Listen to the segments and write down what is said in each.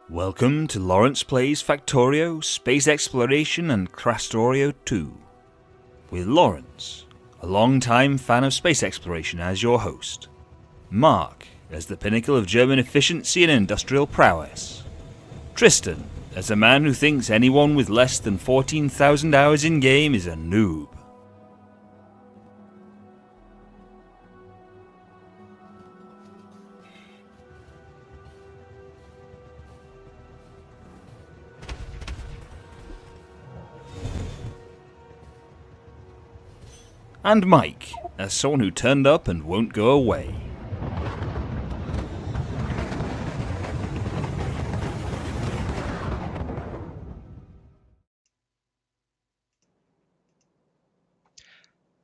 Welcome to Laurence Plays Factorio, Space Exploration and Krastorio², with Laurence, a long-time fan of space exploration, as your host, Marc as the pinnacle of German efficiency and industrial prowess, Tristan as a man who thinks anyone with less than 14,000 hours in-game is a noob. And Mike, as someone who turned up and won't go away.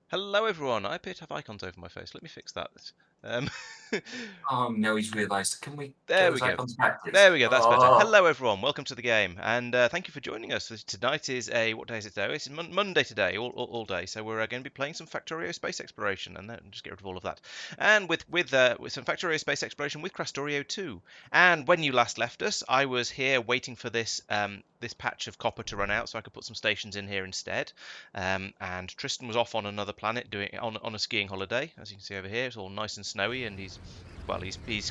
Hello everyone, I appear to have icons over my face. Let me fix that. Oh no, he's realised. Can we There get we those go. icons back, please? There we go, that's better. Oh. Hello everyone, welcome to the game, and thank you for joining us. Tonight is what day is it though? It's Monday today, all day, so we're going to be playing some Factorio space exploration, and then just get rid of all of that. And with some Factorio space exploration with Krastorio². And when you last left us, I was here waiting for this this patch of copper to run out so I could put some stations in here instead. And Tristan was off on another planet doing on a skiing holiday, as you can see over here. It's all nice and snowy, and he's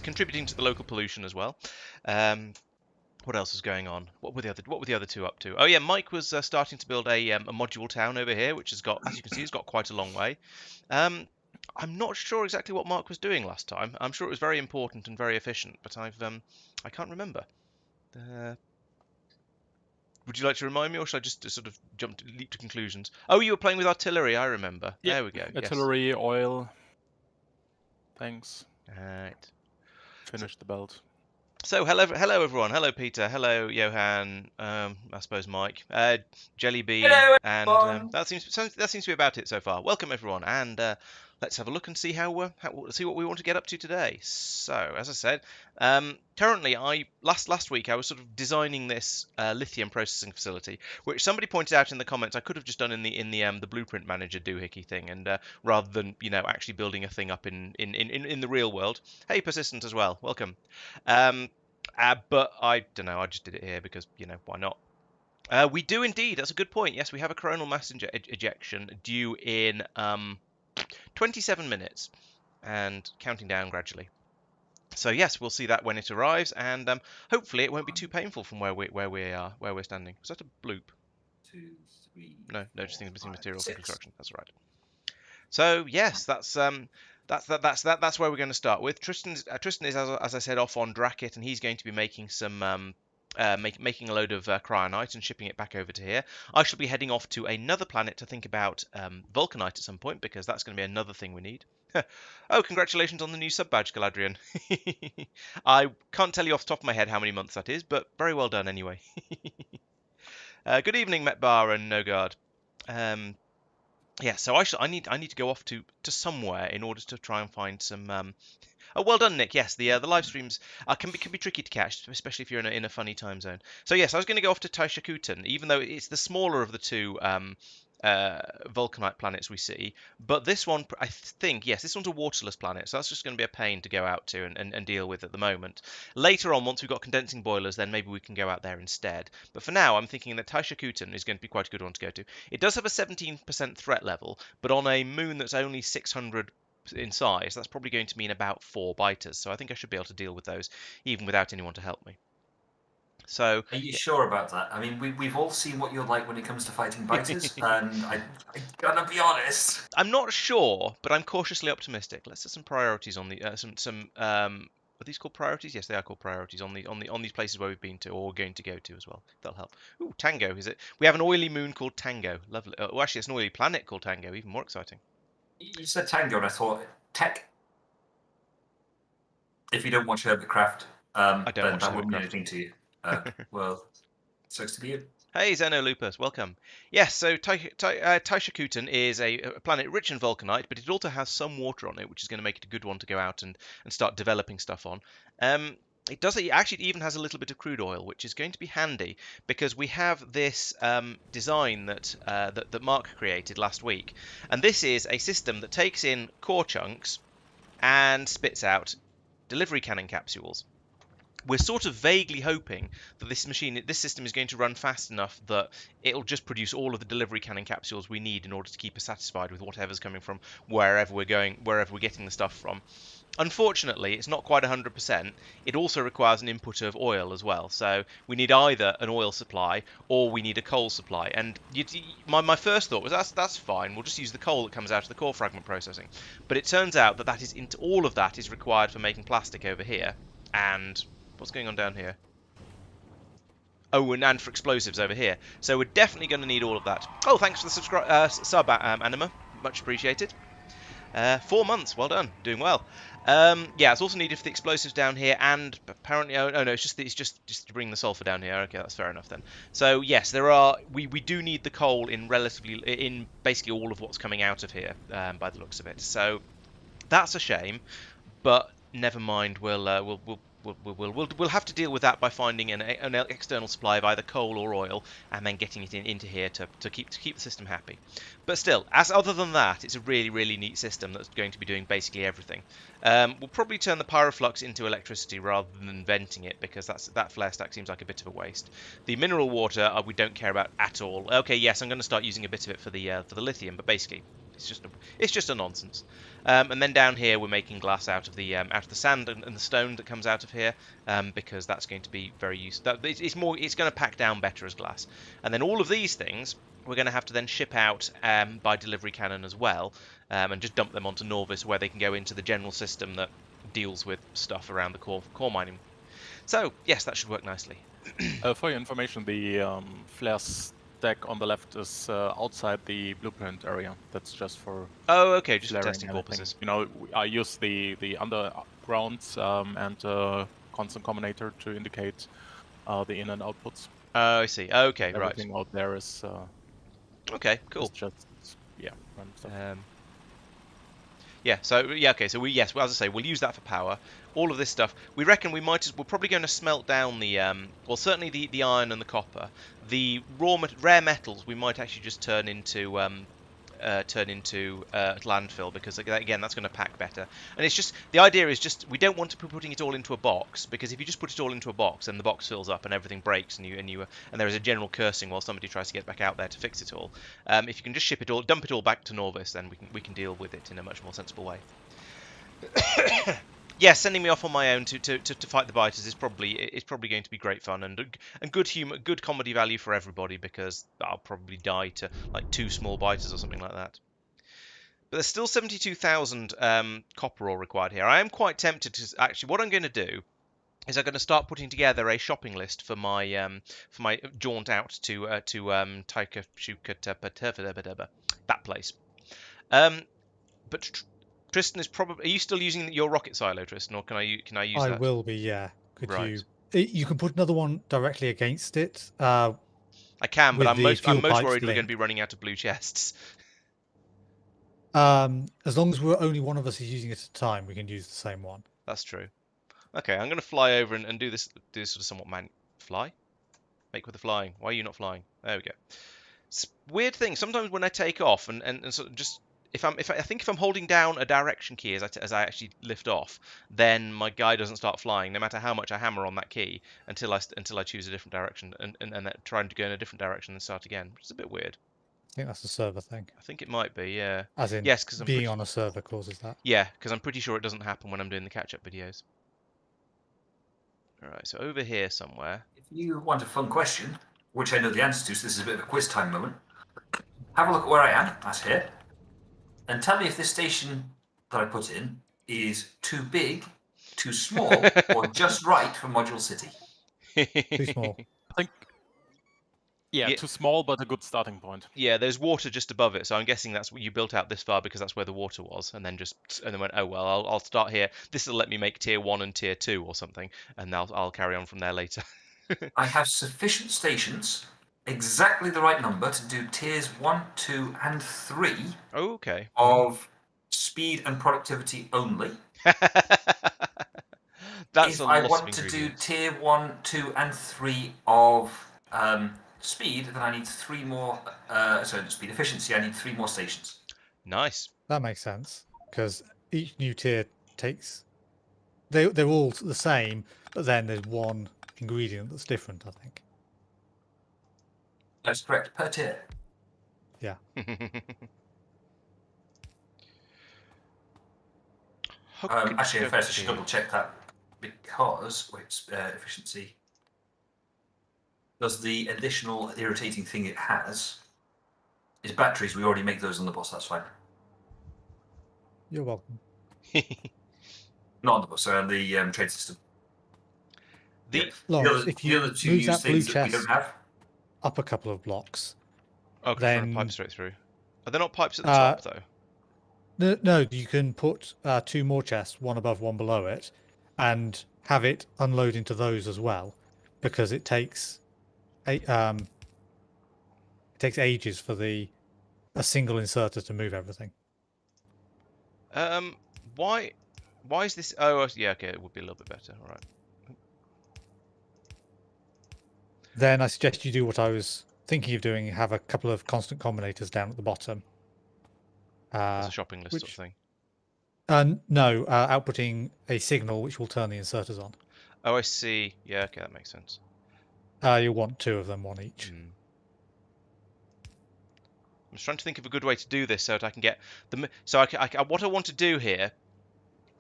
contributing to the local pollution as well. What else is going on? What were the other two up to? Oh yeah, Mike was starting to build a module town over here, which has got, as you can see, has got quite a long way. I'm not sure exactly what Mark was doing last time. I'm sure it was very important and very efficient, but I can't remember. Would you like to remind me, or should I just sort of leap to conclusions? Oh, you were playing with artillery. I remember. Yeah, there we go. artillery, yes. oil. Thanks. Right. Finish the belt. So hello everyone. Hello Peter. Hello Johan. I suppose Mike. Jellybean. Hello, and that seems to be about it so far. Welcome everyone, and let's have a look and see see what we want to get up to today. So as I said, currently last week I was sort of designing this lithium processing facility, which somebody pointed out in the comments I could have just done in the blueprint manager doohickey thing, and rather than actually building a thing up in the real world. Hey persistent as well. Welcome. But I don't know. I just did it here because why not? We do indeed. That's a good point. Yes, we have a coronal mass ejection due in 27 minutes and counting down gradually. So yes, we'll see that when it arrives, and hopefully it won't be too painful from where we're standing. Was that a bloop? 2, 3. No, noticing the materials and construction. That's right. So yes, that's where we're going to start with. Tristan is, as I said, off on Dracket, and he's going to be making some making a load of cryonite and shipping it back over to here. I shall be heading off to another planet to think about vulcanite at some point, because that's going to be another thing we need. Oh, congratulations on the new sub badge, Galadrian. I can't tell you off the top of my head how many months that is, but very well done anyway. Good evening, Metbar and Nogard. Yeah, so I need to go off to somewhere in order to try and find some. Oh, well done, Nick. Yes, the live streams can be tricky to catch, especially if you're in a funny time zone. So yes, I was going to go off to Taishakutan, even though it's the smaller of the two vulcanite planets we see. But this one, I think, yes, this one's a waterless planet, so that's just going to be a pain to go out to and deal with at the moment. Later on, once we've got condensing boilers, then maybe we can go out there instead. But for now, I'm thinking that Taishakutan is going to be quite a good one to go to. It does have a 17% threat level, but on a moon that's only 600 in size, that's probably going to mean about 4 biters. So I think I should be able to deal with those, even without anyone to help me. So, are you sure about that? I mean, we've all seen what you're like when it comes to fighting biters, and I gotta be honest. I'm not sure, but I'm cautiously optimistic. Let's set some priorities on the are these called priorities? Yes, they are called priorities on these places where we've been to or going to go to as well. That'll help. Ooh, Tango, is it? We have an oily moon called Tango. Lovely. Well, actually, it's an oily planet called Tango. Even more exciting. You said Tango, and I thought tech. If you don't watch Herbertcraft, I don't then watch that wouldn't mean Herbertcraft. anything to you. Well, sucks to be you. Hey, Xenolupus, welcome. Yes, so Taishakutan is a planet rich in vulcanite, but it also has some water on it, which is going to make it a good one to go out and start developing stuff on. It actually even has a little bit of crude oil, which is going to be handy because we have this design that Marc created last week, and this is a system that takes in core chunks and spits out delivery cannon capsules. we're sort of vaguely hoping that this system is going to run fast enough that it'll just produce all of the delivery cannon capsules we need in order to keep us satisfied with whatever's coming from wherever we're going, wherever we're getting the stuff from. Unfortunately, it's not quite 100%. It also requires an input of oil as well. So we need either an oil supply or we need a coal supply. And my first thought was that's fine. We'll just use the coal that comes out of the core fragment processing. But it turns out that all of that is required for making plastic over here. And what's going on down here? Oh, and for explosives over here. So we're definitely going to need all of that. Oh, thanks for the sub, Anima. Much appreciated. 4 months, well done, doing well. Yeah, it's also needed for the explosives down here, and apparently, oh no, it's just to bring the sulfur down here. Okay, that's fair enough then. So yes, we do need the coal in basically all of what's coming out of here, by the looks of it. So that's a shame, but never mind. We'll have to deal with that by finding an external supply of either coal or oil, and then getting it into here to keep the system happy. But still, other than that, it's a really neat system that's going to be doing basically everything. We'll probably turn the pyroflux into electricity rather than venting it, because that flare stack seems like a bit of a waste. The mineral water we don't care about at all. Okay, yes, I'm going to start using a bit of it for the lithium, but basically it's just a nonsense. And then down here we're making glass out of the sand and the stone that comes out of here, because that's going to be very useful. It's going to pack down better as glass. And then all of these things we're going to have to then ship out by delivery cannon as well, and just dump them onto Nauvis, where they can go into the general system that deals with stuff around the core mining. So yes, that should work nicely. For your information, the flare stack on the left is outside the blueprint area. That's just for okay, just for flaring testing anything. purposes. You know, I use the undergrounds and constant combinator to indicate the in and outputs. Oh, I see. Okay, right. Everything out there is okay, cool. Just random stuff. Yeah. So yeah. Okay. So as I say, we'll use that for power. All of this stuff. We reckon we're probably going to smelt down the certainly the iron and the copper. The rare metals we might actually just turn into landfill, because again that's going to pack better. And it's just, the idea is just, we don't want to be putting it all into a box, because if you just put it all into a box and the box fills up and everything breaks and there is a general cursing while somebody tries to get back out there to fix it all. If you can just dump it all back to Nauvis, then we can deal with it in a much more sensible way. Yeah, sending me off on my own to fight the biters is probably going to be great fun and good comedy value for everybody, because I'll probably die to like 2 small biters or something like that. But there's still 72,000 copper ore required here. I am quite tempted to actually. What I'm going to do is I'm going to start putting together a shopping list for my jaunt out to Taika Shuka, that place. But Tristan is probably. Are you still using your rocket silo, Tristan, or can I use that? I will be, yeah. Could Right. you can put another one directly against it. I can, but I'm most worried we're going to linked. be running out of blue chests. As long as only one of us is using it at a time, we can use the same one. That's true. Okay, I'm going to fly over and do this sort of somewhat fly? Make with the flying. Why are you not flying? There we go. It's a weird thing. Sometimes when I take off and sort of just if I'm holding down a direction key as I actually lift off, then my guy doesn't start flying, no matter how much I hammer on that key until I choose a different direction and trying to go in a different direction and start again, which is a bit weird. I think that's a server thing. I think it might be, yeah. As in, yes, because being on a server causes that. Yeah, because I'm pretty sure it doesn't happen when I'm doing the catch-up videos. All right, so over here somewhere. If you want a fun question, which I know the answer to, so this is a bit of a quiz time moment, have a look at where I am, that's here, and tell me if this station that I put in is too big, too small, or just right for Module City. Too small. I think. Yeah, too small, but a good starting point. Yeah, there's water just above it, so I'm guessing that's what you built out this far because that's where the water was, and then went, oh well, I'll start here. This will let me make tier 1 and tier 2 or something, and I'll carry on from there later. I have sufficient stations, exactly the right number to do tiers 1, 2, and 3. Oh, okay. Of speed and productivity only. That's if I want to do tier 1, 2, and 3 of speed, then I need 3 more. Speed efficiency, I need 3 more stations. Nice. That makes sense, because each new tier takes they're all the same, but then there's one ingredient that's different, I think. That's correct. Per tier. Yeah. Actually, first I should double check that because efficiency. Does the additional irritating thing it has is batteries? We already make those on the boss. That's fine. You're welcome. Not on the boss. Sorry, on the trade system. Lawrence, if you the other two move use that blue things that we chest don't have. up a couple of blocks, Oh, can you run a then pipe straight through? Are there not pipes at the top though? no, you can put 2 more chests, one above, one below it, and have it unload into those as well, because it takes ages for a single inserter to move everything. Why is this? Oh, yeah. Okay, it would be a little bit better. All right. Then I suggest you do what I was thinking of doing: have a couple of constant combinators down at the bottom. As a shopping list sort of thing. No, outputting a signal which will turn the inserters on. Oh, I see. Yeah, okay, that makes sense. You'll want 2 of them, one each. I'm just trying to think of a good way to do this so that I can get the. So what I want to do here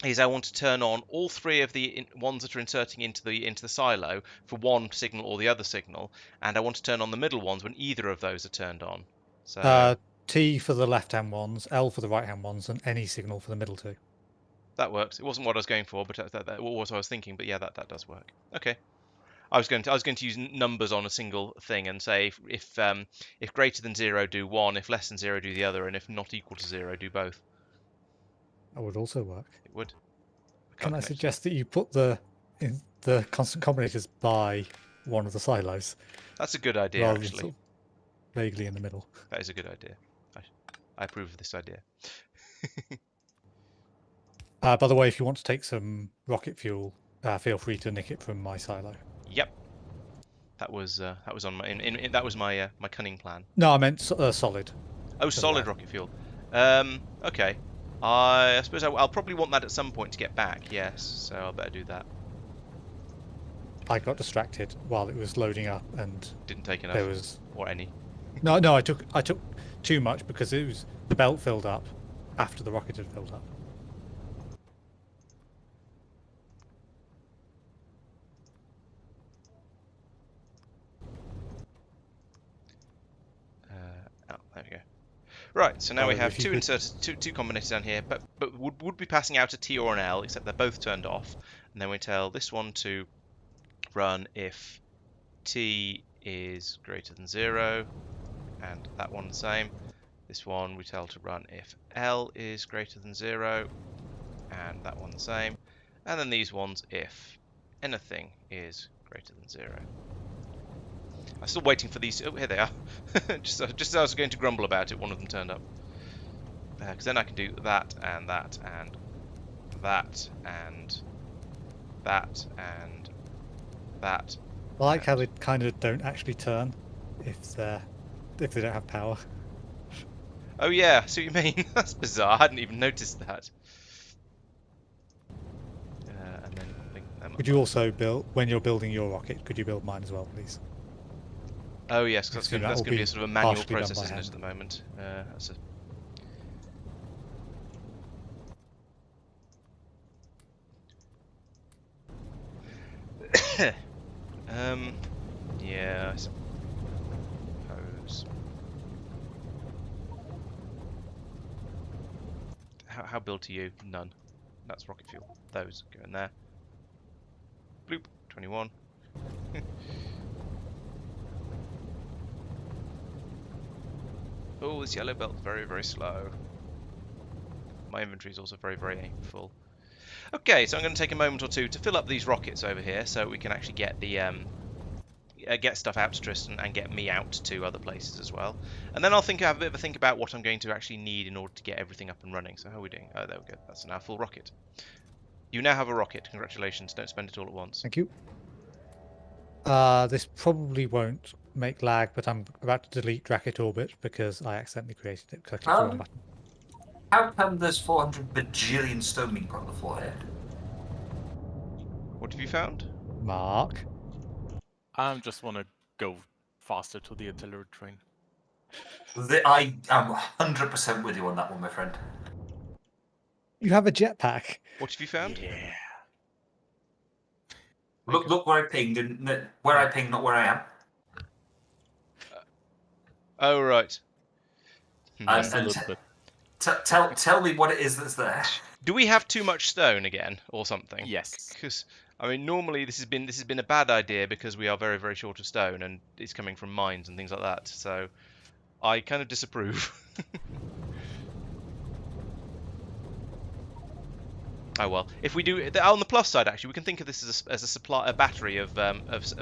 is I want to turn on all 3 of the ones that are inserting into the silo for one signal or the other signal, and I want to turn on the middle ones when either of those are turned on. So T for the left-hand ones, L for the right-hand ones, and any signal for the middle 2. that works. It wasn't what I was going for, but that was what I was thinking. But yeah, that does work. Okay. I was going to use numbers on a single thing and say if greater than 0 do one, if less than 0 do the other, and if not equal to 0 do both. That would also work. It would. Can I suggest that you put the constant combinators by one of the silos? That's a good idea, rather than actually. sort of vaguely in the middle. That is a good idea. I approve of this idea. By the way, if you want to take some rocket fuel, feel free to nick it from my silo. Yep. That was on my that was my my cunning plan. No, I meant solid. Oh, solid rocket fuel. Okay. I suppose I'll probably want that at some point to get back. Yes, so I'll better do that. I got distracted while it was loading up and didn't take enough. Or any. No, I took too much because the belt filled up after the rocket had filled up. There we go. Right, so now we have 2 inserters, two combinators down here, but would be passing out a T or an L, except they're both turned off. And then we tell this one to run if T is greater than 0, and that one the same. This one we tell to run if L is greater than 0, and that one the same. And then these ones if anything is greater than 0. I'm still waiting for these. Oh, here they are. just as I was going to grumble about it, one of them turned up. Because then I can do that and that and that and that and that. I like how they kind of don't actually turn if they don't have power. Oh yeah, I see what you mean. That's bizarre. I hadn't even noticed that. And then link them Could you also build, when you're building your rocket, could you build mine as well, please? Oh yes, because that's going to be a sort of a manual process, isn't it, at the moment? That's a... yeah, I suppose. How build to you? None. That's rocket fuel. Those go in there. Bloop. 21. Oh, this yellow belt's very, very slow. My inventory is also very, very full. Okay, so I'm going to take a moment or two to fill up these rockets over here, so we can actually get the get stuff out to Tristan and get me out to other places as well. And then I'll have a bit of a think about what I'm going to actually need in order to get everything up and running. So how are we doing? Oh, there we go. That's now a full rocket. You now have a rocket. Congratulations. Don't spend it all at once. Thank you. This probably won't make lag, but I'm about to delete Dracket Orbit because I accidentally created it because I clicked the wrong button. How come there's 400 bajillion stone being put on the floor here? What have you found? Mark. I just want to go faster to the artillery train. I am 100% with you on that one, my friend. You have a jetpack. What have you found? Yeah. Look where I pinged, and where I pinged, not where I am. Oh, right. And, Just a little bit. tell me what it is that's there. Do we have too much stone again, or something? Yes. Because I mean, normally this has been a bad idea because we are very, very short of stone, and it's coming from mines and things like that. So I kind of disapprove. Oh well. If we do on the plus side, actually, we can think of this as a battery of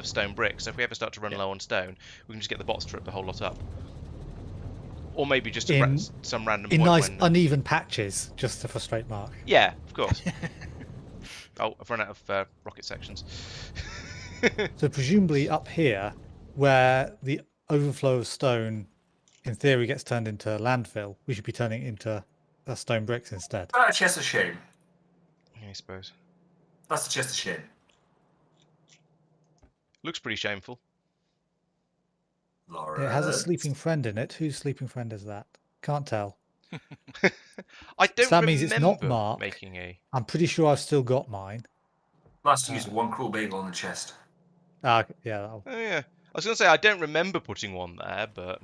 stone bricks. So if we ever start to run low on stone, we can just get the bots to rip the whole lot up. Or maybe just some random in point nice when... uneven patches, just to frustrate Mark. Yeah, of course. Oh, I've run out of rocket sections. So presumably up here, where the overflow of stone, in theory, gets turned into landfill, we should be turning it into stone bricks instead. That's a chest of shame. I suppose. That's a chest of shame. Looks pretty shameful. Laurence. It has a sleeping friend in it. Whose sleeping friend is that? Can't tell. I don't that means it's not remember Mark. making a... I'm pretty sure I've still got mine. Last used one cruel bagel on the chest. Yeah. That'll... Oh yeah. I was going to say, I don't remember putting one there, but...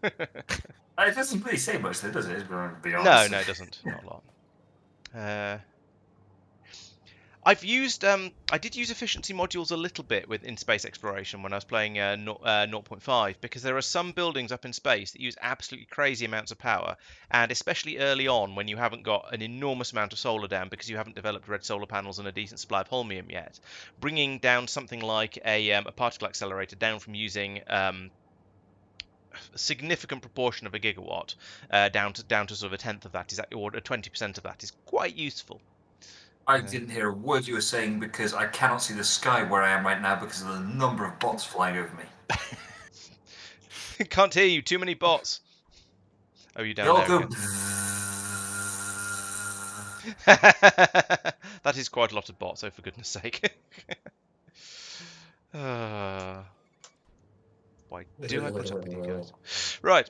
It doesn't really say much, though, does it? To be No, honest. it doesn't. Not a lot. I've used I did use efficiency modules a little bit in space exploration when I was playing 0.5, because there are some buildings up in space that use absolutely crazy amounts of power, and especially early on when you haven't got an enormous amount of solar down because you haven't developed red solar panels and a decent supply of holmium yet, bringing down something like a particle accelerator down from using a significant proportion of a gigawatt down to sort of a tenth of that or 20% of that is quite useful. I didn't hear a word you were saying because I cannot see the sky where I am right now because of the number of bots flying over me. Can't hear you. Too many bots. Oh, you They down all there go. again. That is quite a lot of bots, oh for goodness sake. Why do I put up with you guys? Right.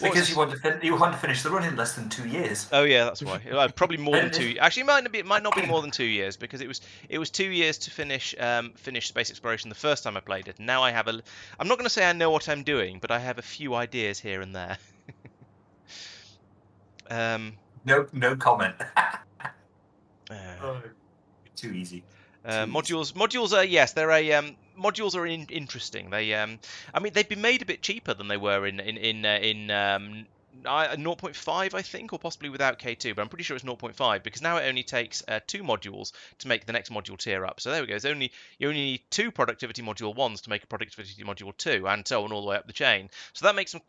Because you want to finish the run in less than 2 years. Oh yeah, that's why. Probably more than 2. Actually, it might not be more than 2 years because it was 2 years to finish space exploration the first time I played it. And now I have I'm not going to say I know what I'm doing, but I have a few ideas here and there. No comment. Too easy. Modules are modules are interesting. They I mean they've been made a bit cheaper than they were in 0.5 I think, or possibly without K2, but I'm pretty sure it's 0.5 because now it only takes 2 modules to make the next module tier up. So there we go. You only need 2 productivity module 1s to make a productivity module 2, and so on all the way up the chain. So that makes them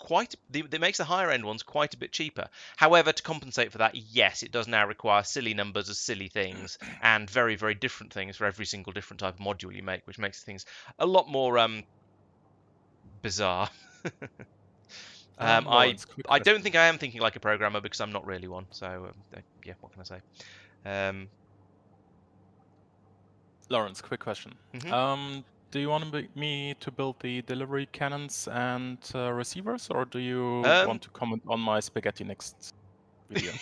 that makes the higher end ones quite a bit cheaper. However, to compensate for that, yes, it does now require silly numbers as silly things and very, very different things for every single different type of module you make, which makes things a lot more bizarre. Laurence, I don't think I am thinking like a programmer because I'm not really one. So yeah, what can I say? Laurence, quick question. Do you want me to build the delivery cannons and receivers, or do you want to comment on my spaghetti next video?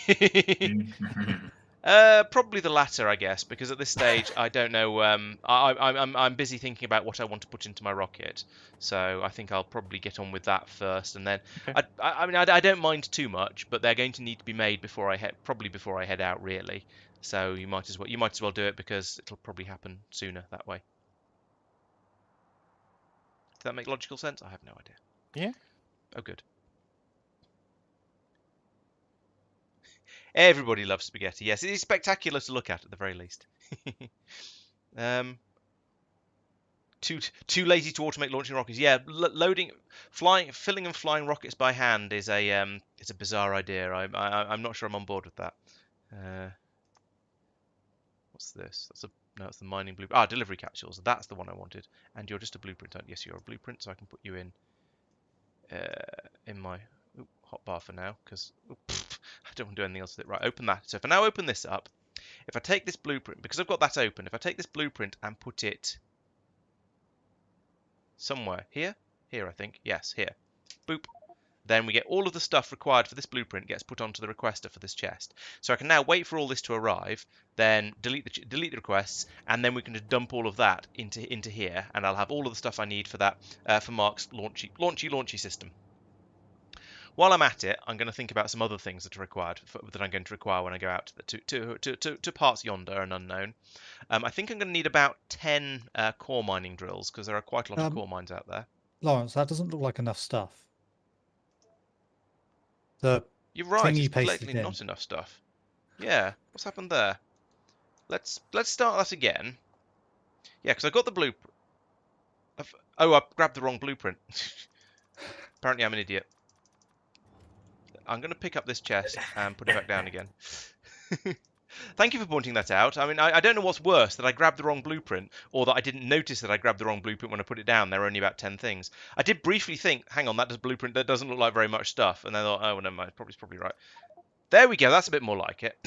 Probably the latter, I guess, because at this stage I don't know. I'm busy thinking about what I want to put into my rocket, so I think I'll probably get on with that first, and then Okay. I mean I don't mind too much, but they're going to need to be made before I head out, really. So you might as well do it because it'll probably happen sooner that way. Does that make logical sense? I have no idea. Yeah. Oh, good. Everybody loves spaghetti. Yes, it is spectacular to look at the very least. Too lazy to automate launching rockets. Yeah, filling and flying rockets by hand is it's a bizarre idea. I'm not sure I'm on board with that. What's this? That's the mining blueprint. Delivery capsules. That's the one I wanted. And you're just a blueprint. Yes, you're a blueprint, so I can put you in my hotbar for now because I don't want to do anything else with it. Right, open that. So for now, open this up. If I take this blueprint, because I've got that open, if I take this blueprint and put it somewhere here, I think, yes, here, boop, then we get all of the stuff required for this blueprint gets put onto the requester for this chest. So I can now wait for all this to arrive, then delete the requests, and then we can just dump all of that into here, and I'll have all of the stuff I need for that for Marc's launchy system. While I'm at it, I'm going to think about some other things that are required that I'm going to require when I go out to parts yonder and unknown. I think I'm going to need about 10 core mining drills because there are quite a lot of core mines out there. Lawrence, that doesn't look like enough stuff. The You're right. thing It's you pasted blatantly in. not enough stuff. Yeah. What's happened there? Let's start that again. Yeah, because I got the blueprint. Oh, I grabbed the wrong blueprint. Apparently, I'm an idiot. I'm going to pick up this chest and put it back down again. Thank you for pointing that out. I mean, I don't know what's worse, that I grabbed the wrong blueprint, or that I didn't notice that I grabbed the wrong blueprint when I put it down. There were only about 10 things. I did briefly think, hang on, that blueprint that doesn't look like very much stuff. And then I thought, oh, well, never mind, it's probably right. There we go, that's a bit more like it.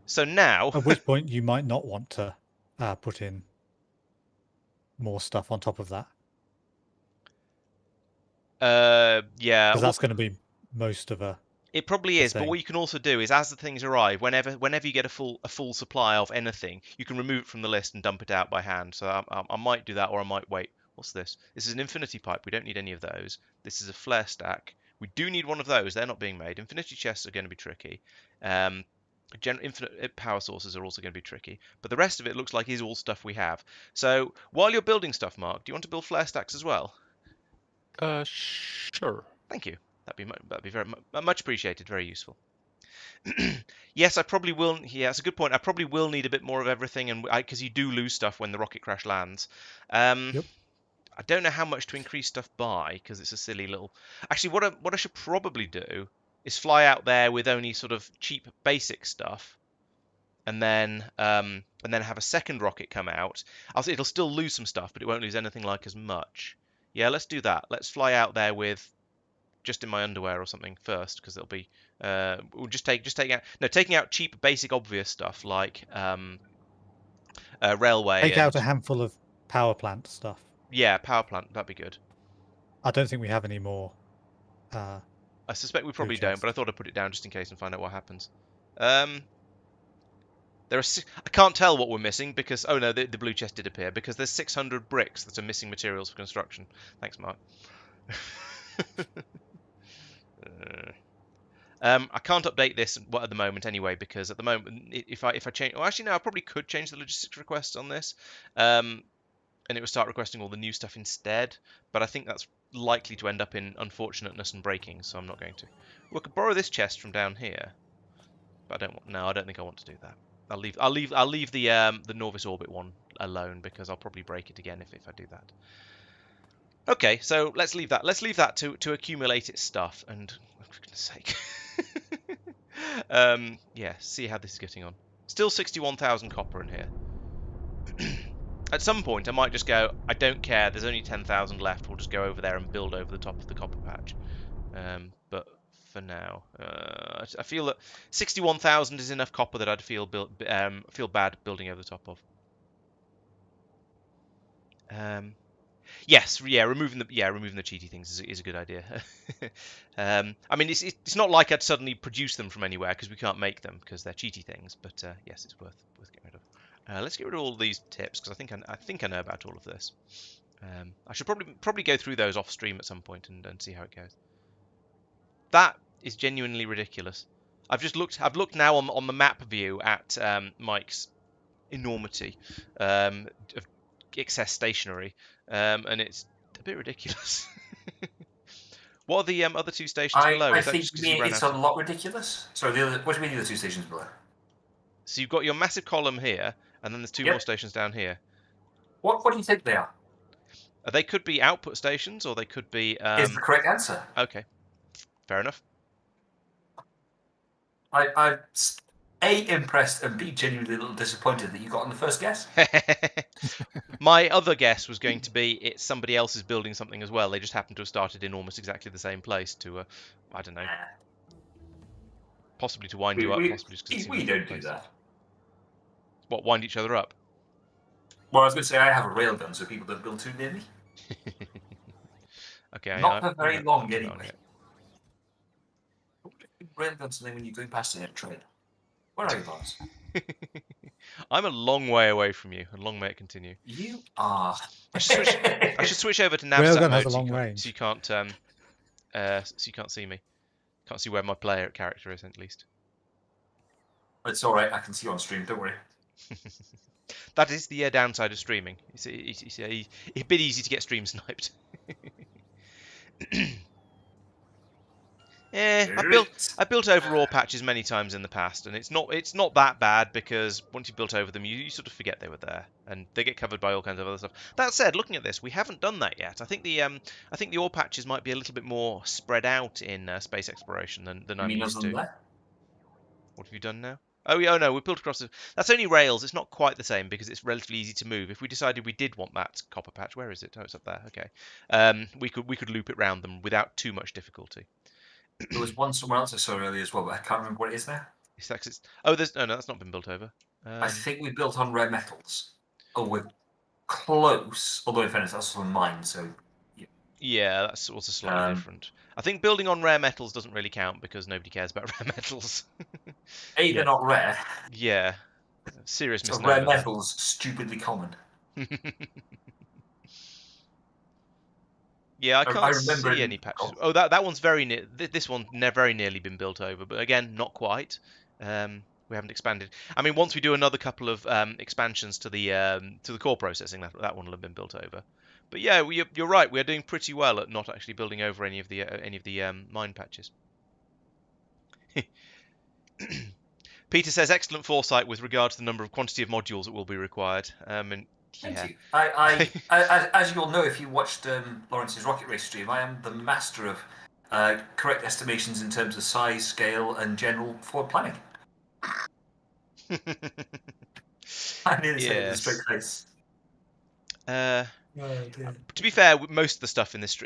So now... At which point you might not want to put in more stuff on top of that. Yeah. Because that's going to be most of a... It probably is, but what you can also do is, as the things arrive, whenever you get a full supply of anything, you can remove it from the list and dump it out by hand. So I might do that, or I might wait. What's this? This is an infinity pipe. We don't need any of those. This is a flare stack. We do need one of those. They're not being made. Infinity chests are going to be tricky. Infinite power sources are also going to be tricky. But the rest of it looks like is all stuff we have. So while you're building stuff, Marc, do you want to build flare stacks as well? Sure. Thank you. That'd be very much appreciated. Very useful. Yes, I probably will. Yeah, that's a good point. I probably will need a bit more of everything, and because you do lose stuff when the rocket crash lands. Yep. I don't know how much to increase stuff by because it's a silly little. Actually, what I should probably do is fly out there with only sort of cheap basic stuff, and then have a second rocket come out. It'll still lose some stuff, but it won't lose anything like as much. Yeah, let's do that. Let's fly out there with just in my underwear or something first, because it'll be we'll taking out cheap, basic, obvious stuff like railway. Take out a handful of power plant stuff. Yeah, power plant. That'd be good. I don't think we have any more. I suspect we probably don't, but I thought I'd put it down just in case and find out what happens. I can't tell what we're missing because the blue chest did appear because there's 600 bricks that are missing materials for construction. Thanks, Marc. I can't update this at the moment anyway because at the moment if I change, well, actually no, I probably could change the logistics requests on this, and it would start requesting all the new stuff instead. But I think that's likely to end up in unfortunateness and breaking, so I'm not going to. We could borrow this chest from down here, but I don't want. No, I don't think I want to do that. I'll leave the Nauvis orbit one alone because I'll probably break it again if I do that. Okay, so let's leave that. Let's leave that to accumulate its stuff. And for goodness sake, yeah, see how this is getting on. Still 61,000 copper in here. At some point, I might just go. I don't care. There's only 10,000 left. We'll just go over there and build over the top of the copper patch. But for now, I feel that 61,000 is enough copper that I'd feel bad building over the top of. Yes, yeah, removing the cheaty things is a good idea. I mean, it's not like I'd suddenly produce them from anywhere because we can't make them because they're cheaty things. But yes, it's worth getting rid of. Let's get rid of all these tips because I think I know about all of this. I should probably go through those off stream at some point and see how it goes. That is genuinely ridiculous. I've looked now on the map view at Mike's enormity of excess stationery, and it's a bit ridiculous. What are the other two stations below? I think it's a lot ridiculous. Sorry, what do you mean the other two stations below? So you've got your massive column here, and then there's two more stations down here. What do you think they are? They could be output stations, or they could be... Is the correct answer. Okay. Fair enough. I'm A, impressed, and B, genuinely a little disappointed that you got on the first guess. My other guess was going to be it's somebody else is building something as well. They just happen to have started in almost exactly the same place to, I don't know. possibly to wind you up, possibly just because we don't do that. What, wind each other up? Well, I was going to say I have a railgun, so people don't build too near me. Okay, Not for very long, on anyway. Railguns, and then when you're going past an train. Where are you, Laurence? I'm a long way away from you. A long may it continue. You are. I should switch over to nav Railgun sat has mode a so long you range. can't see me. Can't see where my player character is, at least. It's all right. I can see you on stream. Don't worry. That is the downside of streaming. It's a bit easy to get stream sniped. I built over ore patches many times in the past, and it's not that bad because once you've built over them, you sort of forget they were there, and they get covered by all kinds of other stuff. That said, looking at this, we haven't done that yet. I think the ore patches might be a little bit more spread out in space exploration than I'm used to. What have you done now? Oh yeah, no, we built across. That's only rails. It's not quite the same because it's relatively easy to move. If we decided we did want that copper patch, where is it? Oh, it's up there. Okay. We could loop it round them without too much difficulty. There was one somewhere else I saw earlier as well, but I can't remember what it is now. Oh, no, that's not been built over. I think we built on rare metals. Oh, we're close. Although in fairness, that's also a mine, so. Yeah, that's also slightly different. I think building on rare metals doesn't really count because nobody cares about rare metals. They're not rare. Yeah. Serious so misnomer. Rare metals, stupidly common. Yeah, I can't see any patches. Oh, that one's very near. This one's very nearly been built over, but again, not quite. We haven't expanded. I mean, once we do another couple of expansions to the core processing, that one will have been built over. But yeah, you're right. We're doing pretty well at not actually building over any of the mine patches. Peter says excellent foresight with regard to the number of quantity of modules that will be required. And Thank you. I as you all know, if you watched Laurence's rocket race stream, I am the master of correct estimations in terms of size, scale, and general forward planning. I nearly said it with a straight face. To be fair, most of the stuff in this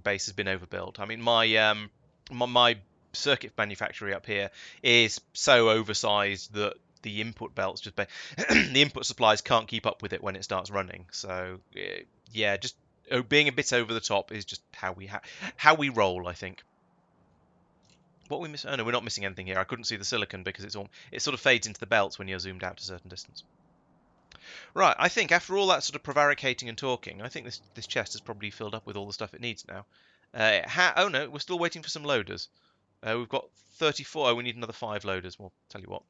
base has been overbuilt. I mean, my circuit manufactory up here is so oversized that the input belts the input supplies can't keep up with it when it starts running. So yeah, just being a bit over the top is just how we roll, I think. What we miss? Oh no, we're not missing anything here. I couldn't see the silicon because it sort of fades into the belts when you're zoomed out to a certain distance. Right, I think after all that sort of prevaricating and talking, I think this chest is probably filled up with all the stuff it needs now. Oh no, we're still waiting for some loaders. We've got 34. Oh, we need another 5 loaders. Well, tell you what.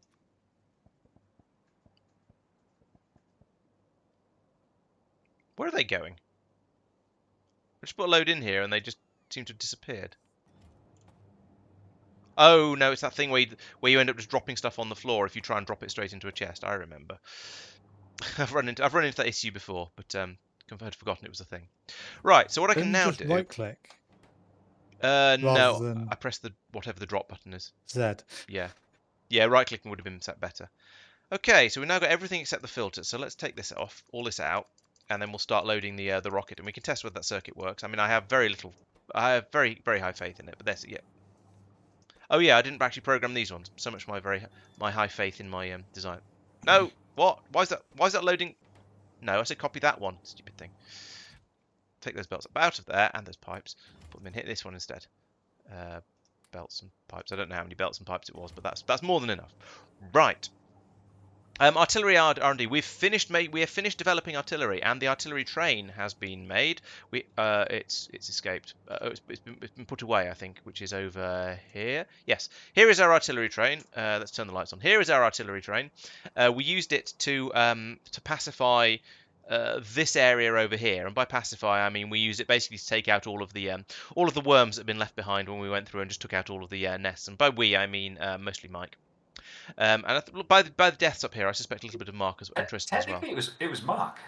Where are they going? I just put a load in here and they just seem to have disappeared. Oh no, it's that thing where you end up just dropping stuff on the floor if you try and drop it straight into a chest. I remember. I've run into that issue before, but I'd forgotten it was a thing. Right, so what I can now do. Right click. No, I press whatever the drop button is. Z. Yeah, right clicking would have been set better. Okay, so we've now got everything except the filter. So let's take this off, all this out, and then we'll start loading the rocket, and we can test whether that circuit works. I mean, I have very very high faith in it, but that's it. Yeah. Oh yeah, I didn't actually program these ones. So much for my high faith in my design. No, what? Why is that loading? No, I said copy that one. Stupid thing. Take those belts out of there and those pipes. Put them in. Hit this one instead. Belts and pipes. I don't know how many belts and pipes it was, but that's more than enough. Right. Artillery R&D. We have finished developing artillery, and the artillery train has been made. It's escaped. It's been put away, I think, which is over here. Yes, here is our artillery train. Let's turn the lights on. Here is our artillery train. We used it to pacify this area over here, and by pacify I mean we use it basically to take out all of the worms that have been left behind when we went through and just took out all of the nests. And by we I mean mostly Mike. And by the deaths up here, I suspect a little bit of Marc and Tristan as well. Technically, it was Marc.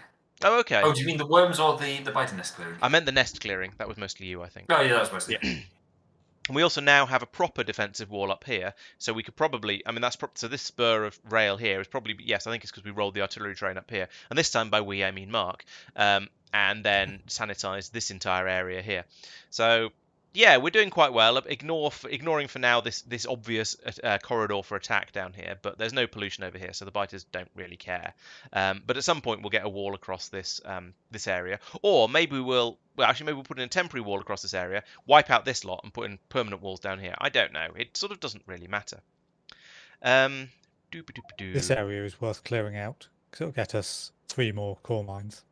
Oh, okay. Oh, do you mean the worms or the biter nest clearing? I meant the nest clearing. That was mostly you, I think. Oh, yeah, that was mostly you. And we also now have a proper defensive wall up here, so we could probably, I mean, so this spur of rail here is probably, yes, I think it's because we rolled the artillery train up here, and this time by we I mean Marc, and then sanitize this entire area here. So yeah, we're doing quite well. Ignoring for now this obvious corridor for attack down here, but there's no pollution over here, so the biters don't really care. But at some point we'll get a wall across this this area, or maybe we'll put in a temporary wall across this area, wipe out this lot, and put in permanent walls down here. I don't know. It sort of doesn't really matter. This area is worth clearing out because it'll get us 3 more core mines.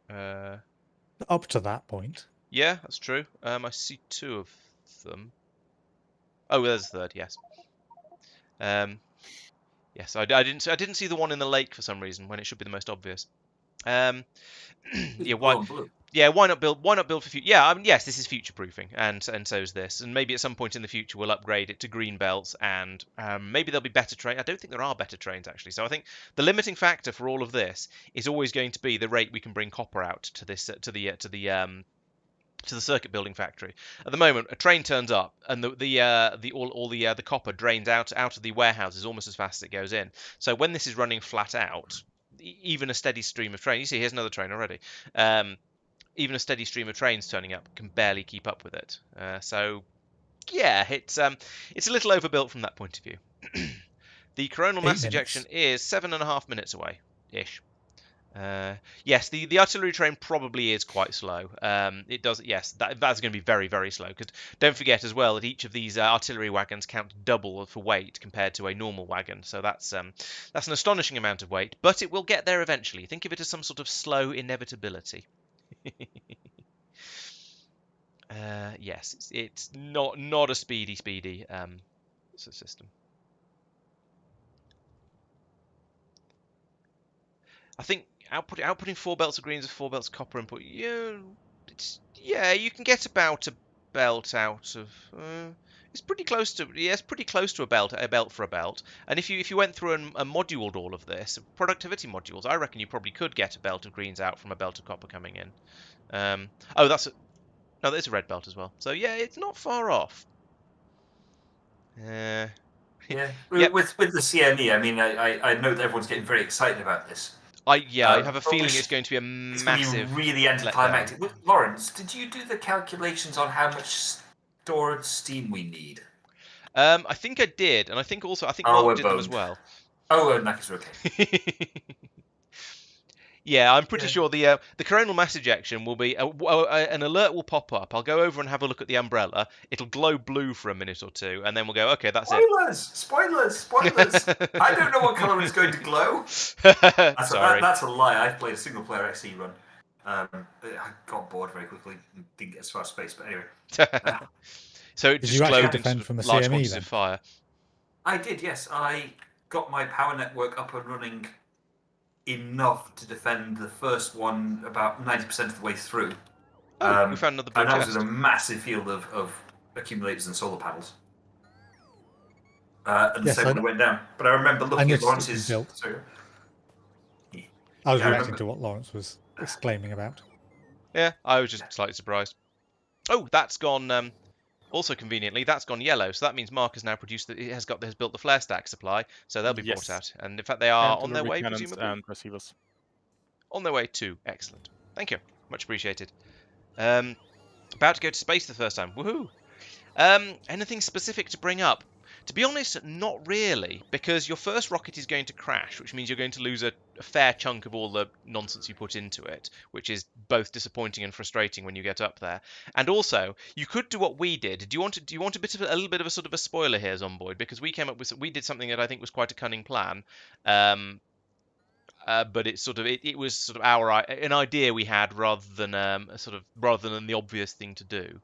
Up to that point. Yeah, that's true. I see 2 of them. Oh, there's a third. Yes. Yes, I didn't see the one in the lake for some reason when it should be the most obvious. Yeah, why? Blue. Yeah, why not build? Why not build for future? Yeah, I mean, yes, this is future proofing, and so is this. And maybe at some point in the future we'll upgrade it to green belts, and maybe there'll be better trains. I don't think there are better trains actually. So I think the limiting factor for all of this is always going to be the rate we can bring copper out to this to the circuit building factory. At the moment, a train turns up, and the copper drains out of the warehouses almost as fast as it goes in. So when this is running flat out, even a steady stream of trains. You see, here's another train already. Even a steady stream of trains turning up can barely keep up with it. So yeah, it's a little overbuilt from that point of view. The coronal mass ejection is 7.5 minutes away, ish. Yes, the artillery train probably is quite slow. It does, yes, that's going to be very, very slow. Because don't forget as well that each of these artillery wagons count double for weight compared to a normal wagon. So that's an astonishing amount of weight, but it will get there eventually. Think of it as some sort of slow inevitability. Yes, it's not a speedy system. I think outputting 4 belts of greens with 4 belts of copper input. Yeah, you can get about a belt out of. It's pretty close to. Yeah, it's pretty close to a belt for a belt. And if you went through and moduled all of this, productivity modules, I reckon you probably could get a belt of greens out from a belt of copper coming in. There's a red belt as well. So yeah, it's not far off. Yeah. Yep. With the CME, I mean, I know that everyone's getting very excited about this. I have a feeling it's going to be a massive. It's going to be really anticlimactic. Laurence, did you do the calculations on how much stored steam we need? I think I did, and I think Marc did them as well. Oh, Nakis, okay. Yeah, I'm pretty sure the coronal mass ejection will be an alert will pop up. I'll go over and have a look at the umbrella. It'll glow blue for a minute or two, and then we'll go, okay, that's Spoilers! I don't know what colour it's going to glow. Sorry. That's a lie. I've played a single player XE run. I got bored very quickly and didn't get as far as space, but anyway. So it just glowed into from large quantities of fire. I did, yes. I got my power network up and running enough to defend the first one about 90% of the way through. We found another blue chest. And that was a chest. massive field of accumulators and solar panels. And the same one went down. But I remember looking at Laurence's... I was reacting to what Laurence was exclaiming about. Yeah, I was just slightly surprised. Oh, that's gone... also conveniently, that's gone yellow, so that means Marc has now has built the flare stack supply, so they'll be brought out. And in fact, they are on their way, presumably. And receivers. On their way too. Excellent. Thank you. Much appreciated. About to go to space the first time. Woohoo! Anything specific to bring up? To be honest, not really, because your first rocket is going to crash, which means you're going to lose a fair chunk of all the nonsense you put into it, which is both disappointing and frustrating when you get up there. And also, you could do what we did. Do you want a little bit of a sort of a spoiler here, Zomboid? Because we did something that I think was quite a cunning plan. But it was sort of an idea we had rather than the obvious thing to do.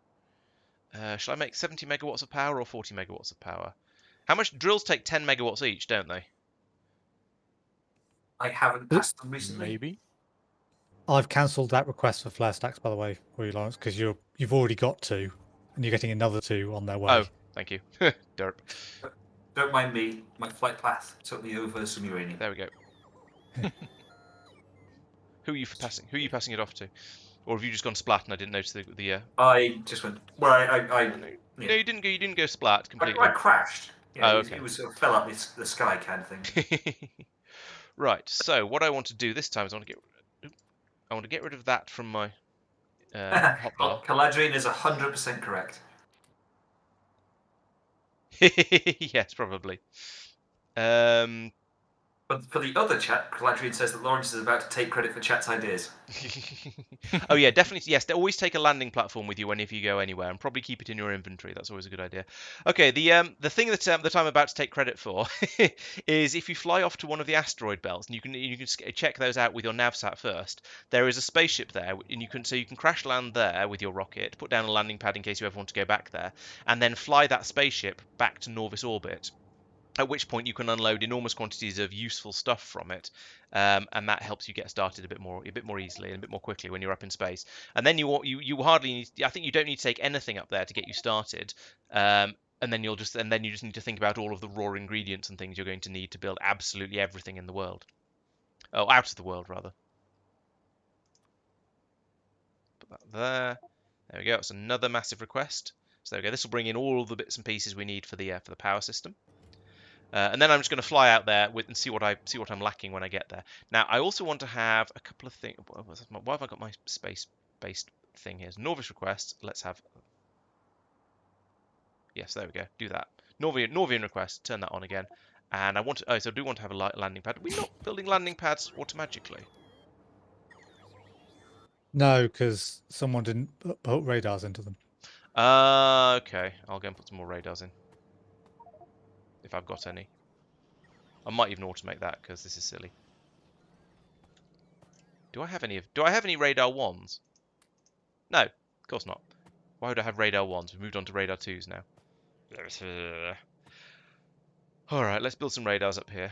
Shall I make 70 megawatts of power or 40 megawatts of power? How much drills take 10 megawatts each, don't they? I haven't passed them recently. Maybe. I've cancelled that request for flare stacks, by the way, for you, Laurence, because you've already got 2, and you're getting another 2 on their way. Oh, thank you. Derp. Don't mind me. My flight path took me over some uranium. There we go. Who are you passing it off to? Or have you just gone splat and I didn't notice the I just went. Well, I No, you didn't go splat completely. I crashed. Yeah, okay. It fell up the sky kind of thing. Right. So what I want to do this time is I want to get rid of that from my hotbar. Caladrine is 100% correct. Yes, probably. But for the other chat, Caladrine says that Laurence is about to take credit for chat's ideas. Oh yeah, definitely. Yes, always take a landing platform with you whenever you go anywhere, and probably keep it in your inventory. That's always a good idea. Okay, the thing that I'm about to take credit for is if you fly off to one of the asteroid belts, and you can check those out with your navsat first. There is a spaceship there, and you can crash land there with your rocket, put down a landing pad in case you ever want to go back there, and then fly that spaceship back to Nauvis orbit. At which point you can unload enormous quantities of useful stuff from it, and that helps you get started a bit more easily and a bit more quickly when you're up in space. And then you hardly need, I think you don't need to take anything up there to get you started. And then you just need to think about all of the raw ingredients and things you're going to need to build absolutely everything in the world. Oh, out of the world rather. Put that there. There we go. It's another massive request. So there we go. This will bring in all of the bits and pieces we need for the power system. And then I'm just going to fly out there and see what I'm lacking when I get there. Now, I also want to have a couple of things. Why have I got my space-based thing here? Nauvis requests. Let's have. Yes, there we go. Do that. Nauvian request. Turn that on again. And I want to. Oh, so I do want to have a landing pad. Are we not building landing pads automatically? No, because someone didn't put radars into them. Okay. I'll go and put some more radars in. If I've got any. I might even automate that because this is silly. Do I have any radar 1s? No, of course not. Why would I have radar 1s? We've moved on to radar 2s now. Alright, let's build some radars up here.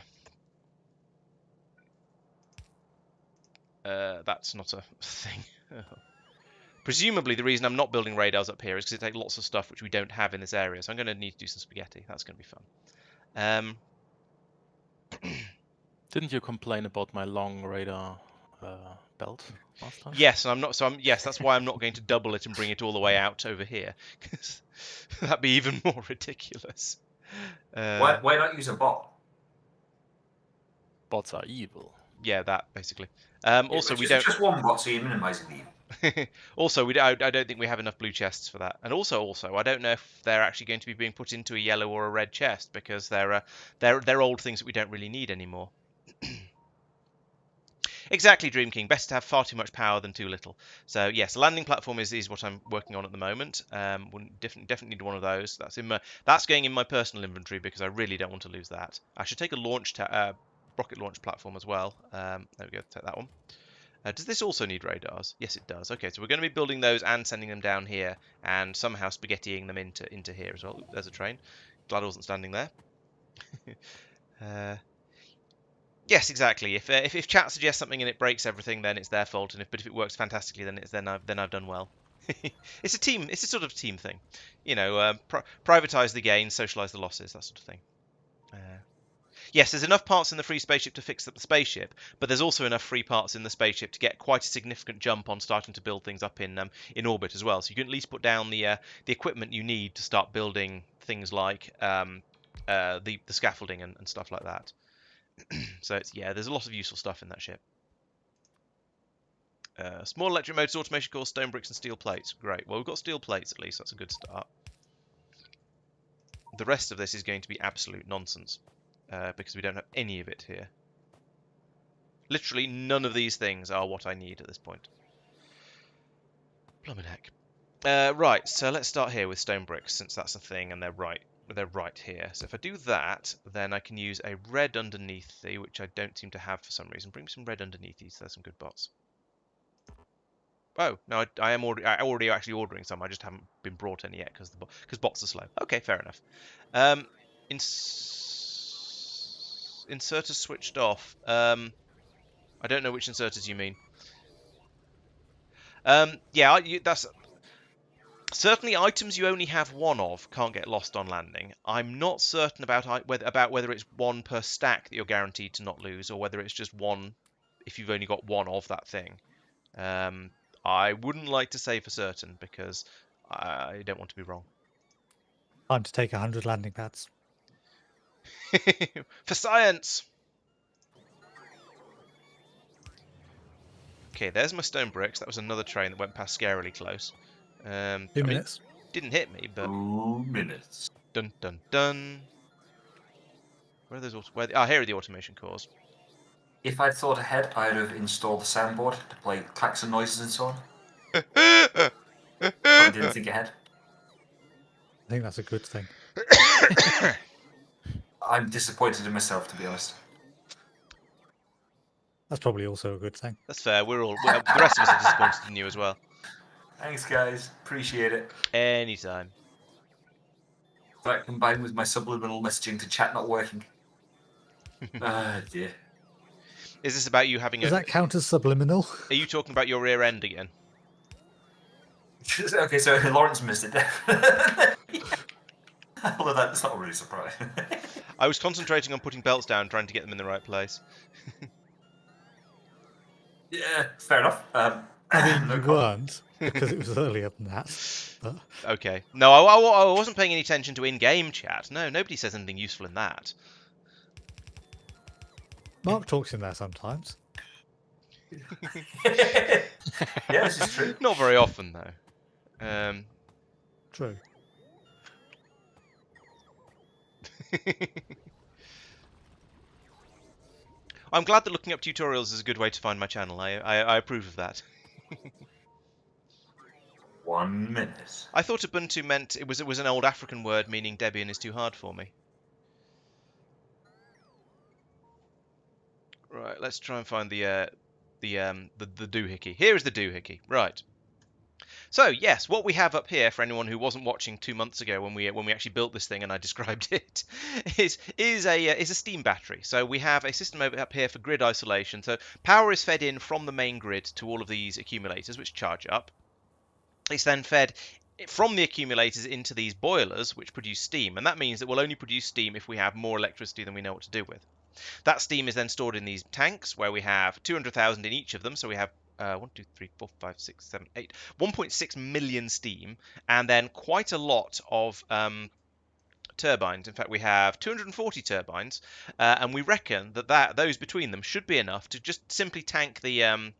That's not a thing. Presumably the reason I'm not building radars up here is because it takes lots of stuff which we don't have in this area. So I'm going to need to do some spaghetti. That's going to be fun. Didn't you complain about my long radar belt last time? Yes, and I'm not. Yes, that's why I'm not going to double it and bring it all the way out over here, because that'd be even more ridiculous. Why not use a bot? Bots are evil. Yeah, that basically. Also, we don't. Just one bot, so you're minimising the evil. Also, I don't think we have enough blue chests for that, and also, I don't know if they're actually going to be being put into a yellow or a red chest because they're old things that we don't really need anymore. Exactly, Dream King. Best to have far too much power than too little. So yes, landing platform is what I'm working on at the moment. Definitely need one of those. That's going in my personal inventory because I really don't want to lose that. I should take a rocket launch platform as well. There we go. Take that one. Does this also need radars? Yes, it does. Okay, so we're going to be building those and sending them down here, and somehow spaghettiing them into here as well. Ooh, there's a train. Glad I wasn't standing there. Yes, exactly. If chat suggests something and it breaks everything, then it's their fault. But if it works fantastically, then I've done well. It's a team. It's a sort of team thing, you know. Privatize the gains, socialize the losses, that sort of thing. Yes, there's enough parts in the free spaceship to fix up the spaceship, but there's also enough free parts in the spaceship to get quite a significant jump on starting to build things up in orbit as well. So you can at least put down the equipment you need to start building things like the scaffolding and stuff like that. So there's a lot of useful stuff in that ship. Small electric motors, automation core, stone bricks, and steel plates. Great. Well, we've got steel plates at least. That's a good start. The rest of this is going to be absolute nonsense because we don't have any of it here. Literally none of these things are what I need at this point. Blimmin' heck. Right. So let's start here with stone bricks since that's a thing and they're right. They're right here. So if I do that, then I can use a red underneath the, which I don't seem to have for some reason. Bring some red underneath these. There's some good bots. Oh no, I am already actually ordering some. I just haven't been brought any yet because bots are slow. Okay, fair enough. Inserters switched off. I don't know which inserters you mean. Yeah, that's. Certainly, items you only have one of can't get lost on landing. I'm not certain about whether it's one per stack that you're guaranteed to not lose, or whether it's just one if you've only got one of that thing. I wouldn't like to say for certain because I don't want to be wrong. Time to take 100 landing pads. For science! Okay, there's my stone bricks. That was another train that went past scarily close. 2 I mean, minutes. didn't hit me, but 2 minutes. dun dun dun. Where are those? Here are the automation cores. If I'd thought ahead, I'd have installed the soundboard to play klaxon noises and so on. But I didn't think ahead. I think that's a good thing. I'm disappointed in myself, to be honest. That's probably also a good thing. That's fair. The rest of us are disappointed in you as well. Thanks, guys. Appreciate it. Anytime. That combined with my subliminal messaging to chat not working. Ah, dear. Is this about you having Does that count as subliminal? Are you talking about your rear end again? Okay, so Laurence missed it. Although that's not really surprising. I was concentrating on putting belts down, trying to get them in the right place. Yeah, fair enough. I mean, you weren't, because it was earlier than that. But... Okay. No, I wasn't paying any attention to in-game chat. No, nobody says anything useful in that. Marc talks in there sometimes. Yeah, this is true. Not very often, though. True. I'm glad that looking up tutorials is a good way to find my channel. I approve of that. 1 minute. I thought Ubuntu meant it was an old African word meaning Debian is too hard for me. Right, let's try and find the doohickey. Here is the doohickey. Right. So yes, what we have up here for anyone who wasn't watching 2 months ago when we actually built this thing and I described it is a steam battery. So we have a system up here for grid isolation. So power is fed in from the main grid to all of these accumulators, which charge up. It's then fed from the accumulators into these boilers, which produce steam, and that means that we'll only produce steam if we have more electricity than we know what to do with. That steam is then stored in these tanks, where we have 200,000 in each of them, so we have 1, 2, 3, 4, 5, 6, 7, 8, 1.6 million steam, and then quite a lot of turbines. In fact, we have 240 turbines, and we reckon that those between them should be enough to just simply tank the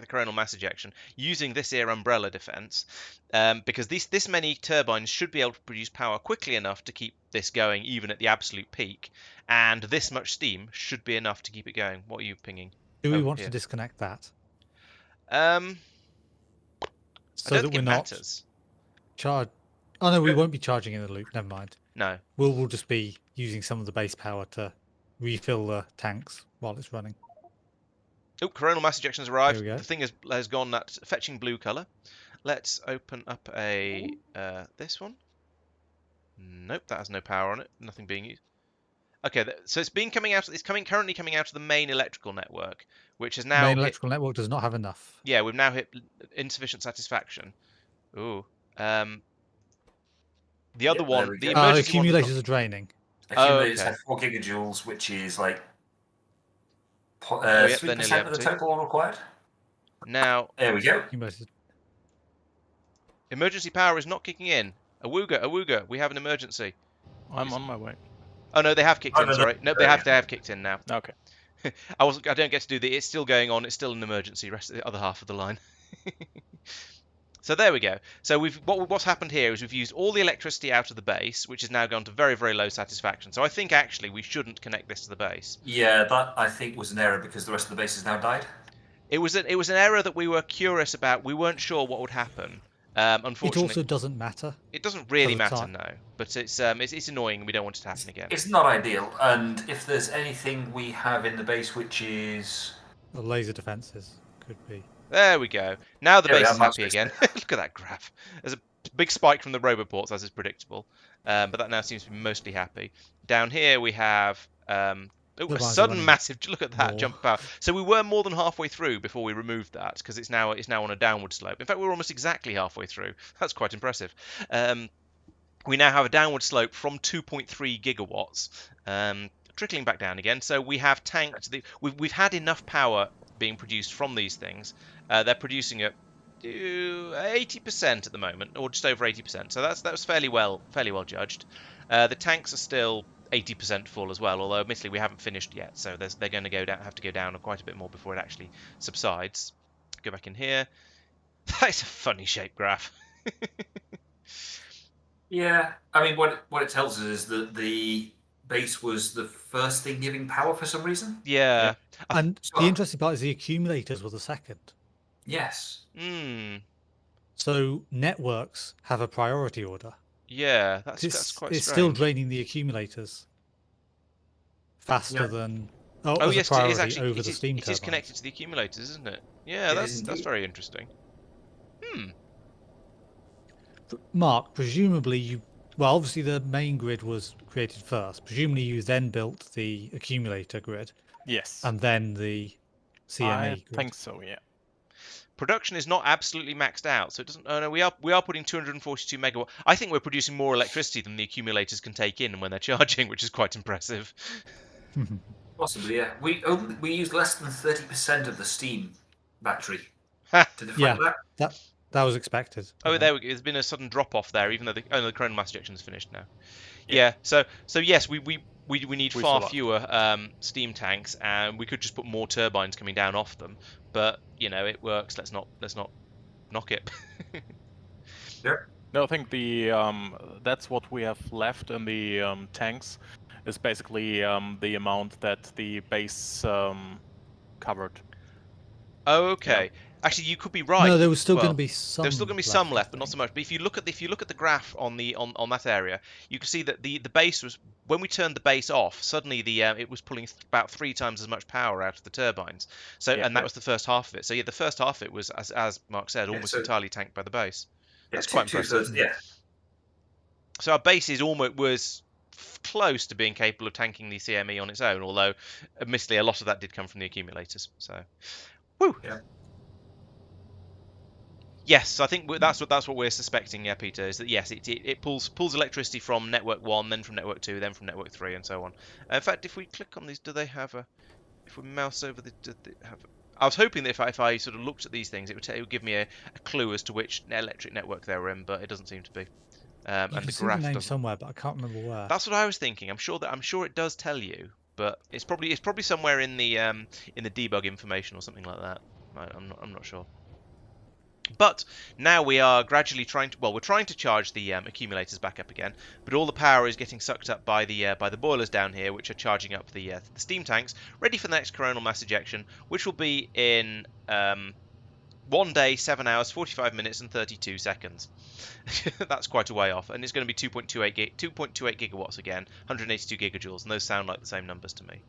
coronal mass ejection using this here umbrella defense, because this many turbines should be able to produce power quickly enough to keep this going even at the absolute peak, and this much steam should be enough to keep it going. What are you pinging? Do we want to disconnect that? So I don't think think it we're not matters. Oh no, we won't be charging in the loop. Never mind. No. We'll just be using some of the base power to refill the tanks while it's running. Oh, coronal mass ejection has arrived. There we go. The thing has gone that fetching blue color. Let's open up a this one. Nope, that has no power on it. Nothing being used. Okay, so it's currently coming out of the main electrical network, which is now Main electrical network does not have enough. Yeah, we've now hit insufficient satisfaction. Ooh. The other one, the emergency accumulators are draining. Accumulators okay. have 4 gigajoules, which is like yep, 3% of the total required. Now, there we go. Emergency power is not kicking in. Awooga, we have an emergency. I'm on my way. Oh no, they have kicked in. Sorry, no, they have kicked in now. Okay. I don't get to do the. It's still going on. It's still an emergency. Rest of the other half of the line. So there we go. So what's happened here is we've used all the electricity out of the base, which has now gone to very, very low satisfaction. So I think actually we shouldn't connect this to the base. Yeah, that I think was an error because the rest of the base has now died. It was an error that we were curious about. We weren't sure what would happen. Unfortunately, it also doesn't matter. It doesn't really matter, no. But it's annoying, and we don't want it to happen again. It's not ideal, and if there's anything we have in the base which is the laser defenses could be. There we go. Now the base is happy again. Look at that graph. There's a big spike from the roboports, as is predictable, but that now seems to be mostly happy. Down here we have a sudden massive. Look at that jump power. So we were more than halfway through before we removed that, because it's now on a downward slope. In fact, we're almost exactly halfway through. That's quite impressive. We now have a downward slope from 2.3 gigawatts, trickling back down again. So we have tanked we've had enough power being produced from these things. They're producing at 80% at the moment, or just over 80%. So that was fairly well judged. The tanks are still 80% full as well, although admittedly we haven't finished yet, so they're going to have to go down quite a bit more before it actually subsides. go back in here. That's a funny shape graph. Yeah, I mean, what it tells us is that the base was the first thing giving power for some reason. Yeah. And So- the interesting part is the accumulators were the second. Yes. So networks have a priority order. Yeah, that's It's quite it's strange. still draining the accumulators faster Yeah. than Oh as yes, a priority it is actually over the steam it is turbines. connected to the accumulators, isn't it? Yeah, It is that's indeed. very interesting. Mark, presumably well, obviously the main grid was created first. Presumably you then built the accumulator grid Yes. and then the CME I grid. think so, yeah. Production is not absolutely maxed out, so it doesn't. Oh no, we are putting 242 megawatt. I think we're producing more electricity than the accumulators can take in when they're charging, which is quite impressive. Possibly, yeah. We used less than 30% of the steam battery Ha! to Yeah, define that. that was expected. I Oh, think. there we go. There's been a sudden drop off there, even though the coronal mass ejection is finished now. Yeah. So yes, we need far survived. fewer steam tanks, and we could just put more turbines coming down off them. But you know, it works. Let's not knock it. Yep. No, I think the that's what we have left in the tanks is basically the amount that the base covered. Oh, okay. Actually, you could be right. No, there was still Well, going to be some. There's still going to be some I left, but not so much. But if you look at the graph on that area, you can see that the base was, when we turned the base off, suddenly it was pulling about 3 times as much power out of the turbines. So Yeah. and that was the first half of it. So yeah, the first half of it was, as Mark said, Yeah, almost so- entirely tanked by the base. Yeah, That's quite impressive. 2/3. Yeah. So our base was close to being capable of tanking the CME on its own, although admittedly a lot of that did come from the accumulators. So, woo. Yeah. Yes, I think that's what we're suspecting. Yeah, Peter, is that yes, it pulls electricity from network 1, then from network 2, then from network 3, and so on. In fact, if we click on these, do they have a? If we mouse over the, do they have? I was hoping that if I sort of looked at these things, it would give me a clue as to which electric network they were in, but it doesn't seem to be. You And can the see the graph name doesn't. somewhere, but I can't remember where. That's what I was thinking. I'm sure it does tell you, but it's probably somewhere in the debug information or something like that. I'm not sure. But now we are gradually trying to charge the accumulators back up again, but all the power is getting sucked up by the boilers down here, which are charging up the steam tanks, ready for the next coronal mass ejection, which will be in 1 day, 7 hours, 45 minutes, and 32 seconds. That's quite a way off, and it's going to be 2.28 gigawatts again, 182 gigajoules, and those sound like the same numbers to me.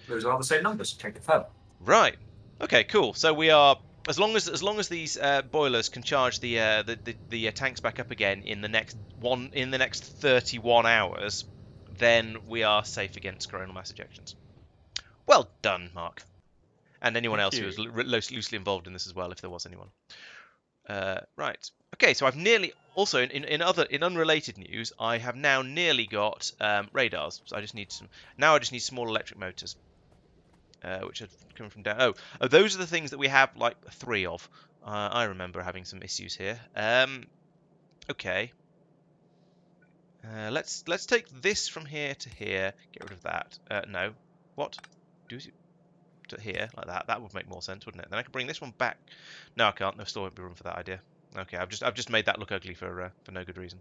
Those are the same numbers. Check the phone. Right. Okay. Cool. So we are. As long as these boilers can charge the tanks back up again in the next 31 hours, then we are safe against coronal mass ejections. Well done, Mark, and anyone else who was loosely involved in this as well, if there was anyone. Right. Okay. So I've nearly also in unrelated news, I have now nearly got radars. So I just need small electric motors. Which are coming from down. Oh, those are the things that we have like 3 of. I remember having some issues here. Okay. Let's take this from here to here. Get rid of that. No. What? To here like that. That would make more sense, wouldn't it? Then I can bring this one back. No, I can't. There still won't be room for that idea. Okay, I've just made that look ugly for no good reason.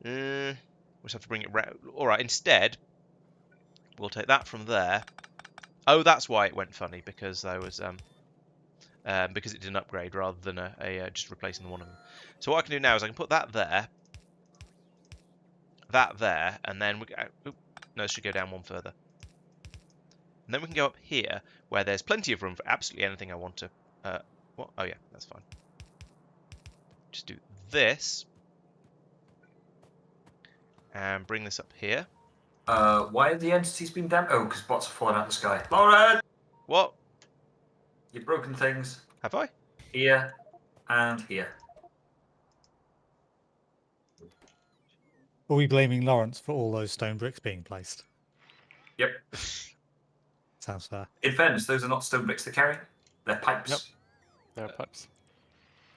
We'll just have to bring it round. All right. Instead, we'll take that from there. Oh, that's why it went funny, because I was because it did an upgrade rather than just replacing one of them. So what I can do now is I can put that there, and then no, it should go down one further. And then we can go up here, where there's plenty of room for absolutely anything I want to. What? Oh yeah, that's fine. Just do this, and bring this up here. Why have the entities been damaged? Oh, because bots are falling out of the sky. Laurence! What? You've broken things Have I? here and here. Are we blaming Laurence for all those stone bricks being placed? Yep. Sounds fair. In fairness, those are not stone bricks they're carrying. They're pipes. Yep. There are pipes.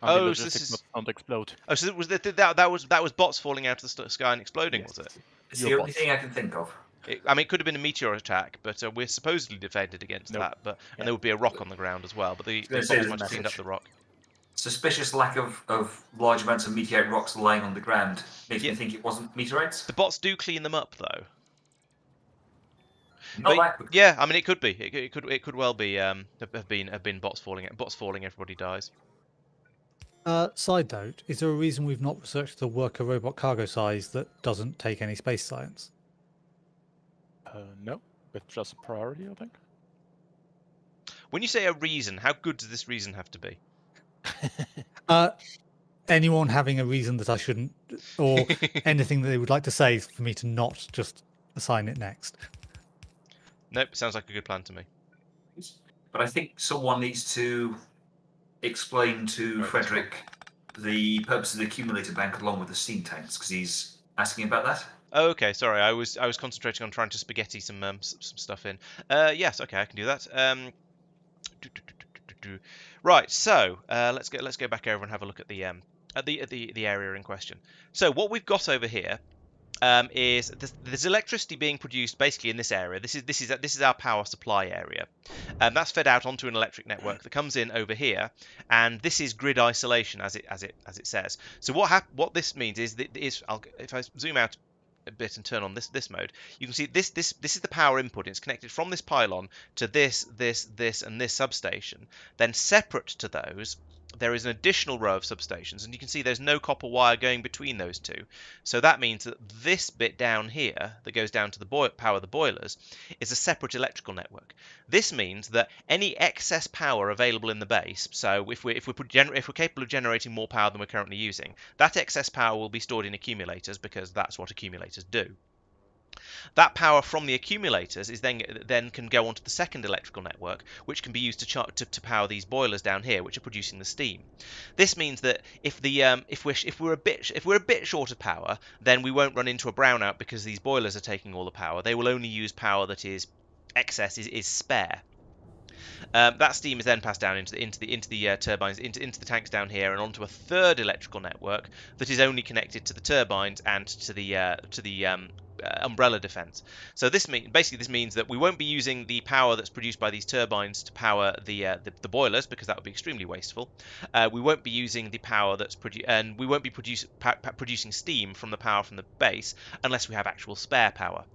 Oh, so this is. Don't explode. Oh, so that was bots falling out of the sky and exploding, Yes. was it? It's Your the only bots. thing I can think of. It could have been a meteor attack, but we're supposedly defended against Nope. that. But Yeah. there would be a rock on the ground as well. But the gonna bots say might there's have cleaned up message. the rock. Suspicious lack of large amounts of meteorite rocks lying on the ground makes Yeah. me think it wasn't meteorites. The bots do clean them up though. Not But, that quickly. yeah, I mean it could be. It could well be have been bots falling. Bots falling. Everybody dies. Side note: is there a reason we've not researched the worker robot cargo size that doesn't take any space science? No, it's just a priority, I think. When you say a reason, how good does this reason have to be? Anyone having a reason that I shouldn't, or anything that they would like to say for me to not just assign it next. Nope, sounds like a good plan to me. But I think someone needs to explain to Frederick the purpose of the accumulator bank along with the steam tanks, because he's asking about that. Oh, okay, sorry. I was concentrating on trying to spaghetti some stuff in. Yes, okay, I can do that. Right, so let's go back over and have a look at the area in question. So what we've got over here is there's electricity being produced basically in this area. This is our power supply area. That's fed out onto an electric network that comes in over here, and this is grid isolation as it says. So what this means is if I zoom out a bit and turn on this mode, you can see this is the power input. It's connected from this pylon to this, and this substation. Then separate to those, there is an additional row of substations, and you can see there's no copper wire going between those two. So that means that this bit down here that goes down to the power the boilers is a separate electrical network. This means that any excess power available in the base, so if we're capable of generating more power than we're currently using, that excess power will be stored in accumulators, because that's what accumulators do. That power from the accumulators is then can go onto the second electrical network, which can be used to power these boilers down here, which are producing the steam. This means that if we're a bit short of power, then we won't run into a brownout because these boilers are taking all the power. They will only use power that is excess, is spare. That steam is then passed down into the turbines, into the tanks down here, and onto a third electrical network that is only connected to the turbines and to the umbrella defense. So this means that we won't be using the power that's produced by these turbines to power the boilers, because that would be extremely wasteful. We won't be using the power that's and we won't be producing steam from the power from the base unless we have actual spare power.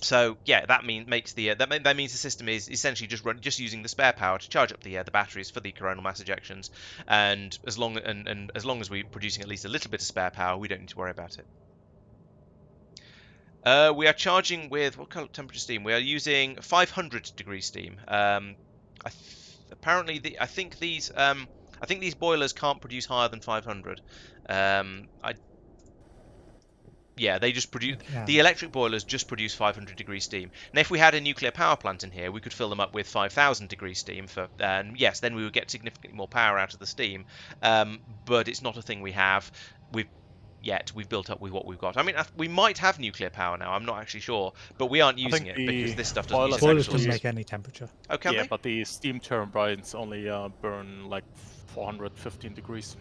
So yeah, that means the system is essentially just using the spare power to charge up the batteries for the coronal mass ejections, and as long as we're producing at least a little bit of spare power, we don't need to worry about it. We are charging with what kind of temperature steam? We are using 500 degree steam. Apparently, I think these boilers can't produce higher than 500. Yeah, they just produce. Yeah. The electric boilers just produce 500 degree steam. Now, if we had a nuclear power plant in here, we could fill them up with 5,000 degree steam and yes, then we would get significantly more power out of the steam. But it's not a thing we have. We've built up with what we've got. I mean, we might have nuclear power now. I'm not actually sure, but we aren't using it because this stuff doesn't use boilers essentials. can make any temperature. Oh, can Yeah, they? but the steam turbines only burn like 415 degrees.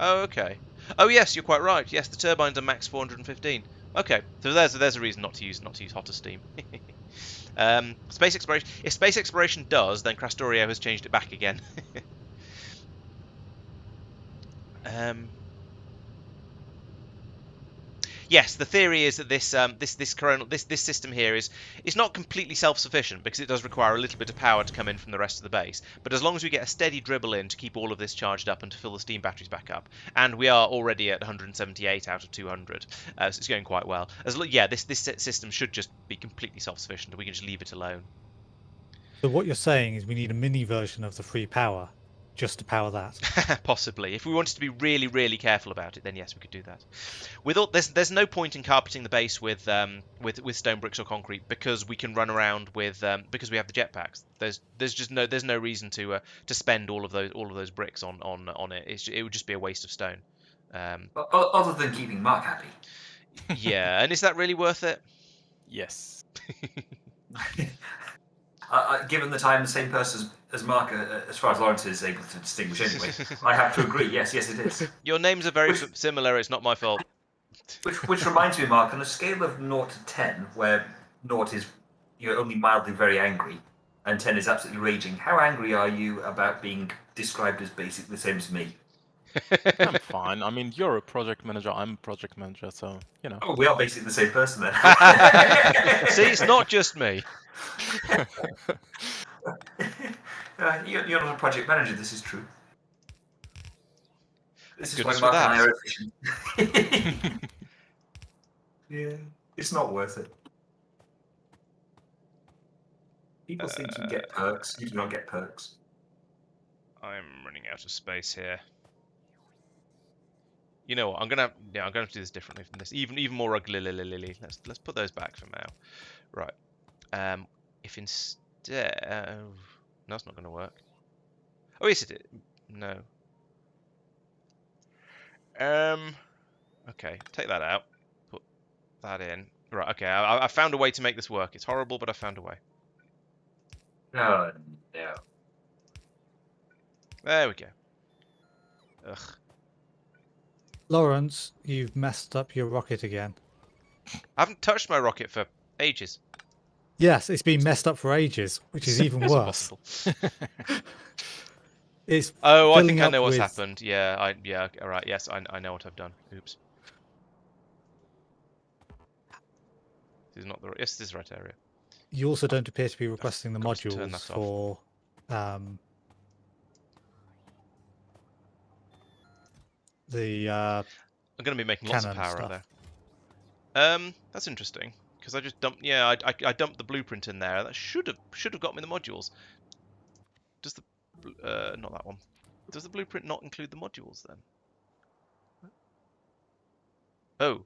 Oh, okay. Oh, yes, you're quite right. Yes, the turbines are max 415. Okay, so there's a reason not to use hotter steam. Space exploration. If space exploration does, then Krastorio has changed it back again. Yes, the theory is that this system here is not completely self-sufficient, because it does require a little bit of power to come in from the rest of the base. But as long as we get a steady dribble in to keep all of this charged up and to fill the steam batteries back up, and we are already at 178 out of 200, so it's going quite well. This system should just be completely self-sufficient, and we can just leave it alone. So what you're saying is we need a mini version of the free power just to power that. Possibly. If we wanted to be really, really careful about it, then yes, we could do that. There's no point in carpeting the base with stone bricks or concrete, because we can run around with because we have the jetpacks. There's no reason to spend all of those bricks on it. It would just be a waste of stone. Other than keeping Marc happy. Yeah, and is that really worth it? Yes. Given the time the same person as Marc, as far as Laurence is able to distinguish anyway, I have to agree. Yes, it is. Your names are very similar. It's not my fault. Which reminds me, Mark, on a scale of 0 to 10, where 0 is you're only mildly very angry, and 10 is absolutely raging, how angry are you about being described as basically the same as me? I'm fine. I mean, you're a project manager, I'm a project manager, so, you know. Oh, we are basically the same person then. See, it's not just me. You're not a project manager, this is true. This is why Goodness Mark for and I that. are efficient. Yeah, it's not worth it. People think you get perks, you do not get perks. I'm running out of space here. You know what? I'm gonna have to do this differently from this. Even more ugly. Let's put those back for now. Right. If instead, no, that's not gonna work. Oh yes, it did. No. Okay, take that out. Put that in. Right. Okay, I found a way to make this work. It's horrible, but I found a way. Oh no. There we go. Ugh. Laurence, you've messed up your rocket again. I haven't touched my rocket for ages. Yes, it's been messed up for ages, which is even It's worse. possible. It's Oh, I think filling I up know what's with- happened. Yeah, all right. Yes, I know what I've done. Oops. This is not the. Yes, this is the right area. You also don't appear to be requesting the Got to turn modules that for the I'm going to be making lots of cannon power stuff. up there. That's interesting because I just dumped. Yeah, I dumped the blueprint in there. That should have got me the modules. Does the not that one? Does the blueprint not include the modules then? Oh,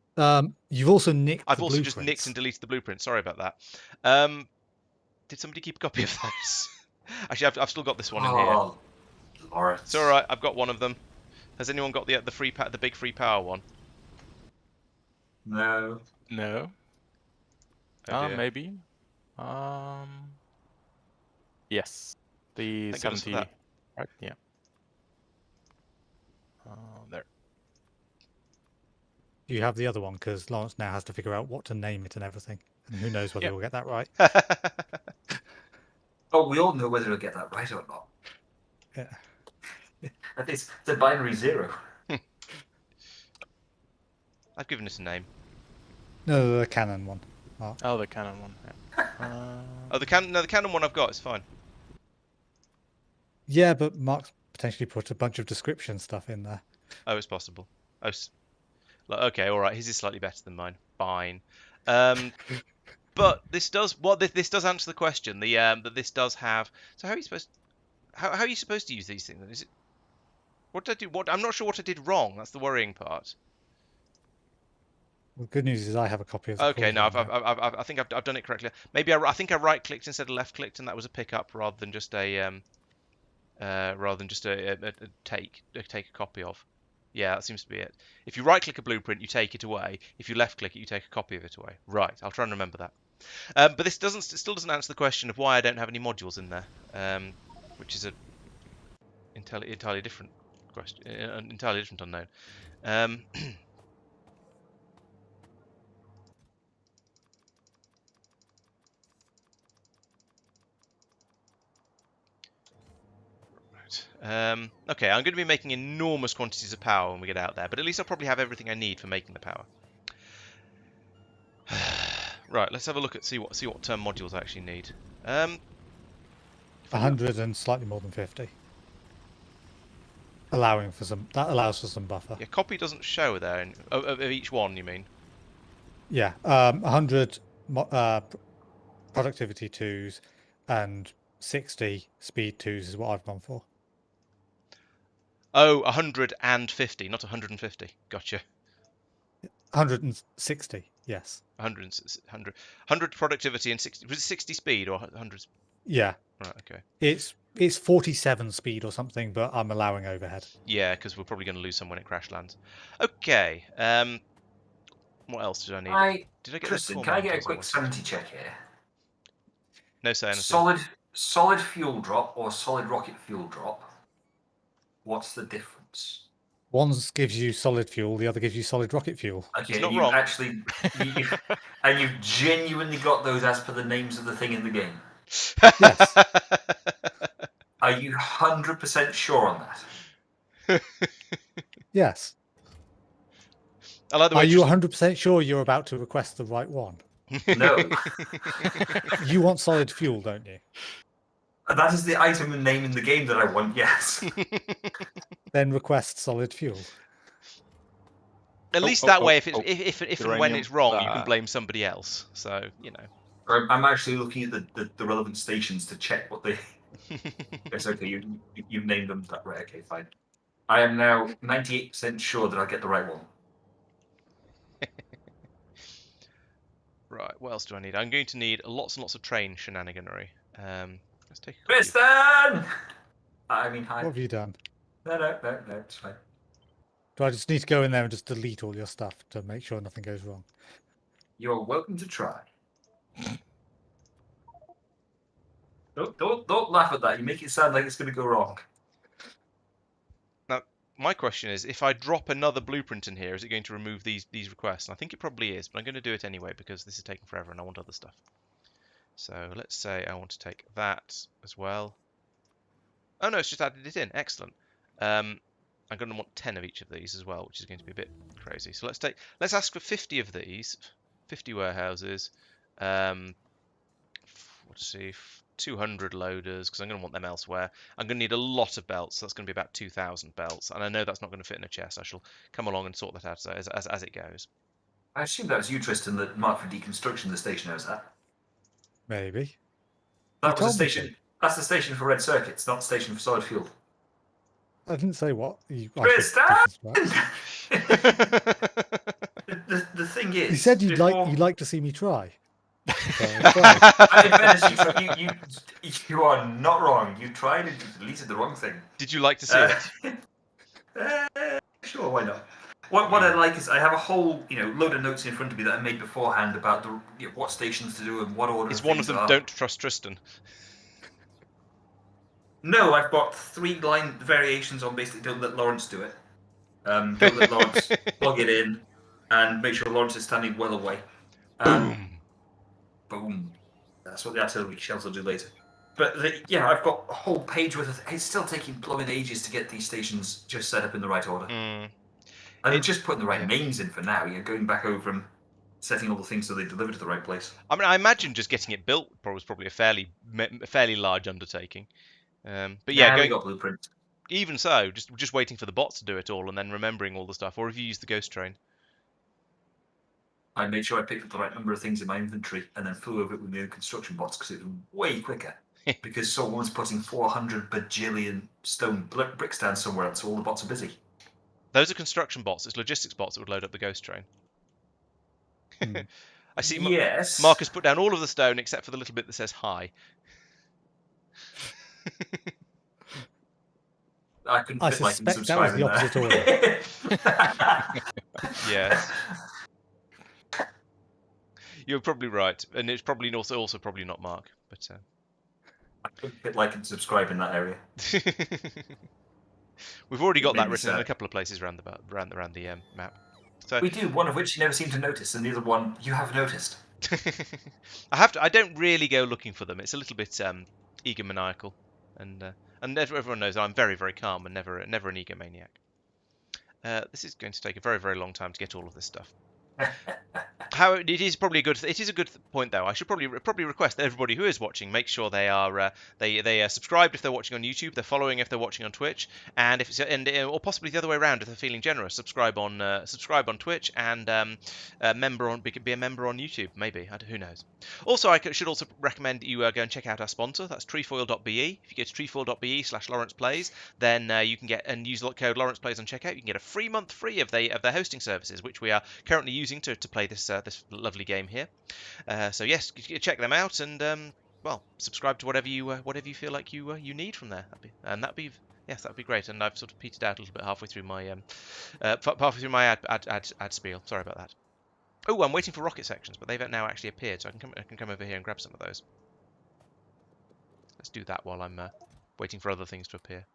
You've also nicked I've the also just blueprints. nicked and deleted the blueprint. Sorry about that. Did somebody keep a copy of those? Actually, I've still got this one in here. Oh, Laurence. It's all right. I've got one of them. Has anyone got the the big free power one? No. No. Oh, dear. Maybe. Yes. The Thank goodness for 70. that. Right? Yeah. There. You have the other one because Laurence now has to figure out what to name it and everything. And who knows whether Yep. he'll get that right. Oh, we all know whether he'll get that right or not. Yeah. It's a binary 0. I've given it a name. No, the cannon one. Oh, the cannon one. Yeah. Oh, the cannon one I've got is fine. Yeah, but Mark's potentially put a bunch of description stuff in there. Oh, it's possible. Oh, okay, all right. His is slightly better than mine. Fine. But this does this does answer the question. That this does have. So how are you supposed? How are you supposed to use these things? Is it? What did I do? I'm not sure what I did wrong. That's the worrying part. The good news is I have a copy of the Okay, no, Coronal now. I think I've done it correctly. Maybe I think I right clicked instead of left clicked, and that was a pickup rather than just a take a copy of. Yeah, that seems to be it. If you right click a blueprint, you take it away. If you left click it, you take a copy of it away. Right, I'll try and remember that. But this still doesn't answer the question of why I don't have any modules in there, which is a entirely different question, entirely different unknown. Okay, I'm going to be making enormous quantities of power when we get out there, but at least I'll probably have everything I need for making the power. Right, let's have a look at see what modules I actually need. 100 and slightly more than 50. Allowing for some, that allows for some buffer. Yeah, copy doesn't show there of each one. You mean? Yeah, 100 productivity 2s and 60 speed 2s is what I've gone for. Oh, 150, not 150. Gotcha. 160, yes. 100 productivity and 60. Was it 60 speed or 100? Yeah. Right. Okay. It's 47 speed or something, but I'm allowing overhead. Yeah, because we're probably going to lose some when it crash lands. Okay. What else did I need? Did I get Tristan, can I get a quick sanity check here? No sanity. Solid fuel drop or solid rocket fuel drop? What's the difference? One gives you solid fuel, the other gives you solid rocket fuel. Okay, not you wrong. actually, and you've genuinely got those as per the names of the thing in the game. Yes. Are you 100% sure on that? Yes. I like the way Are you Tristan... 100% sure you're about to request the right one? No. You want solid fuel, don't you? That is the item and name in the game that I want, yes. Then request solid fuel. At least that way, if and when it's wrong, you can blame somebody else. So, you know. I'm actually looking at the relevant stations to check what they... It's okay, you've named them that right, okay, fine. I am now 98% sure that I'll get the right one. Right, what else do I need? I'm going to need lots and lots of train shenaniganery. Let's take a Tristan! I mean, hi. What have you done? No, it's fine. Do I just need to go in there and just delete all your stuff to make sure nothing goes wrong? You're welcome to try. Don't laugh at that. You make it sound like it's going to go wrong. Now, my question is, if I drop another blueprint in here, is it going to remove these requests? And I think it probably is, but I'm going to do it anyway because this is taking forever and I want other stuff. So let's say I want to take that as well. Oh no, it's just added it in. Excellent. I'm going to want 10 of each of these as well, which is going to be a bit crazy. So let's ask for 50 of these, 50 warehouses. Let's see, 200 loaders, because I'm going to want them elsewhere. I'm going to need a lot of belts, so that's going to be about 2,000 belts. And I know that's not going to fit in a chest. I shall come along and sort that out as it goes. I assume that was you, Tristan, that Marc for deconstruction the station knows that. Maybe. That was the told me station. That's the station for red circuits, not the station for solid fuel. I didn't say what. Tristan! The thing is, You said you'd before... like to see me try. You are not wrong. You tried and you deleted the wrong thing. Did you like to see it? Sure, why not? What I like is I have a whole load of notes in front of me that I made beforehand about what stations to do and what order. Is one of them are. Don't trust Tristan? No, I've got 3 line variations on basically don't let Laurence do it. Don't let Laurence plug it in and make sure Laurence is standing well away. Boom. That's what the artillery shells will do later. But I've got a whole page worth of... It's still taking blooming ages to get these stations just set up in the right order. And just putting the right names in for now. You're going back over and setting all the things so they deliver to the right place. I mean, I imagine just getting it built was probably a fairly large undertaking. But yeah, we got blueprints. Even so, just waiting for the bots to do it all and then remembering all the stuff. Or have you used the ghost train? I made sure I picked up the right number of things in my inventory and then flew over it with my own construction bots because it was way quicker. Because someone's putting 400 bajillion stone bricks down somewhere else, so all the bots are busy. Those are construction bots. It's logistics bots that would load up the ghost train. I see. Yes. Marc has put down all of the stone except for the little bit that says hi. I suspect that was the opposite order. Yes. You're probably right, and it's probably also probably not Marc, but. I could hit like and subscribe in that area. We've already got that written in a couple of places around the map. So we do, one of which you never seem to notice, and the other one you have noticed. I don't really go looking for them. It's a little bit egomaniacal, and everyone knows I'm very, very calm and never an egomaniac. This is going to take a very, very long time to get all of this stuff. It is probably a good point though. I should probably request that everybody who is watching make sure they are they are subscribed if they're watching on YouTube, they're following if they're watching on Twitch, and or possibly the other way around if they're feeling generous, subscribe on Twitch and be a member on YouTube maybe. Who knows. Also, I should also recommend that you go and check out our sponsor. That's trefoil.be. If you go to trefoil.be/LaurencePlays, then you can get and use the code LaurencePlays on checkout. You can get a free month free of their hosting services, which we are currently using to play this lovely game here. So yes, check them out and subscribe to whatever you feel like you need from there. That'd be great. And I've sort of petered out a little bit halfway through my ad spiel. Sorry about that. Oh, I'm waiting for rocket sections, but they've now actually appeared, so I can come over here and grab some of those. Let's do that while I'm waiting for other things to appear.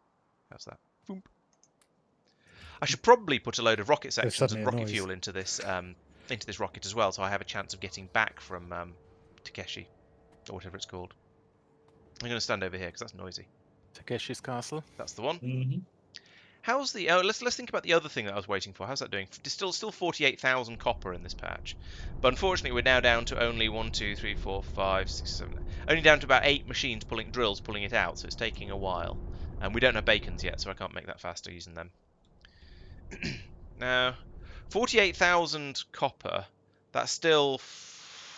How's that? Boom. I should probably put a load of rocket sections suddenly and a rocket noise. fuel into this rocket as well, so I have a chance of getting back from Takeshi, or whatever it's called. I'm going to stand over here because that's noisy. Takeshi's castle. That's the one. Mm-hmm. How's the? Oh, let's think about the other thing that I was waiting for. How's that doing? Still 48,000 copper in this patch, but unfortunately we're now down to only 1, 2, 3, 4, 5, 6, 7. Only down to about 8 machines drills pulling it out, so it's taking a while. And we don't have bacons yet, so I can't make that faster using them. Now, 48,000 copper. That's still,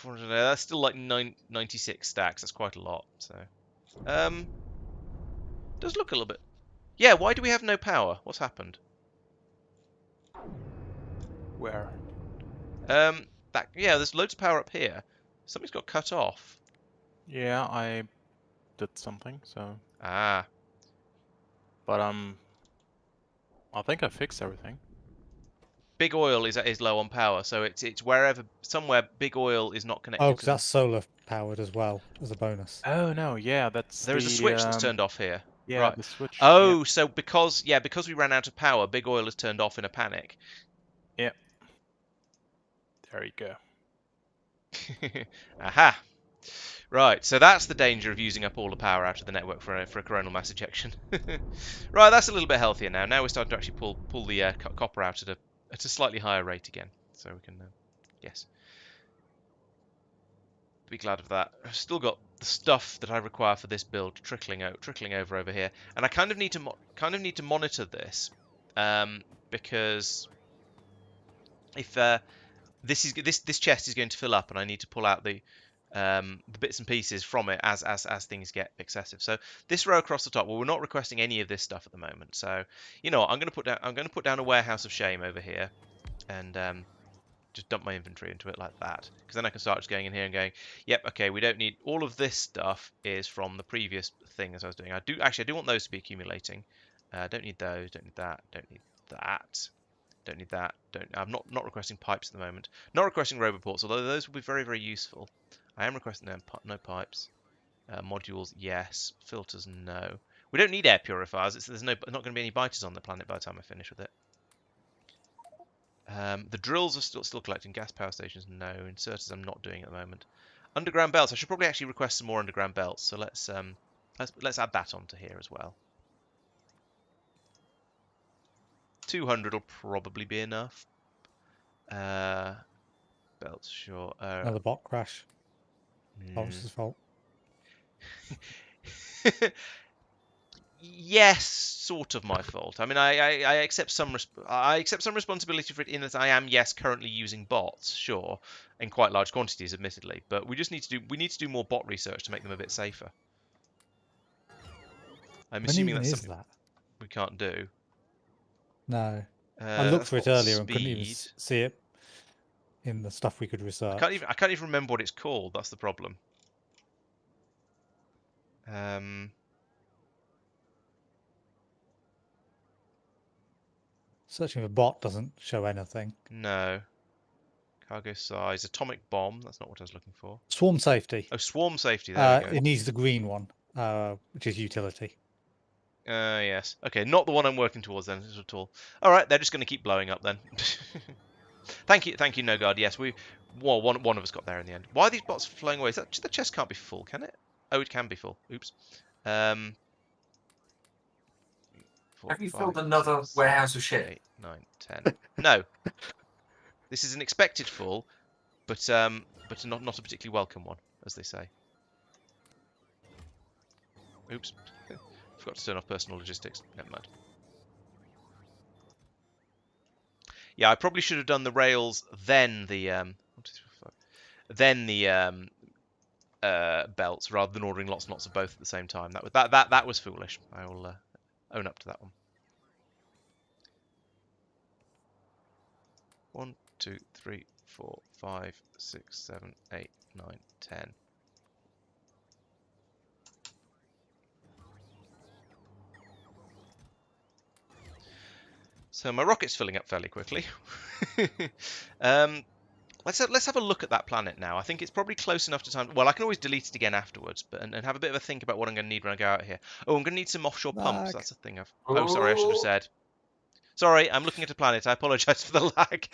I don't know, that's still like 96 stacks. That's quite a lot. So, does look a little bit. Yeah, why do we have no power? What's happened? Where? Yeah, there's loads of power up here. Something's got cut off. Yeah, I did something, so... Ah. But, I think I fixed everything. Big oil is low on power, so it's somewhere big oil is not connected Oh, to because that's solar powered as well as a bonus. Oh, no, yeah, that's There is a switch that's turned off here. Yeah, Right. the switch. Oh, yeah. so because we ran out of power, big oil is turned off in a panic. Yeah. There you go. Aha. Right, so that's the danger of using up all the power out of the network for a coronal mass ejection. Right, that's a little bit healthier now. Now we're starting to actually pull the copper out at a slightly higher rate again. So we can, yes. Be glad of that. I've still got the stuff that I require for this build trickling over here, and I kind of need to monitor this, because if this chest is going to fill up, and I need to pull out the bits and pieces from it as things get excessive. So this row across the top, well, we're not requesting any of this stuff at the moment. So you know what, I'm going to put down a warehouse of shame over here, and just dump my inventory into it like that, because then I can start just going in here and going, yep, okay, we don't need all of this stuff is from the previous thing as I was doing. I do want those to be accumulating. Don't need those, don't need that, don't need that, don't need that. I'm not requesting pipes at the moment. Not requesting roboports, although those will be very, very useful. I am requesting them. No pipes. Modules, yes. Filters, no. We don't need air purifiers. There's not going to be any biters on the planet by the time I finish with it. The drills are still collecting. Gas power stations, no. Inserters, I'm not doing at the moment. Underground belts. I should probably actually request some more underground belts. So let's add that onto here as well. 200 will probably be enough. Belts, sure. Another bot crash. Lawrence's fault. Yes, sort of my fault. I mean, I accept some responsibility for it in that I am, yes, currently using bots, sure, in quite large quantities, admittedly. But we just need to do more bot research to make them a bit safer. I'm assuming that's something we can't do. No, I looked for it earlier and couldn't even see it in the stuff we could research. I can't even remember what it's called. That's the problem. Searching for bot doesn't show anything. No. Cargo size, atomic bomb. That's not what I was looking for. Swarm safety. Oh, swarm safety. There we go. It needs the green one, which is utility. Yes. Okay, not the one I'm working towards then at all. All right, they're just going to keep blowing up then. Thank you, No Guard. Yes, one of us got there in the end. Why are these bots flowing away? The chest can't be full, can it? Oh, it can be full. Oops. 4, Have you 5, filled another 6, warehouse of shit? 8, 9, 10. No. This is an expected full, but not a particularly welcome one, as they say. Oops. Forgot to turn off personal logistics. Never mind. Yeah, I probably should have done the rails, then the belts, rather than ordering lots and lots of both at the same time. That was foolish. I will own up to that one. 1, 2, 3, 4, 5, 6, 7, 8, 9, 10. So my rocket's filling up fairly quickly. Let's have a look at that planet now. I think it's probably close enough to time. Well, I can always delete it again afterwards, but and have a bit of a think about what I'm going to need when I go out here. Oh, I'm going to need some offshore pumps. That's a thing I've. Oh, sorry, I should have said. Sorry, I'm looking at a planet. I apologise for the lag.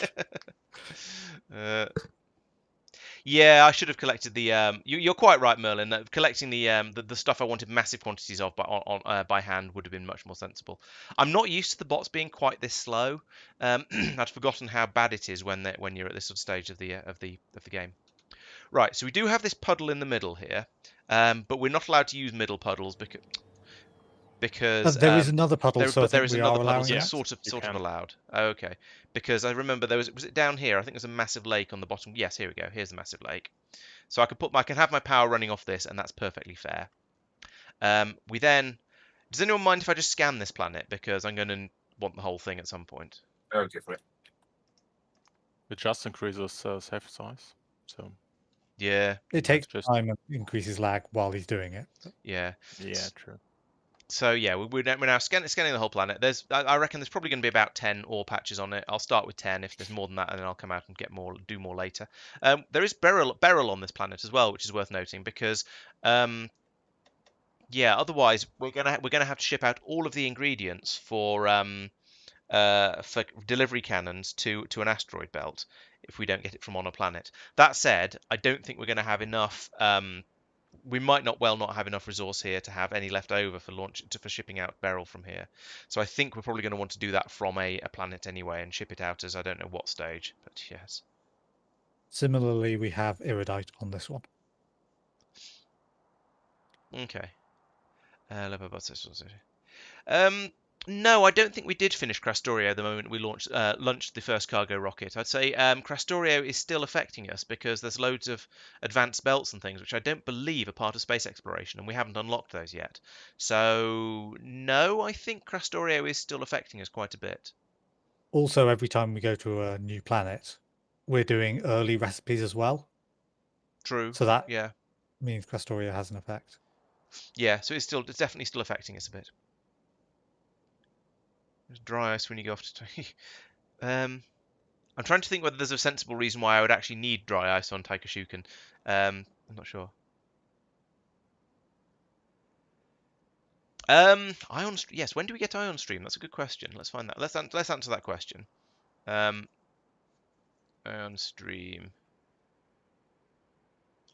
Yeah, I should have collected the. You're quite right, Merlin. That collecting the stuff I wanted massive quantities of by hand would have been much more sensible. I'm not used to the bots being quite this slow. I'd forgotten how bad it is when you're at this sort of stage of the game. Right, so we do have this puddle in the middle here, but we're not allowed to use middle puddles because there is another puddle, so I there think is we another are puddle, allowing so it. it's sort of allowed. Okay, because I remember was it down here? I think there's a massive lake on the bottom. Yes, here we go. Here's the massive lake. So I can have my power running off this, and that's perfectly fair. Does anyone mind if I just scan this planet, because I'm going to want the whole thing at some point? Okay, for it. It just increases safe size. So Yeah. It takes just time and increases lag while he's doing it. Yeah. Yeah, true. So yeah, we're now scanning the whole planet. I reckon there's probably going to be about 10 ore patches on it. I'll start with 10. If there's more than that, and then I'll come out and do more later. There is beryl on this planet as well, which is worth noting, because yeah, otherwise we're gonna have to ship out all of the ingredients for delivery cannons to an asteroid belt if we don't get it from on a planet. That said, I don't think we're going to have enough. We might not have enough resource here to have any left over for shipping out beryl from here. So I think we're probably going to want to do that from a planet anyway and ship it out as I don't know what stage, but yes. Similarly, we have iridite on this one. Okay. No, I don't think we did finish Krastorio the moment we launched the first cargo rocket. I'd say Krastorio is still affecting us because there's loads of advanced belts and things which I don't believe are part of space exploration, and we haven't unlocked those yet. So no, I think Krastorio is still affecting us quite a bit. Also, every time we go to a new planet, we're doing early recipes as well. True. So that yeah means Krastorio has an effect. Yeah, so it's definitely still affecting us a bit. There's dry ice when you go off to I'm trying to think whether there's a sensible reason why I would actually need dry ice on Taikashukan. I'm not sure. Ion Stream. Yes, when do we get Ion Stream? That's a good question. Let's find that. Let's answer that question. Ion Stream.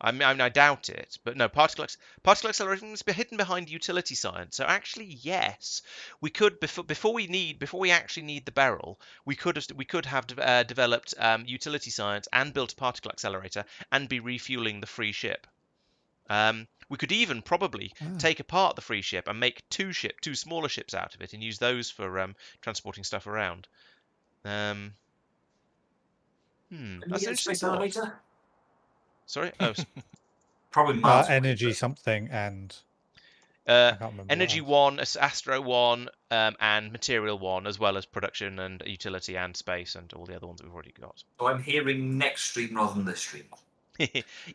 I doubt it, but no. Particle acceleration is hidden behind utility science. So actually, yes, we could before we actually need the beryl, we could have developed utility science and built a particle accelerator and be refueling the free ship. We could even probably take apart the free ship and make two smaller ships out of it and use those for transporting stuff around. Can That's you an get a space interesting thought. elevator? Sorry? Oh, probably Mars. Energy something and I can't remember. Energy 1, Astro 1, and Material 1, as well as production and utility and space and all the other ones that we've already got. So I'm hearing next stream rather than this stream.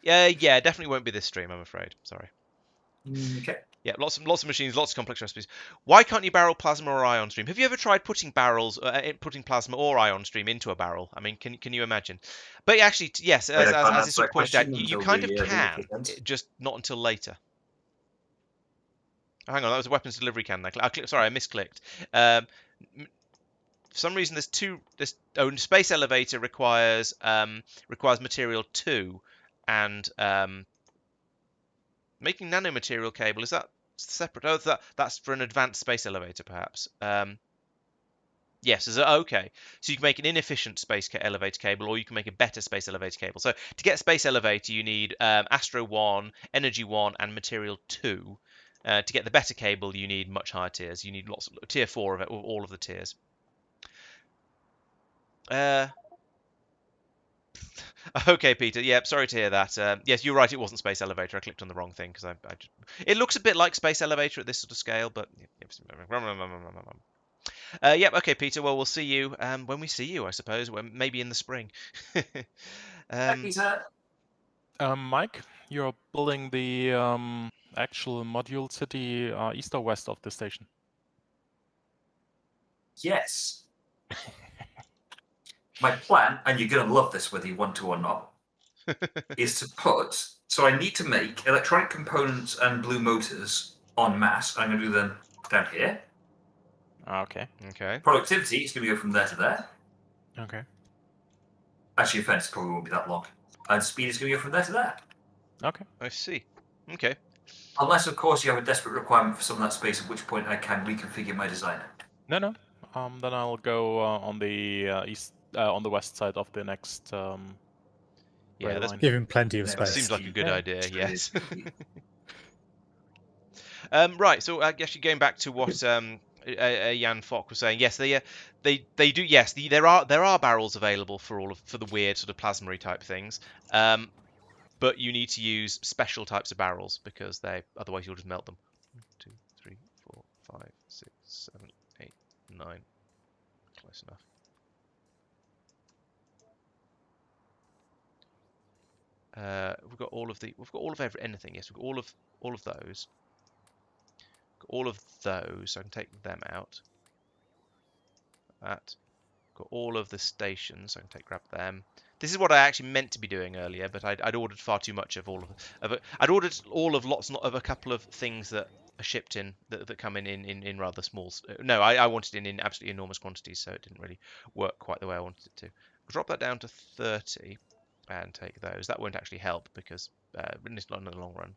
Yeah, definitely won't be this stream, I'm afraid. Sorry. Okay. Yeah, lots of machines, lots of complex recipes. Why can't you barrel plasma or ion stream? Have you ever tried putting putting plasma or ion stream into a barrel? I mean, can you imagine? But actually, yes, as it's sort of pointed out, you kind of can, just not until later. Oh, hang on, that was a weapons delivery cannon. Sorry, I misclicked. For some reason, space elevator requires material 2, and making nanomaterial cable, is that separate? Oh, that's for an advanced space elevator, perhaps. Yes, okay. So you can make an inefficient space elevator cable, or you can make a better space elevator cable. So to get space elevator, you need Astro 1, Energy 1, and Material 2. To get the better cable, you need much higher tiers. You need lots of tier 4 of it, all of the tiers. Okay, Peter. Yeah, sorry to hear that. Yes, you're right. It wasn't space elevator. I clicked on the wrong thing because it looks a bit like space elevator at this sort of scale, but yep. Okay, Peter. Well, we'll see you when we see you, I suppose. Maybe in the spring. Peter. Mike, you're building the actual module city east or west of the station? Yes. My plan, and you're going to love this whether you want to or not, is to put... So I need to make electronic components and blue motors en masse. I'm going to do them down here. Okay. Okay. Productivity is going to go from there to there. Okay. Actually, offense probably won't be that long. And speed is going to go from there to there. Okay. I see. Okay. Unless, of course, you have a desperate requirement for some of that space, at which point I can reconfigure my design. No. Then I'll go on the on the west side of the next Yeah, rail that's line. Give him plenty of Yeah, space. seems like a good Yeah, idea. sure Yes. is. Right. So I guess going back to what Jan Fock was saying. Yes, they do. Yes, there are barrels available for the weird sort of plasmary type things. But you need to use special types of barrels because otherwise you'll just melt them. 1, 2, 3, 4, 5, 6, 7, 8, 9. Close enough. We've got all of anything. Yes, we've got all of those. Got all of those, so I can take them out. That. Got all of the stations, so I can grab them. This is what I actually meant to be doing earlier, but I'd ordered far too much of all of it. I'd ordered all of lots of a couple of things that are shipped in that come in rather small. No, I wanted it in absolutely enormous quantities, so it didn't really work quite the way I wanted it to. I'll drop that down to 30 and take those. That won't actually help because it's not in the long run.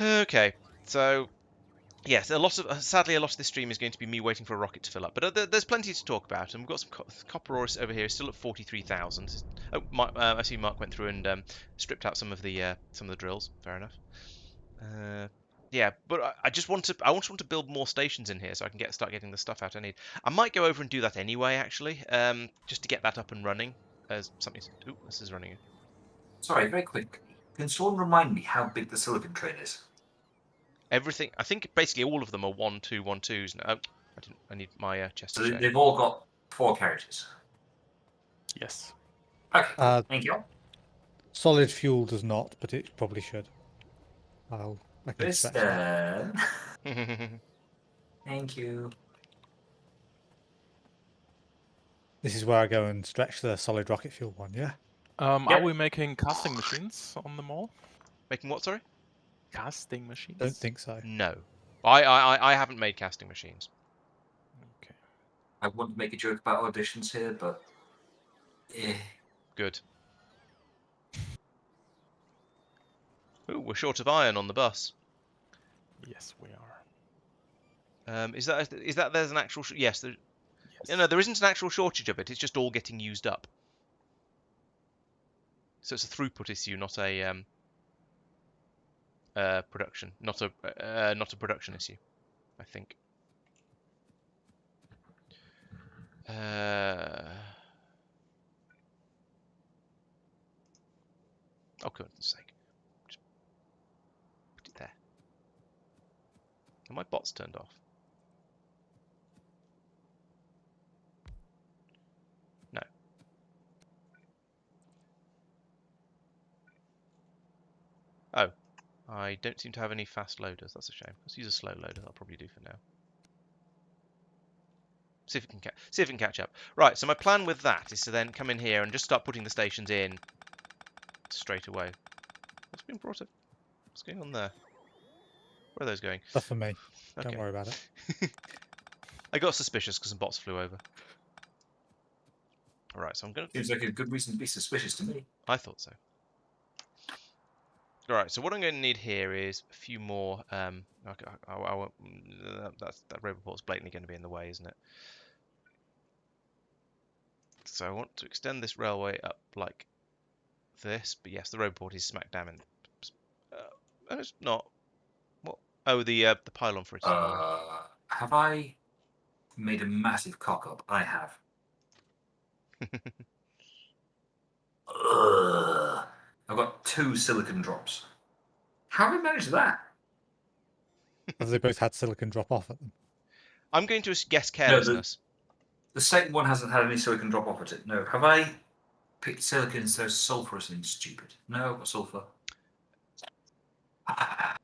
Okay, so yes, sadly a lot of this stream is going to be me waiting for a rocket to fill up, but there's plenty to talk about, and we've got some copper ore over here. It's still at 43,000. Oh, I see Mark went through and stripped out some of the drills. Fair enough. Yeah, but I just want to build more stations in here so I can start getting the stuff out I need. I might go over and do that anyway, actually, just to get that up and running. As something. Ooh, this is running. Sorry, very quick. Can someone remind me how big the silicon train is? Everything. I think basically all of them are 1, 2, 1, 2s. No, I need my chest So to show. they've all got 4 carriages. Yes. Okay, thank you. Solid fuel does not, but it probably should. I can stretch that. Tristan. Thank you. This is where I go and stretch the solid rocket fuel one, yeah? Are we making casting machines on them all? Making what? Sorry. Casting machines? Don't think so. No, I haven't made casting machines. Okay. I want to make a joke about auditions here, but Good. Ooh, we're short of iron on the bus. Yes, we are. Is that there's an actual yes? Yes. No, there isn't an actual shortage of it. It's just all getting used up. So it's a throughput issue, not a production, not a production issue, I think. Oh, goodness sake. Just put it there. Are my bots turned off? No. Oh. I don't seem to have any fast loaders. That's a shame. Let's use a slow loader. That'll probably do for now. See if it can catch up. Right, so my plan with that is to then come in here and just start putting the stations in straight away. What's being brought up? What's going on there? Where are those going? Stuff for me. Okay. Don't worry about it. I got suspicious because some bots flew over. Alright, so I'm going to... seems like a good reason to be suspicious to me. I thought so. Alright, so what I'm going to need here is a few more... that roboport's blatantly going to be in the way, isn't it? So I want to extend this railway up like this, but yes, the roadport is smack dab in. And it's not. What? Oh, the pylon for it is in the way. Have I made a massive cock up? I have. I've got 2 silicon drops. How have I managed that? Have they both had silicon drop off at them? I'm going to guess carelessness. The second one hasn't had any silicon drop off at it. No. Have I picked silicon so sulfur or something stupid? No, not sulfur.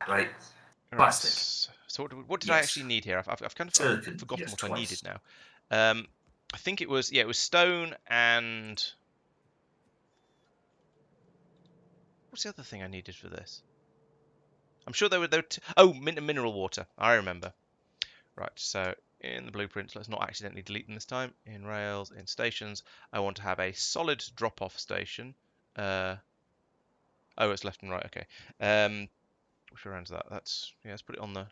Right. Plastic. So what did I actually need here? I've kind of silicon, forgotten yes, what twice. I needed now. I think it was stone and what's the other thing I needed for this? I'm sure there were mineral water. I remember. Right, so in the blueprints, let's not accidentally delete them this time. In rails, in stations, I want to have a solid drop-off station. Oh, it's left and right, okay. Which way around is that? That's, yeah, let's put it on the...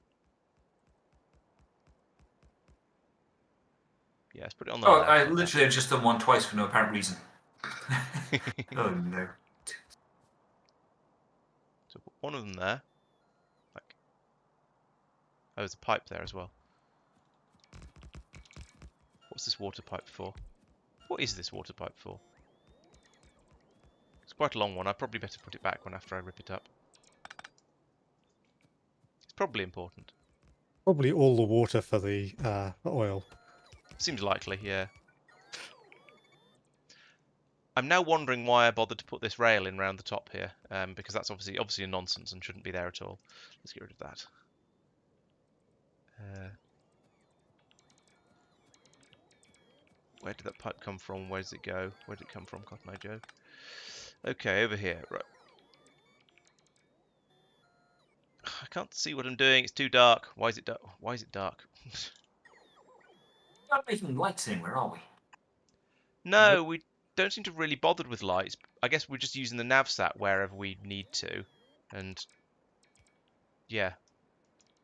Yeah, let's put it on the Oh, left. I like literally have just done one twice for no apparent reason. that. Oh no. So put one of them there. Like, oh, there's a pipe there as well. What's this water pipe for? What is this water pipe for? It's quite a long one. I'd probably better put it back when after I rip it up. It's probably important. Probably all the water for the oil. Seems likely, yeah. I'm now wondering why I bothered to put this rail in round the top here, because that's obviously a nonsense and shouldn't be there at all. Let's get rid of that. Where did that pipe come from? Where does it go? Where did it come from, Cotton Eye Joe? Okay, over here. Right. I can't see what I'm doing. It's too dark. Why is it dark? Why is it dark? We're not making lights anywhere, are we? No, we don't seem to have really bothered with lights. I guess we're just using the navsat wherever we need to. And yeah.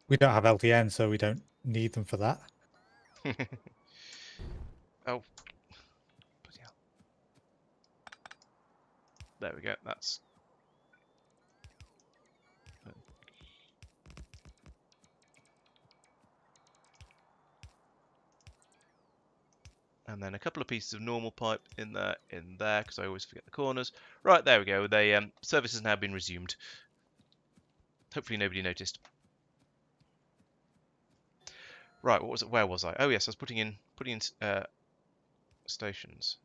We don't have LTN, so we don't need them for that. Oh. Bloody hell. There we go. That's... And then a couple of pieces of normal pipe in there, because I always forget the corners. Right, there we go. The service has now been resumed. Hopefully nobody noticed. Right, what was it? Where was I? Oh yes, I was putting in stations.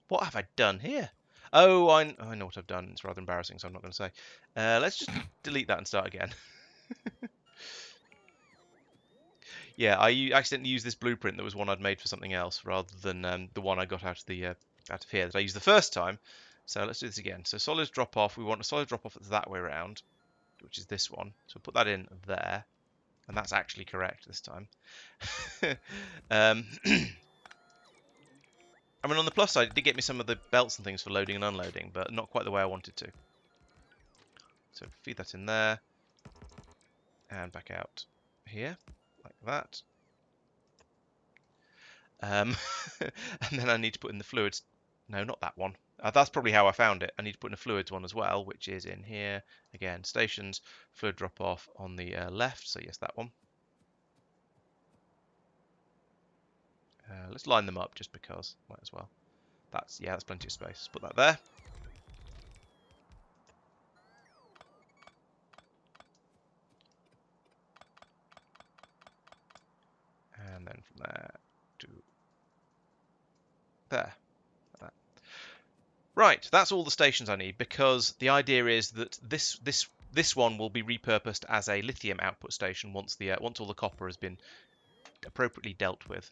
What have I done here? Oh, I know what I've done. It's rather embarrassing, so I'm not going to say. Let's just delete that and start again. Yeah, I accidentally used this blueprint that was one I'd made for something else, rather than the one I got out of here that I used the first time. So let's do this again. So solid drop off. We want a solid drop off that's that way around, which is this one. So put that in there, and that's actually correct this time. I mean, on the plus side, it did get me some of the belts and things for loading and unloading, but not quite the way I wanted to. So feed that in there, and back out here, like that. And then I need to put in the fluids. No, not that one. That's probably how I found it. I need to put in a fluids one as well, which is in here. Again, stations, fluid drop off on the left. So yes, that one. Let's line them up just because, might as well. That's plenty of space. Let's put that there. And then from there to there. Like that. Right, that's all the stations I need, because the idea is that this one will be repurposed as a lithium output station once all the copper has been appropriately dealt with.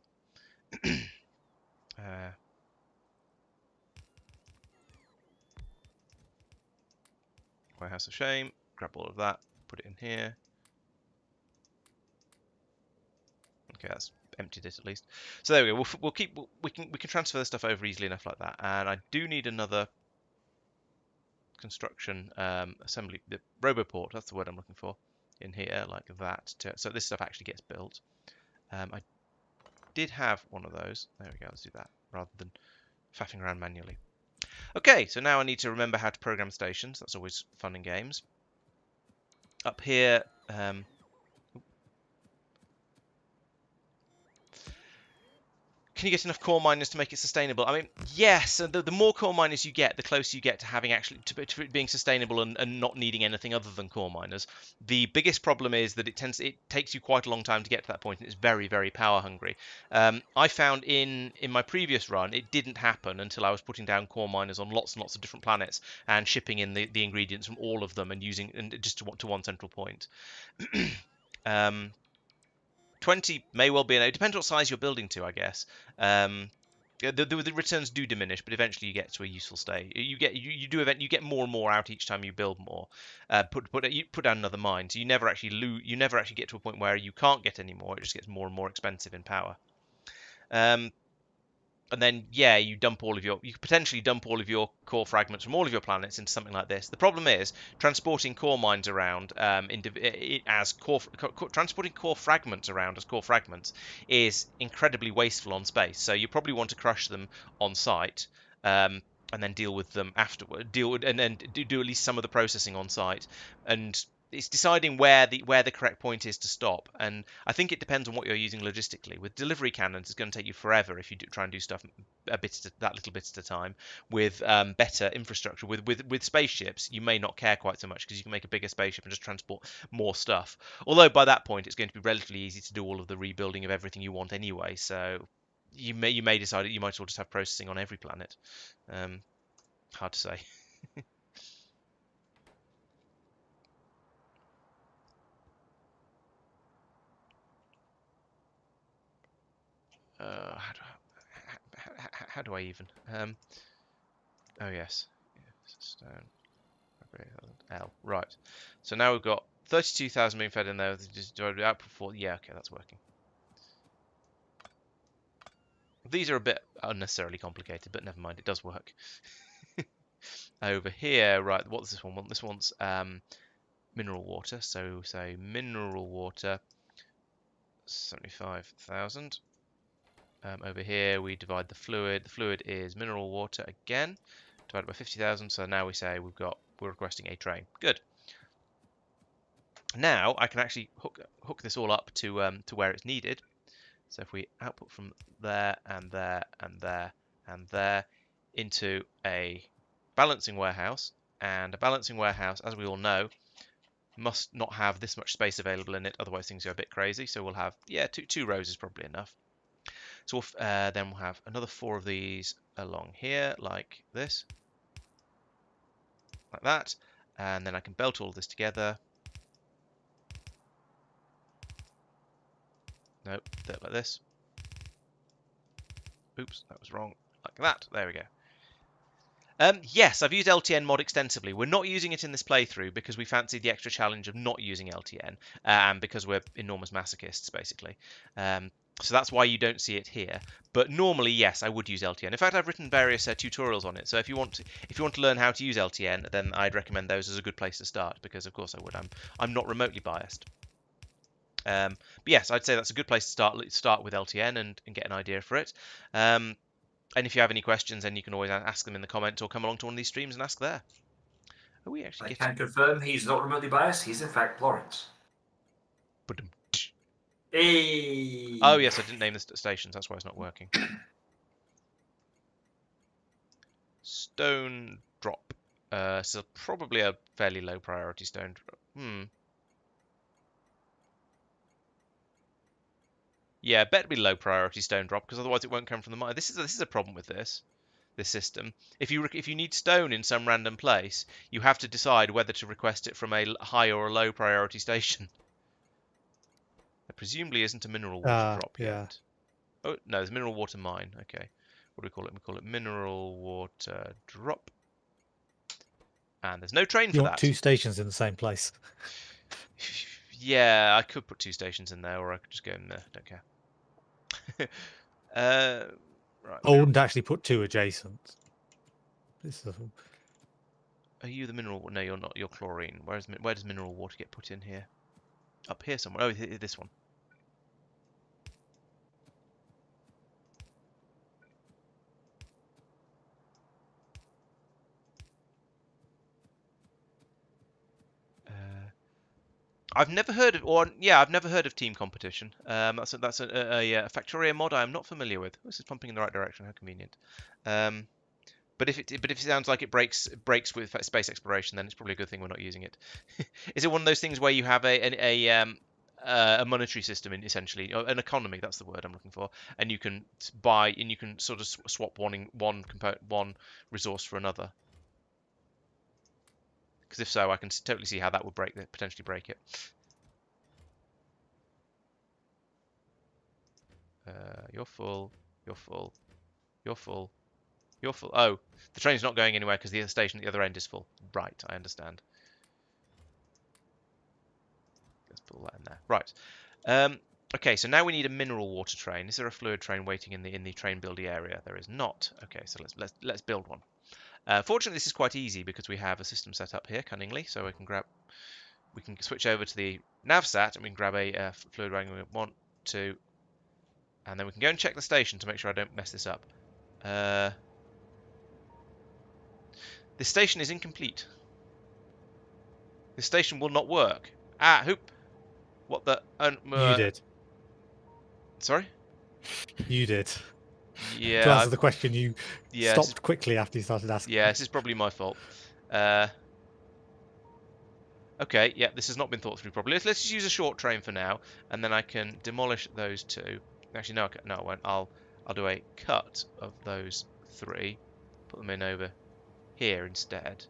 Warehouse of Shame. Grab all of that. Put it in here. Okay, that's emptied it at least. So there we go. We can transfer this stuff over easily enough like that. And I do need another construction assembly, the roboport. That's the word I'm looking for. In here, like that. So this stuff actually gets built. I did have one of those. There we go. Let's do that rather than faffing around manually. Okay, so now I need to remember how to program stations. That's always fun and games. Up here, can you get enough core miners to make it sustainable? I mean, yes. The more core miners you get, the closer you get to having to it being sustainable and not needing anything other than core miners. The biggest problem is that it takes you quite a long time to get to that point, and it's very, very power hungry. I found in my previous run, it didn't happen until I was putting down core miners on lots and lots of different planets and shipping in the ingredients from all of them and using just to one central point. 20 may well be, it depends what size you're building to, I guess. The returns do diminish, but eventually you get to a useful state. You get more and more out each time you build more. You put down another mine, so you never actually you never actually get to a point where you can't get any more. It just gets more and more expensive in power. And then, yeah, you could potentially dump all of your core fragments from all of your planets into something like this. The problem is transporting core mines around transporting core fragments around as core fragments is incredibly wasteful on space. So you probably want to crush them on site, and then deal with them afterward. And then do at least some of the processing on site, and it's deciding where the correct point is to stop. And I think it depends on what you're using logistically. With delivery cannons, it's going to take you forever if you try and do stuff that little bit at a time. With better infrastructure, with spaceships, you may not care quite so much because you can make a bigger spaceship and just transport more stuff. Although by that point, it's going to be relatively easy to do all of the rebuilding of everything you want anyway. So you may decide that you might as well just have processing on every planet. Hard to say. How do I even? Oh yes, stone. L. Right. So now we've got 32,000 being fed in there. Just divided output 4. Yeah, okay, that's working. These are a bit unnecessarily complicated, but never mind, it does work. Over here, right, what does this one want? This wants mineral water. So say mineral water, 75,000. Over here, we divide the fluid. The fluid is mineral water again, divided by 50,000. So now we say we're requesting a train. Good. Now I can actually hook this all up to where it's needed. So if we output from there and there and there and there into a balancing warehouse, and a balancing warehouse, as we all know, must not have this much space available in it, otherwise things go a bit crazy. So we'll have, yeah, two rows is probably enough. So then we'll have another 4 of these along here, like this, like that, and then I can belt all of this together. Nope, do it like this. Oops, that was wrong. Like that. There we go. Yes, I've used LTN mod extensively. We're not using it in this playthrough because we fancied the extra challenge of not using LTN, and because we're enormous masochists, basically. So that's why you don't see it here. But normally, yes, I would use LTN. In fact, I've written various tutorials on it. So if you want to learn how to use LTN, then I'd recommend those as a good place to start, because of course I would. I'm not remotely biased. But yes, I'd say that's a good place to start with LTN and get an idea for it. And if you have any questions, then you can always ask them in the comments or come along to one of these streams and ask there. Are we actually I can confirm he's not remotely biased. He's in fact Laurence. Hey. Oh yes, I didn't name the stations. That's why it's not working. Stone drop. So probably a fairly low priority stone drop. Yeah, better be low priority stone drop, because otherwise it won't come from the mine. This is a problem with this system. If you need stone in some random place, you have to decide whether to request it from a high or a low priority station. There presumably isn't a mineral water drop yet. Oh no, there's a mineral water mine. Okay, what do we call it? We call it mineral water drop. And there's no train for you that. Want 2 stations in the same place. Yeah, I could put 2 stations in there, or I could just go in there. Don't care. Right. I wouldn't actually put 2 adjacent. Are you the mineral? No, you're not. You're chlorine. Where does mineral water get put in here? Up here somewhere. Oh, this one. I've never heard of team competition. That's a Factorio mod I am not familiar with. This is pumping in the right direction. How convenient. But if it sounds like it breaks with space exploration, then it's probably a good thing we're not using it. Is it one of those things where you have a monetary system, essentially an economy? That's the word I'm looking for. And you can buy and you can sort of swap one resource for another. Because if so, I can totally see how that would potentially break it. You're full. You're full. You're full. You're full. Oh, the train's not going anywhere because the station at the other end is full. Right, I understand. Let's pull that in there. Right. Okay, so now we need a mineral water train. Is there a fluid train waiting in the train building area? There is not. Okay, so let's build one. Fortunately, this is quite easy because we have a system set up here cunningly, so we can switch over to the navsat and we can grab a fluid wagon. 1, 2, and then we can go and check the station to make sure I don't mess this up. This station is incomplete. This station will not work. Ah, hoop. What the? You did. Sorry? You did. Yeah. To answer the question, you yeah, stopped quickly after you started asking. Yeah, this is probably my fault. Okay, yeah, this has not been thought through properly. Let's just use a short train for now, and then I can demolish those 2. Actually, no, I won't. I'll do a cut of those 3, put them in over here instead,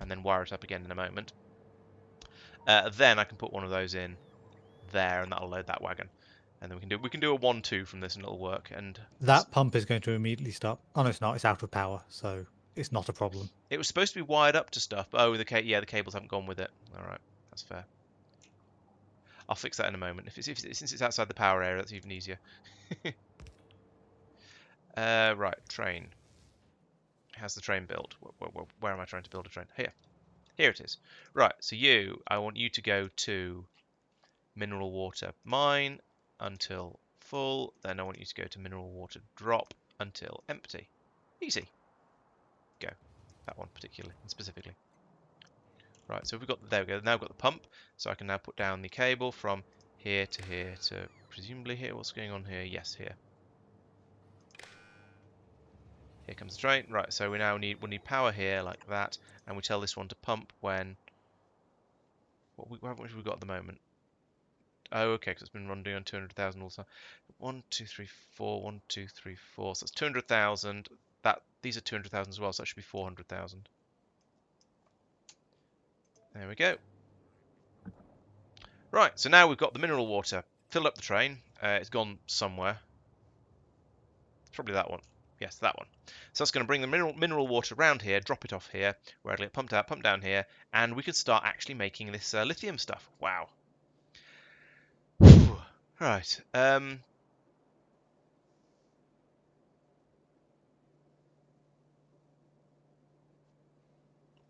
and then wire it up again in a moment. Then I can put one of those in there, and that'll load that wagon. And then we can do a 1-2 from this, and it'll work. And that pump is going to immediately stop. Oh no, it's not. It's out of power, so it's not a problem. It was supposed to be wired up to stuff, but oh, the cables haven't gone with it. All right, that's fair. I'll fix that in a moment. Since it's outside the power area, that's even easier. Right, train. How's the train built? Where am I trying to build a train? Here it is. Right, so I want you to go to mineral water mine until full. Then I want you to go to mineral water drop until empty. Easy. Go. That one particularly and specifically. Right, so there we go. Now we've got the pump, so I can now put down the cable from here to here to presumably here. What's going on here? Yes, here. Here comes the train. Right, so we'll need power here like that, and we tell this one to pump when. What have we got at the moment? Oh, okay, because it's been running on 200,000 also. 1, 2, 3, 4. 1, 2, 3, 4. So it's 200,000. These are 200,000 as well, so that should be 400,000. There we go. Right, so now we've got the mineral water. Fill up the train. It's gone somewhere. It's probably that one. Yes, that one. So that's going to bring the mineral water around here, drop it off here, where it'll get pumped out, pumped down here, and we can start actually making this lithium stuff. Wow. Whew. Right.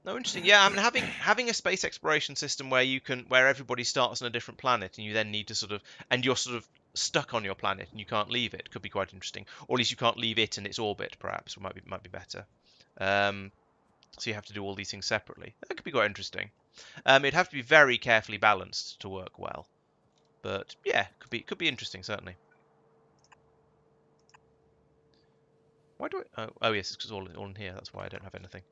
No, interesting. Yeah, I mean, having a space exploration system where everybody starts on a different planet, and you then need to you're sort of stuck on your planet and you can't leave it, could be quite interesting. Or at least you can't leave it in its orbit, perhaps, or might be better. So you have to do all these things separately. That could be quite interesting. It'd have to be very carefully balanced to work well, but yeah, could be interesting certainly. Why do I? Oh yes, it's because all in here. That's why I don't have anything.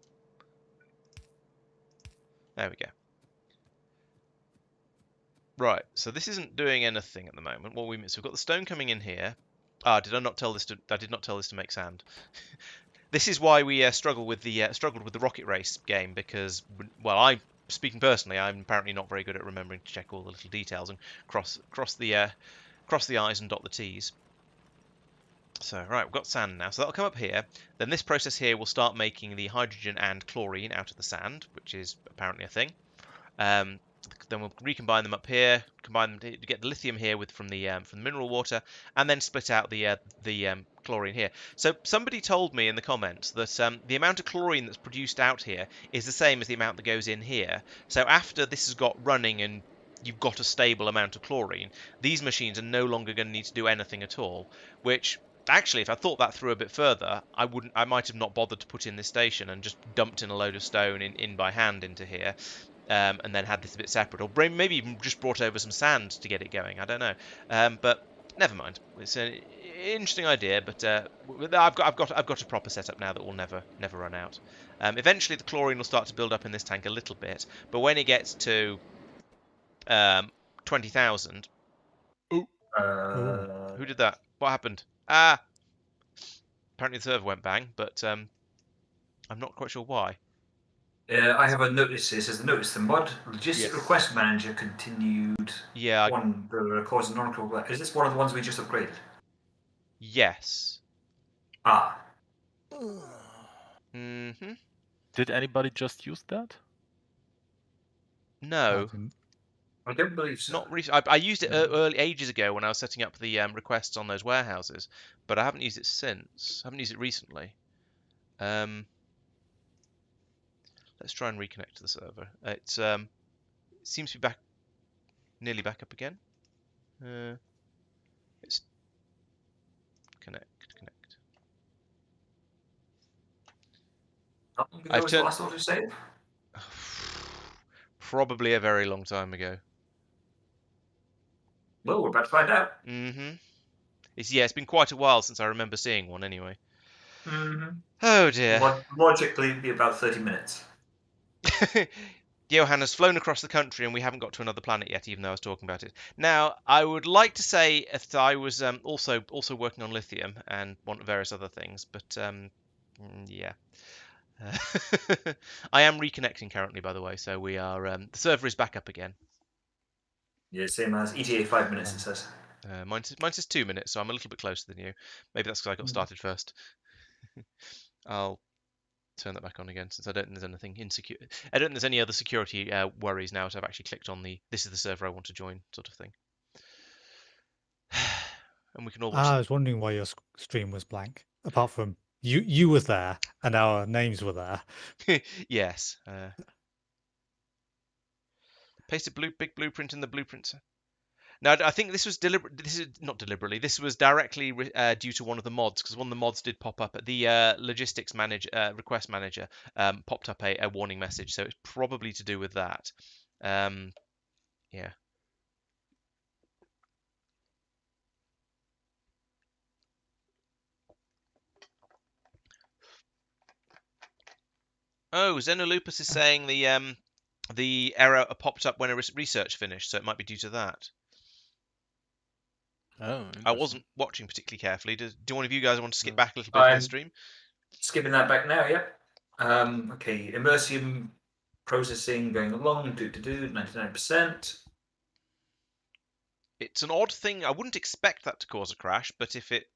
There we go. Right, so this isn't doing anything at the moment. So we've got the stone coming in here. I did not tell this to make sand. This is why we struggled with the rocket race game, because, well, speaking personally, I'm apparently not very good at remembering to check all the little details and cross the I's and dot the T's. So, right, we've got sand now. So that'll come up here. Then this process here will start making the hydrogen and chlorine out of the sand, which is apparently a thing. Then we'll recombine them up here, combine them to get the lithium here from the mineral water, and then split out the chlorine here. So somebody told me in the comments that the amount of chlorine that's produced out here is the same as the amount that goes in here. So after this has got running and you've got a stable amount of chlorine, these machines are no longer going to need to do anything at all, which actually, if I thought that through a bit further, I might have not bothered to put in this station and just dumped in a load of stone in by hand into here, and then had this a bit separate, or maybe even just brought over some sand to get it going. I don't know, but never mind. It's an interesting idea, but I've got a proper setup now that will never run out. Eventually, the chlorine will start to build up in this tank a little bit, but when it gets to 20,000, who did that? What happened? Apparently the server went bang, but I'm not quite sure why. I have a notice. It says the notice: the mod logistic request manager continued. Yeah. The records and non-record. Is this one of the ones we just upgraded? Yes. Ah. Mm-hmm. Did anybody just use that? No. I don't believe so. Not recently. I used it No. early ages ago when I was setting up the requests on those warehouses, but I haven't used it since. I haven't used it recently. Let's try and reconnect to the server. It seems to be nearly back up again. It's connect. How long ago I've was the turned last autosave? probably a very long time ago. Well, we're about to find out. Mm-hmm. It's been quite a while since I remember seeing one anyway. Mm-hmm. Oh dear. Logically, it'd be about 30 minutes. Johan has flown across the country and we haven't got to another planet yet, even though I was talking about it. Now, I would like to say that I was also working on lithium and various other things, but yeah. I am reconnecting currently, by the way, so we are. The server is back up again. Yeah, same as ETA 5 minutes, it says. Mine says 2 minutes, so I'm a little bit closer than you. Maybe that's because I got started first. I'll turn that back on again, since I don't think there's anything insecure. I don't think there's any other security worries now, so I've actually clicked on the "this is the server I want to join" sort of thing. And we can all watch. I was wondering why your stream was blank. Apart from you was there and our names were there. Yes. Paste a big blueprint in the blueprints. Now, I think this was deliberate. This is not deliberately. This was directly due to one of the mods, because one of the mods did pop up. The logistics manager, request manager, popped up a warning message, so it's probably to do with that. Yeah. Oh, Xenolupus is saying the error popped up when a research finished, so it might be due to that. Oh, I wasn't watching particularly carefully. Do one of you guys want to skip No. back a little bit in the stream? Skipping that back now, yeah. Okay, immersium processing going along, 99%. It's an odd thing. I wouldn't expect that to cause a crash, but if it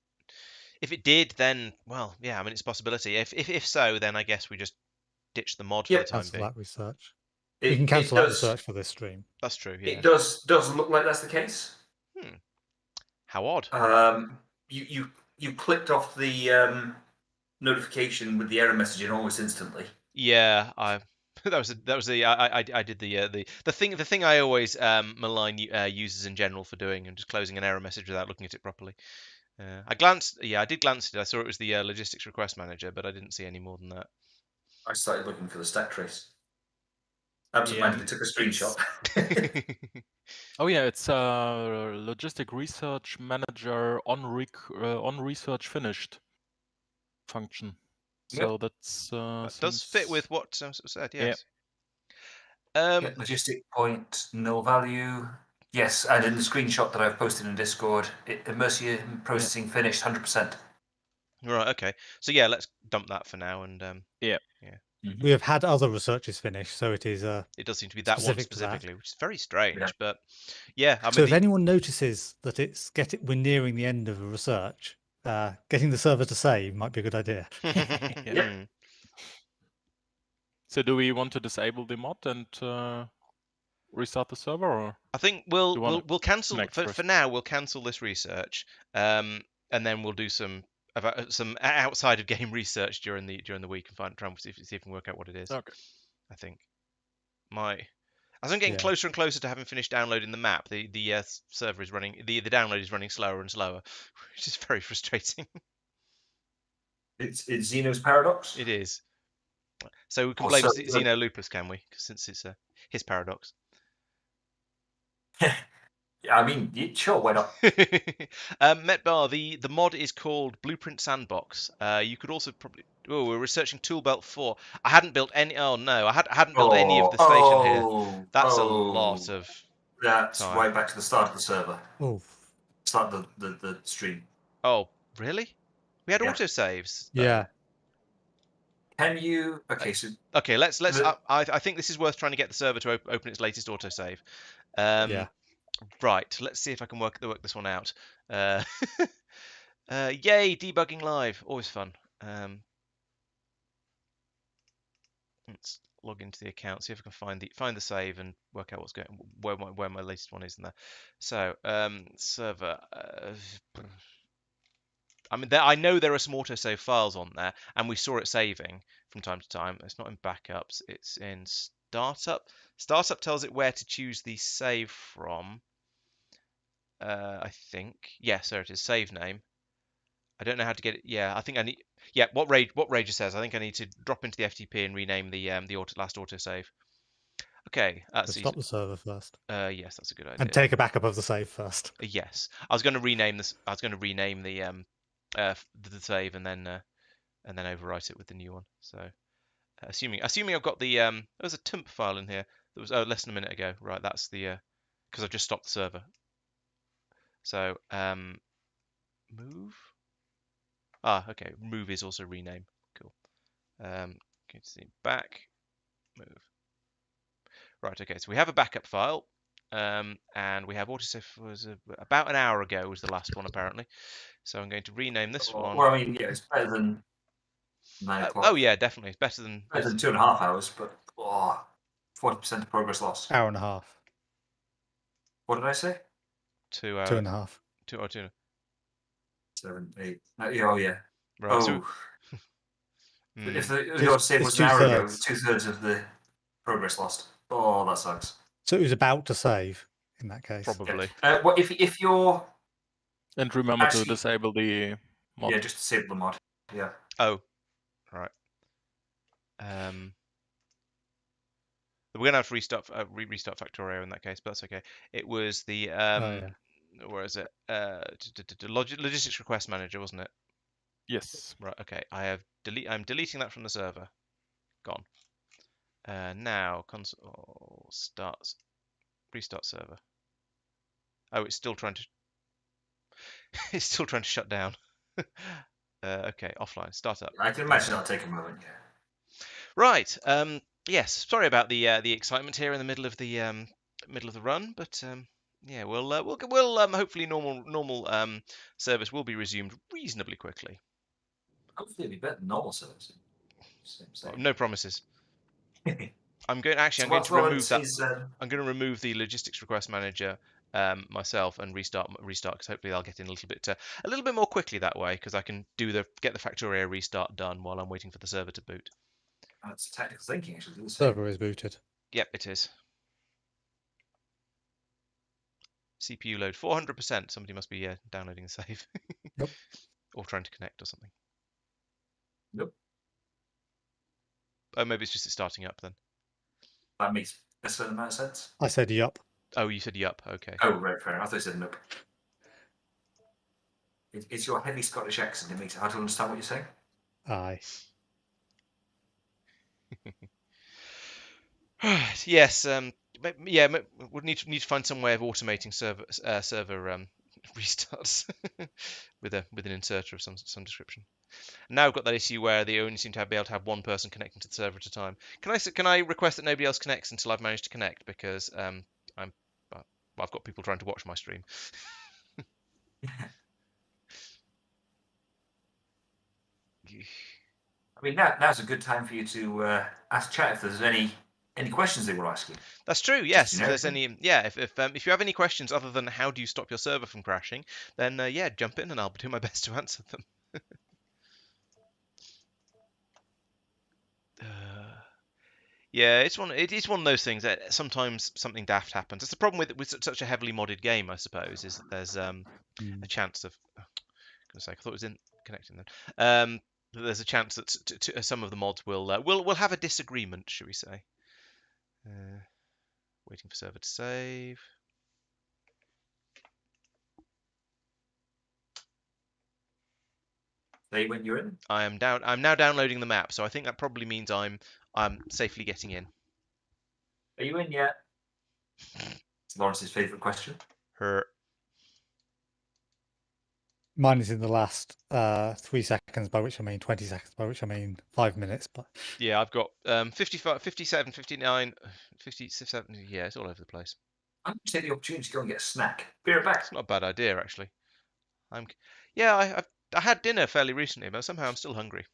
did, then well, yeah. I mean, it's a possibility. If so, then I guess we just ditch the mod for the time Cancel being. that research. We can cancel that research for this stream. That's true. Yeah. It does look like that's the case. How odd. You clicked off the notification with the error messaging almost instantly. Yeah, I did the thing I always malign users in general for doing, and just closing an error message without looking at it properly. I did glance at it. I saw it was the logistics request manager, but I didn't see any more than that. I started looking for the stack trace. Absentmindedly took a screenshot. Oh yeah, it's a logistic research manager on research finished function. So that's that does fit with what said. Yes. Logistic point, null value. Yes, and in the screenshot that I've posted in Discord, immersium processing finished 100%. Right. Okay. So yeah, let's dump that for now. And yeah. We have had other researches finished, so it is. It does seem to be that one specifically, which is very strange. Yeah. But yeah, I mean, so if anyone notices that we're nearing the end of a research, getting the server to save might be a good idea. Yep. So do we want to disable the mod and restart the server, or I think we'll cancel for now. We'll cancel this research, and then we'll do some outside of game research during the week and try and see if we can work out what it is. Okay. I think as I'm getting closer and closer to having finished downloading the map, the server is running, the download is running slower and slower, which is very frustrating. It's Zeno's paradox. It is. So we can blame Xenolupus, can we? Since it's his paradox. Yeah, I mean, sure, why not? Metbar, the mod is called Blueprint Sandbox. You could also probably. Oh, we're researching Toolbelt 4. I hadn't built any. Oh no, I hadn't built any of the station here. That's a lot of. That's time. right back to the start of the server. Oh. Start the stream. Oh, really? We had autosaves. Yeah. Can you? Okay, so. Okay, let's. I think this is worth trying to get the server to open its latest autosave. Yeah. Right, let's see if I can work this one out. Yay, debugging live, always fun. Let's log into the account, see if I can find the save and work out what's going where my latest one is in there. So server. I mean, I know there are some autosave files on there, and we saw it saving from time to time. It's not in backups; it's in startup. Startup tells it where to choose the save from. I think yes, there it is. Save name. I don't know how to get it. Yeah, I think I need. Yeah, what Rager says. I think I need to drop into the FTP and rename the last autosave. Okay, that's Stop the server first. Yes, that's a good idea. And take a backup of the save first. Yes, I was going to rename this. I was going to rename the save and then overwrite it with the new one. So assuming I've got the there was a temp file in here that was less than a minute ago. Right, that's the because I've just stopped the server. So move. Okay. Move is also rename. Cool. Go to the back. Move. Right. Okay. So we have a backup file, and we have autosave was about an hour ago was the last one apparently. So I'm going to rename this one. Well, I mean, yeah, it's better than 9 o'clock. Oh yeah, definitely. It's better than 2.5 hours, but 40% of progress lost. Hour and a half. What did I say? 2 hours. 2.5. 2 or 2. 7, 8. Oh yeah. Right. So, if the It's save was an hour ago, 2/3. 2/3 of the progress lost. Oh, that sucks. So it was about to save in that case. Probably. Well, if you're And remember Actually- to disable the mod. yeah, just disable the mod. Yeah. Oh, right. We're gonna have to restart Factorio in that case, but that's okay. It was the where is it? Logistics request manager, wasn't it? Yes. Right. Okay. I'm deleting that from the server. Gone. Now console starts. Restart server. Oh, it's still trying to. It's still trying to shut down. Okay. Offline. Start up. I can imagine that'll take a moment. Yeah. Right. Yes. Sorry about the excitement here in the middle of the run, but yeah, we'll hopefully normal service will be resumed reasonably quickly. Hopefully, it'll be better than normal service. Well, no promises. I'm going to remove that. I'm going to remove the logistics request manager myself and restart because hopefully I'll get in a little bit more quickly that way because I can get the Factorio restart done while I'm waiting for the server to boot. That's technical thinking, actually. The server is booted. Yep, it is. CPU load 400%. Somebody must be downloading the save. Yep. Or trying to connect or something. Nope. Oh, maybe it's just starting up then. That makes a certain amount of sense. I said yup. Oh, you said yup. Okay. Oh, right, fair enough. I thought you said nope. It's your heavy Scottish accent. It makes it hard to understand what you're saying. Aye. Yes. Yeah. We'd need to find some way of automating server restarts with an inserter of some description. Now I've got that issue where they only seem to be able to have one person connecting to the server at a time. Can I request that nobody else connects until I've managed to connect because I've got people trying to watch my stream. I mean, now's a good time for you to ask chat if there's any questions they were asking. That's true. Yes. If there's any, if you have any questions other than how do you stop your server from crashing, then jump in and I'll do my best to answer them. Yeah, it's one of those things that sometimes something daft happens. It's the problem with such a heavily modded game, I suppose, is that there's a chance of. I thought it was in connecting then. There's a chance that some of the mods will have a disagreement, should we say? Waiting for server to save. Say when you're in. I'm now downloading the map, so I think that probably means I'm safely getting in. Are you in yet? It's Lawrence's favourite question. Mine is in the last 3 seconds, by which I mean 20 seconds, by which I mean 5 minutes. But yeah, I've got 55, 57, 59, 57. Yeah, it's all over the place. I'm going to take the opportunity to go and get a snack. Be right back. It's not a bad idea, actually. I had dinner fairly recently, but somehow I'm still hungry.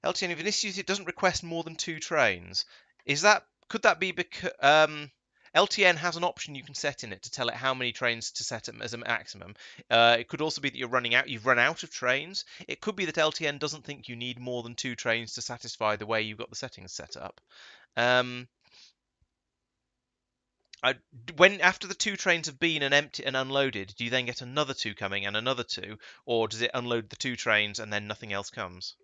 LTN Vinicius, it doesn't request more than 2 trains. Could that be because LTN has an option you can set in it to tell it how many trains to set as a maximum. It could also be that you've run out of trains. It could be that LTN doesn't think you need more than 2 trains to satisfy the way you've got the settings set up. When after the 2 trains have been and empty and unloaded, do you then get another 2 coming and another 2, or does it unload the 2 trains and then nothing else comes?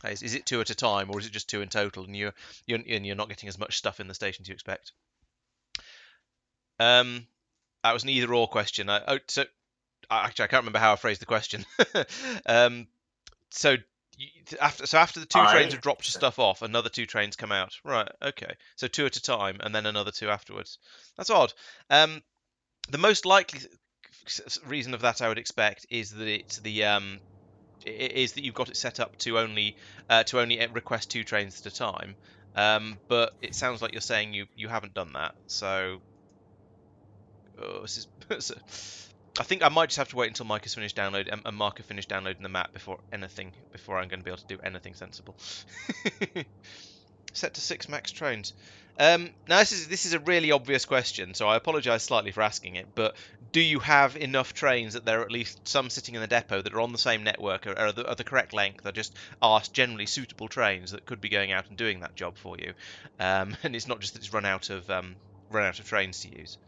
Is it 2 at a time, or is it just 2 in total, and you're not getting as much stuff in the station as you expect? That was an either or question. Actually, I can't remember how I phrased the question. So after the 2 trains have dropped your stuff off, another 2 trains come out. Right. Okay. So 2 at a time, and then another 2 afterwards. That's odd. The most likely reason of that I would expect is that it's is that you've got it set up to only request 2 trains at a time. But it sounds like you're saying you haven't done that. So I think I might just have to wait until Mike has finished downloading and Marc has finished downloading the map before I'm going to be able to do anything sensible. Set to 6 max trains. Now this is a really obvious question, so I apologise slightly for asking it. But do you have enough trains that there are at least some sitting in the depot that are on the same network, or are the correct length, are just generally suitable trains that could be going out and doing that job for you? And it's not just that it's run out of trains to use.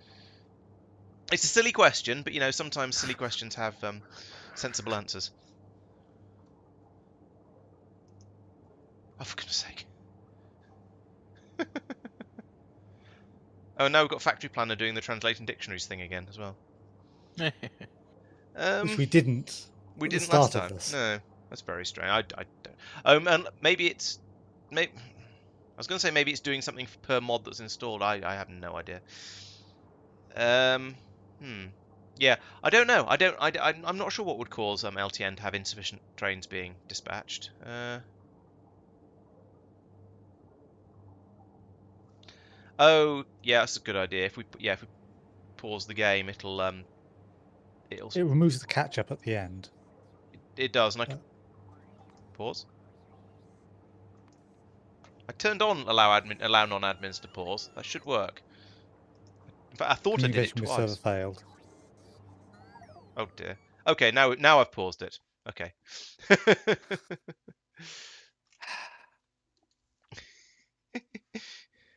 It's a silly question, but sometimes silly questions have sensible answers. Oh, for goodness sake. Oh, and now we've got Factory Planner doing the translating dictionaries thing again as well. Which we didn't. We at the didn't start last time. of this. No, that's very strange. I don't. And maybe it's. I was going to say maybe it's doing something per mod that's installed. I have no idea. Yeah, I don't know. I'm not sure what would cause LTN to have insufficient trains being dispatched. Oh, yeah, that's a good idea. If we pause the game, It removes the catch up at the end. It does, and I can pause. I turned on allow non-admins to pause. That should work. In fact, I thought I did it twice. Server failed. Oh dear. Okay, now I've paused it. Okay.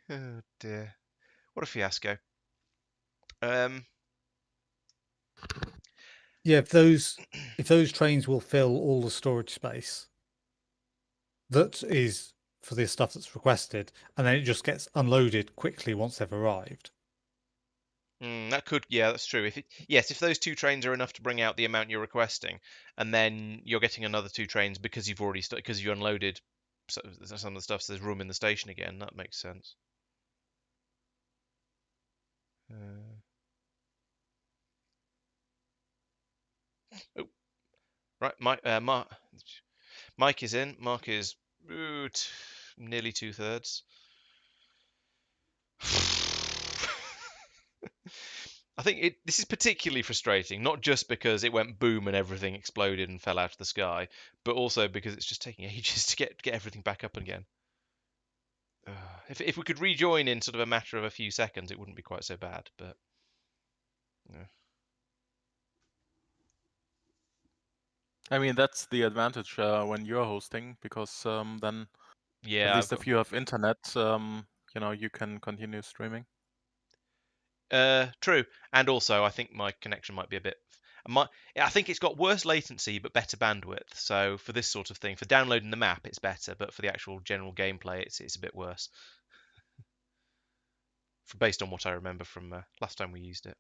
Oh dear. What a fiasco. Yeah, if those trains will fill all the storage space that is for the stuff that's requested, and then it just gets unloaded quickly once they've arrived. That could, yeah, that's true. If those 2 trains are enough to bring out the amount you're requesting, and then you're getting another 2 trains because you've already because you unloaded some of the stuff, so there's room in the station again. That makes sense. Oh, right, Mike is in. Marc is nearly 2/3. I think this is particularly frustrating, not just because it went boom and everything exploded and fell out of the sky, but also because it's just taking ages to get everything back up again. If we could rejoin in sort of a matter of a few seconds, it wouldn't be quite so bad, but yeah. I mean, that's the advantage when you're hosting, because then at least if you have internet, you can continue streaming. True, and also I think my connection might be a bit. I think it's got worse latency but better bandwidth. So for this sort of thing, for downloading the map, it's better, but for the actual general gameplay, it's a bit worse. Based on what I remember from last time we used it.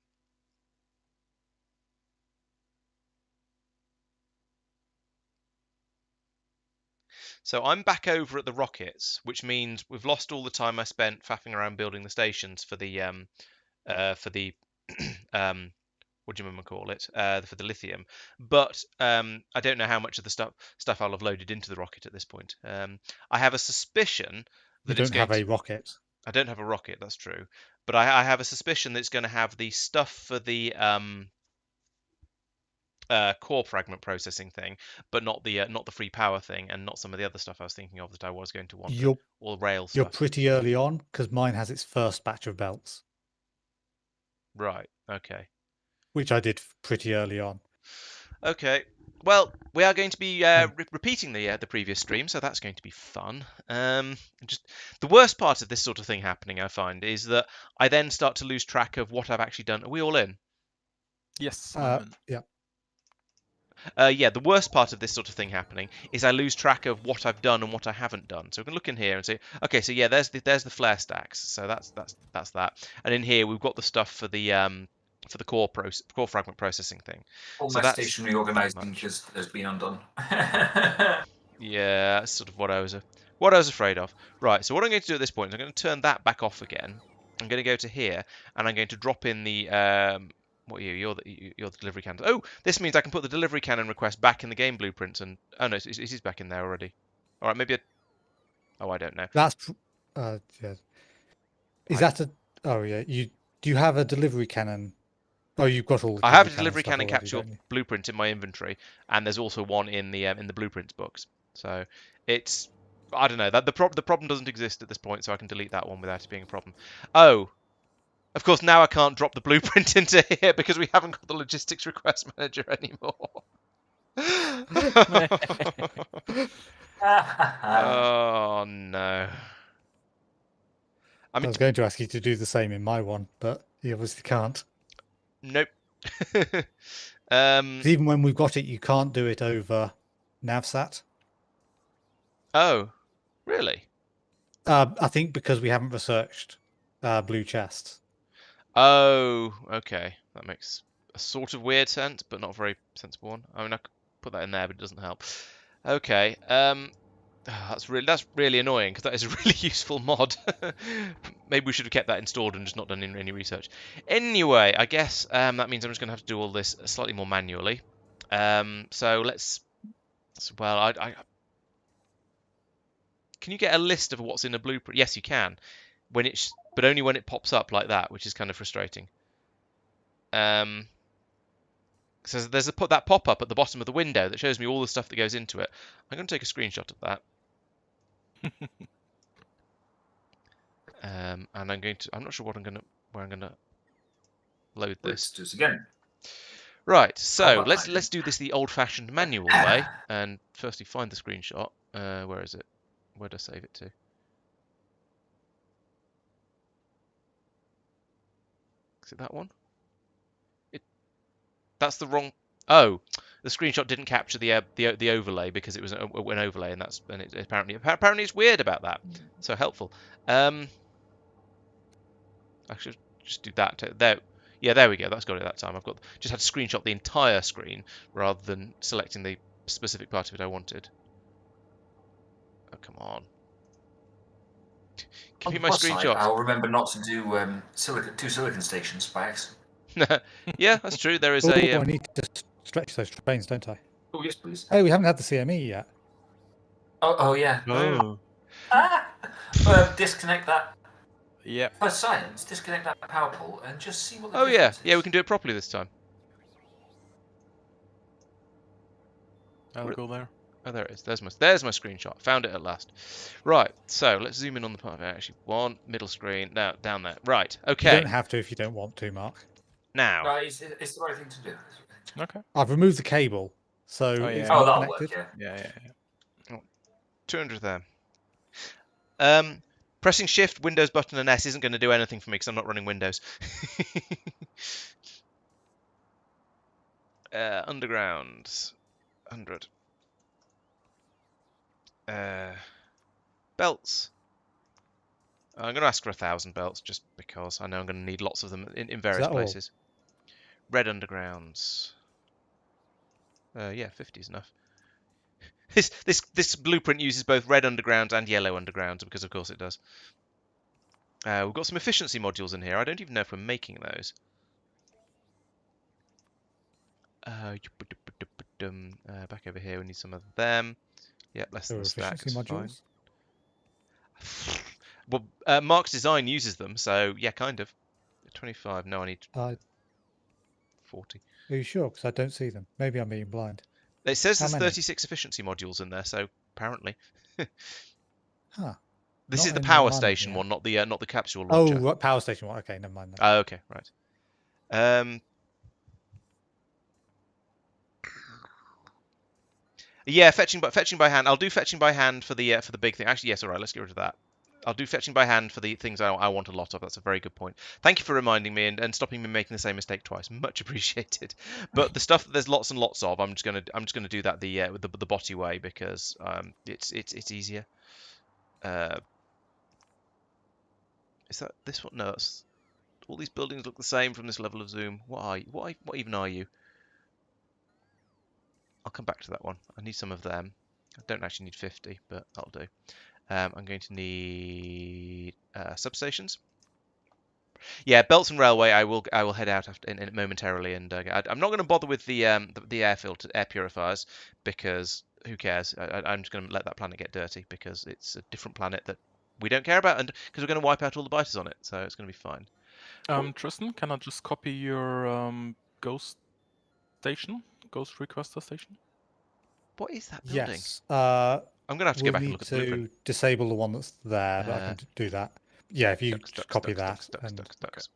So I'm back over at the rockets, which means we've lost all the time I spent faffing around building the stations for the what do you call it, for the lithium. But I don't know how much of the stuff I'll have loaded into the rocket at this point. I have a suspicion You that it's don't going have a to. rocket. I don't have a rocket, that's true. But I have a suspicion that it's going to have the stuff for the core fragment processing thing, but not the free power thing, and not some of the other stuff I was thinking of that I was going to want. Or rail You're stuff. pretty early on because mine has its first batch of belts, Right. Okay. which I did pretty early on. Okay. Well, we are going to be repeating the previous stream, so that's going to be fun. Just the worst part of this sort of thing happening, I find, is that I then start to lose track of what I've actually done. Are we all in? Yes. Yeah. Yeah, the worst part of this sort of thing happening is I lose track of what I've done and what I haven't done. So we can look in here and say, okay, so yeah, there's the flare stacks. So that's that. And in here we've got the stuff for the core fragment processing thing. All So my that's station not reorganizing much. has been undone. Yeah, that's sort of what I was afraid of. Right, so what I'm going to do at this point is I'm going to turn that back off again. I'm going to go to here, and I'm going to drop in the what are you? You're the delivery cannon. Oh, this means I can put the delivery cannon request back in the game blueprints, and oh no, it is back in there already. All right, maybe. Oh, I don't know. That's yeah. Is that a? Oh yeah. Do you have a delivery cannon? Oh, you've got all the I have a cannon delivery stuff cannon already, capsule don't you? blueprint in my inventory, and there's also one in the blueprints books. So it's I don't know that the problem doesn't exist at this point, so I can delete that one without it being a problem. Oh, of course now I can't drop the blueprint into here because we haven't got the logistics request manager anymore. Oh no. I was going to ask you to do the same in my one, but you obviously can't. Nope. Even when we've got it, you can't do it over Navsat. Oh, really? I think because we haven't researched blue chests. Oh, okay. That makes a sort of weird sense, but not a very sensible one. I mean, I could put that in there, but it doesn't help. Okay. That's really annoying because that is a really useful mod. Maybe we should have kept that installed and just not done any research. Anyway, I guess that means I'm just going to have to do all this slightly more manually. So let's. Well, I can you get a list of what's in a blueprint? Yes, you can. But only when it pops up like that, which is kind of frustrating. So there's that pop-up at the bottom of the window that shows me all the stuff that goes into it. I'm going to take a screenshot of that. And I'm not sure where I'm gonna load this. Let's do this again. Right, so let's do this the old-fashioned manual way, and firstly find the screenshot. Where is it? Where did I save it to? Is it that one? That's the wrong. Oh, the screenshot didn't capture the overlay because it was an overlay, and apparently it's weird about that. So helpful. I should just do that. There. Yeah, there we go. That's got it that time. Just had to screenshot the entire screen rather than selecting the specific part of it I wanted. Oh, come on. Give me my screenshot. I'll remember not to do two silicon stations by accident. Yeah, that's true. There is I need to stretch those trains, don't I? Oh yes, please. Hey, we haven't had the CME yet. Oh yeah. Oh. Disconnect that. Yeah. For science, disconnect that power pole and just see what the Oh yeah, difference is. yeah. We can do it properly this time. I'll go there. Oh, there it is. There's my screenshot. Found it at last. Right. So let's zoom in on the part. Actually, one middle screen. Now down there. Right. Okay. You don't have to if you don't want to, Mark. Now. No, it's the right thing to do. Okay. I've removed the cable, so Oh, it's yeah. not that'll connected. work. Yeah. 200 there. Pressing Shift, Windows button, and S isn't going to do anything for me because I'm not running Windows. Underground. 100. Belts. I'm going to ask for 1,000 belts just because I know I'm going to need lots of them in various places. Red undergrounds. Yeah, 50 is enough. This blueprint uses both red undergrounds and yellow undergrounds because of course it does. We've got some efficiency modules in here. I don't even know if we're making those. Back over here, we need some of them. Yep, less There than are a stack. efficiency It's fine. modules. Well, Marc's design uses them, so yeah, kind of. 25. No, I need Are 40. you sure? Because I don't see them. Maybe I'm being blind. It says How there's many? 36 efficiency modules in there, so apparently. Huh. This Not is the in power one station here. one, not the capsule Oh, launcher. right, power station one. Okay, never mind then. Oh, okay, right. Yeah, fetching by hand. I'll do fetching by hand for the big thing. Actually, yes, all right. Let's get rid of that. I'll do fetching by hand for the things I want a lot of. That's a very good point. Thank you for reminding me and stopping me making the same mistake twice. Much appreciated. But the stuff that there's lots and lots of, I'm just gonna do that with the body way because it's easier. Is that this one? No, that's, all these buildings look the same from this level of zoom. What are you? What even are you? I'll come back to that one. I need some of them. I don't actually need 50, but that'll do. I'm going to need substations. Yeah, belts and railway. I will head out in momentarily, and I'm not going to bother with the air purifiers because who cares? I'm just going to let that planet get dirty because it's a different planet that we don't care about, and because we're going to wipe out all the biters on it, so it's going to be fine. Tristan, can I just copy your ghost requester station? What is that building? Yes. I'm going to have to go back and look at the blueprint. Need to disable the one that's there, but I can do that. Yeah, if you copy that. Ducks.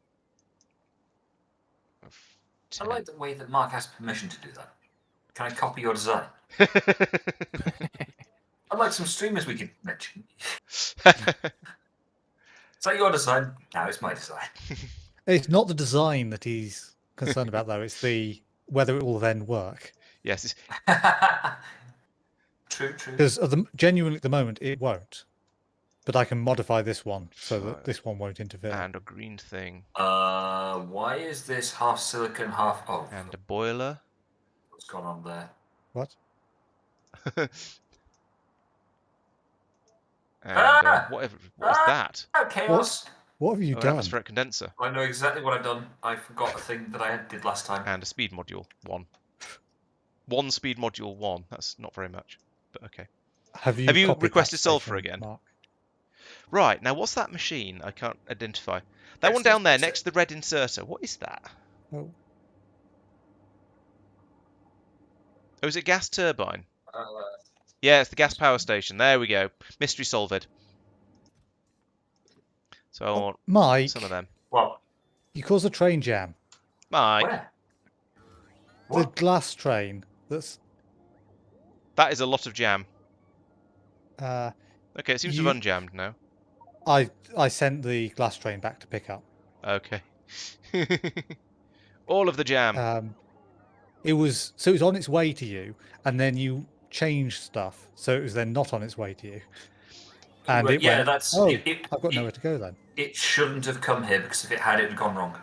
I like the way that Marc has permission to do that. Can I copy your design? I'd like some streamers we could mention. Is that your design? No, it's my design. It's not the design that he's concerned about, though. It's the whether it will then work. Yes. True. Because genuinely at the moment it won't. But I can modify this one so that this one won't interfere. And a green thing. Why is this half silicon, half... Oh. And a boiler. What's gone on there? What? And what is that? Chaos! What have you An done? atmospheric condenser. I know exactly what I've done. I forgot a thing that I did last time. And a speed module, 1. One speed module, 1. That's not very much, but okay. Have you requested sulfur again? Marc? Right, now what's that machine? I can't identify. That one down there next to the red inserter. What is that? Oh. Oh, is it gas turbine? Yeah, it's the gas power station. There we go. Mystery solved. So I want Mike, some of them. What? You caused a train jam. Mike. Where? The glass train. That is a lot of jam. Okay, it seems to have unjammed now. I sent the glass train back to pick up. Okay. All of the jam. It was on its way to you, and then you changed stuff, so it was then not on its way to you. And it went, I've got nowhere to go then. It shouldn't have come here because if it had, it had gone wrong.